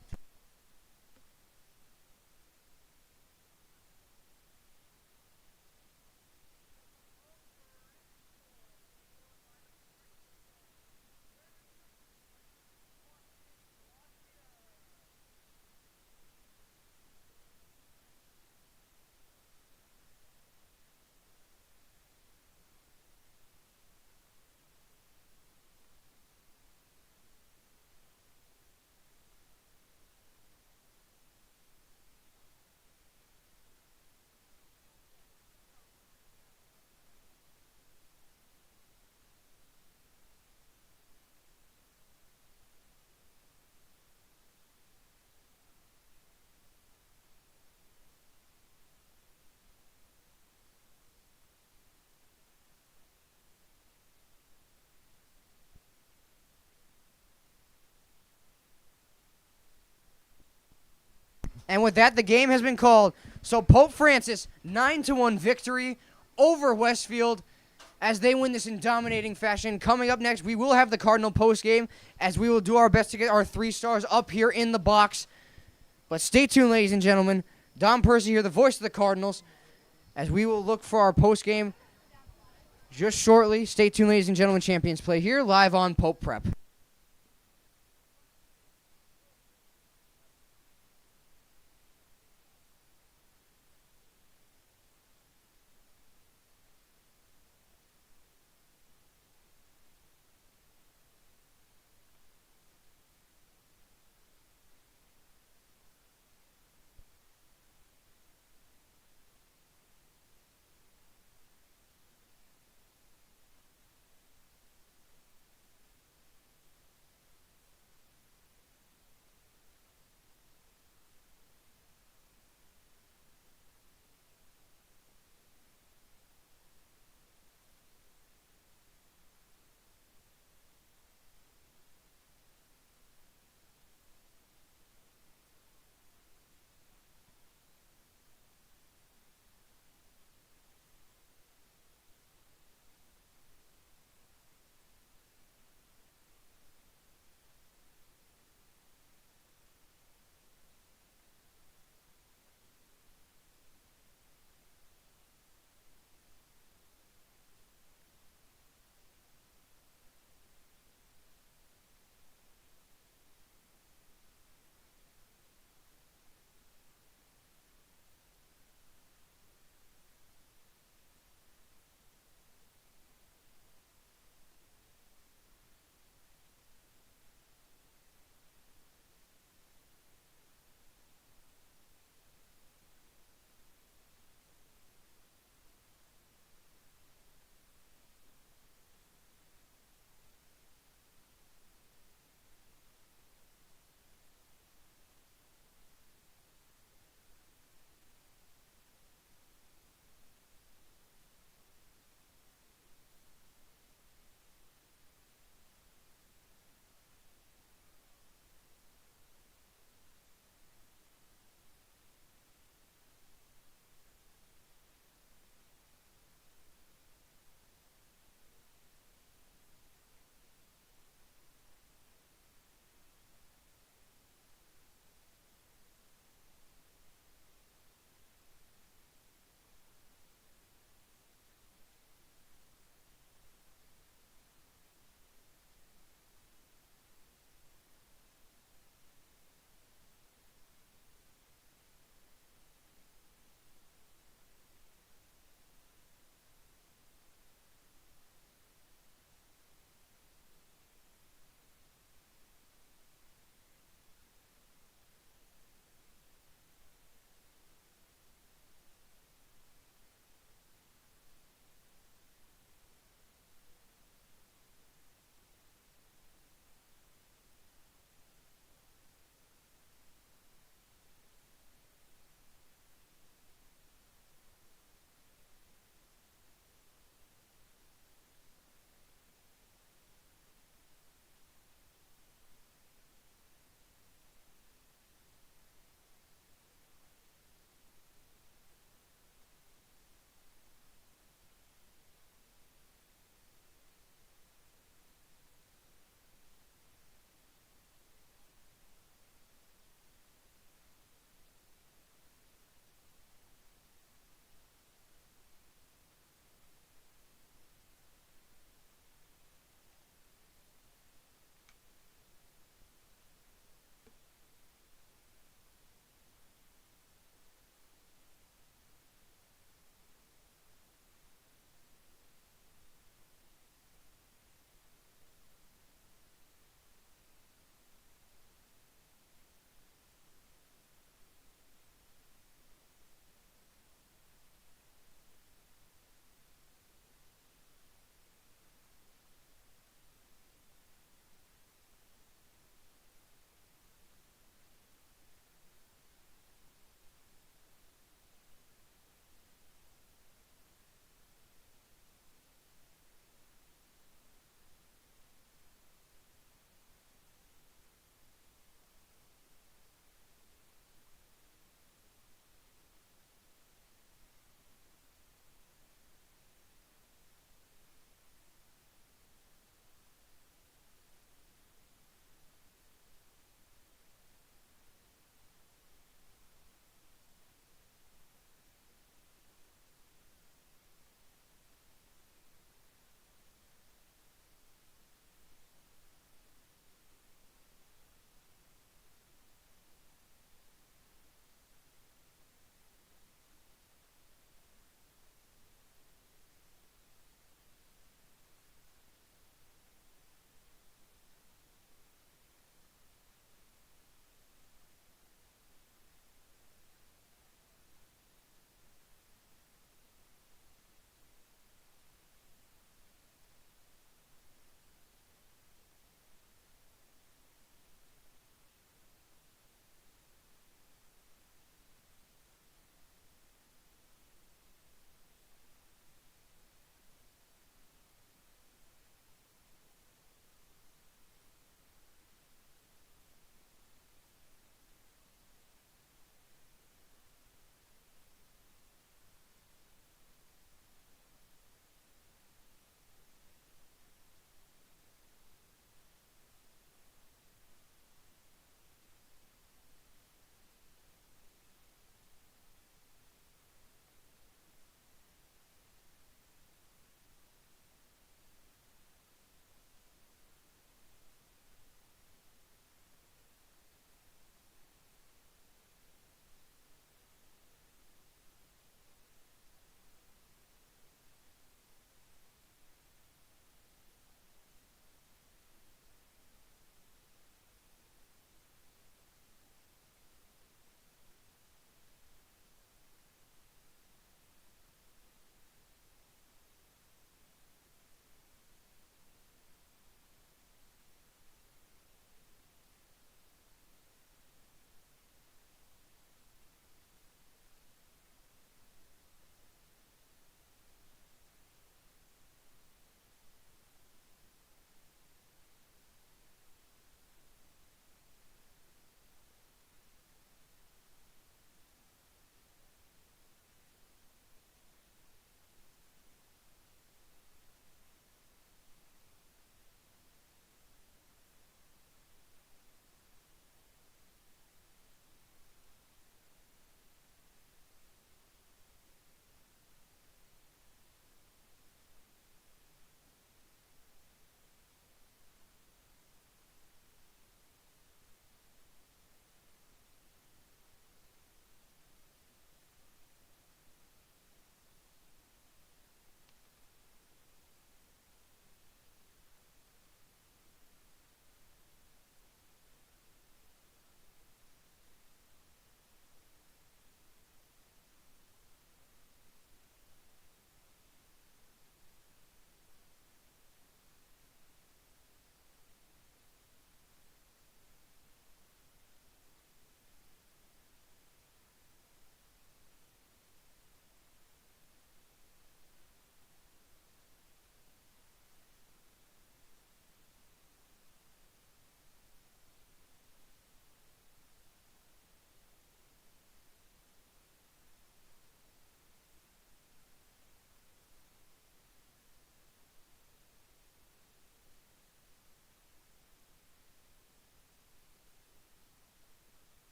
And with that, the game has been called. So Pope Francis, 9-1 victory over Westfield as they win this in dominating fashion. Coming up next, we will have the Cardinal postgame as we will do our best to get our 3 stars up here in the box. But stay tuned, ladies and gentlemen. Don Percy here, the voice of the Cardinals, as we will look for our postgame just shortly. Stay tuned, ladies and gentlemen. Champions Play here live on Pope Prep.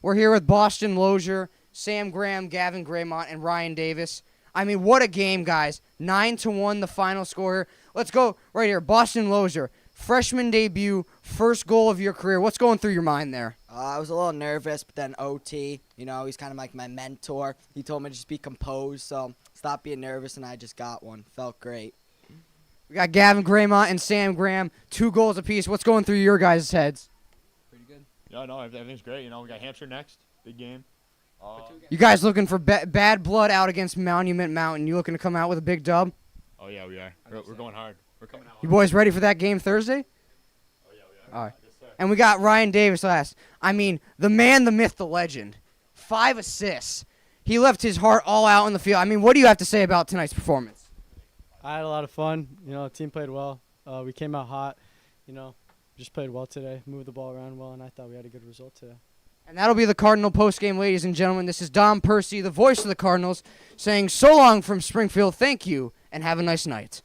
We're here with Boston Lozier, Sam Graham, Gavin Graymont, and Ryan Davis. I mean, what a game, guys. 9-1 the final score here. Let's go right here. Boston Lozier, freshman debut, first goal of your career. What's going through your mind there? I was a little nervous, but then OT, he's kind of like my mentor. He told me to just be composed, so stop being nervous, and I just got one. Felt great. We got Gavin Graymont and Sam Graham, 2 goals apiece. What's going through your guys' heads? Pretty good. Yeah, no, everything's great. We got Hampshire next, big game. You guys looking for bad blood out against Monument Mountain? You looking to come out with a big dub? Oh yeah, we are. We're going hard. We're coming out. You boys ready for that game Thursday? Oh yeah, we are. All right. Yes, sir. And we got Ryan Davis last. I mean, the man, the myth, the legend. 5 assists. He left his heart all out on the field. I mean, what do you have to say about tonight's performance? I had a lot of fun. The team played well. We came out hot. Just played well today. Moved the ball around well, and I thought we had a good result today. And that'll be the Cardinal postgame, ladies and gentlemen. This is Dom Percy, the voice of the Cardinals, saying so long from Springfield. Thank you, and have a nice night.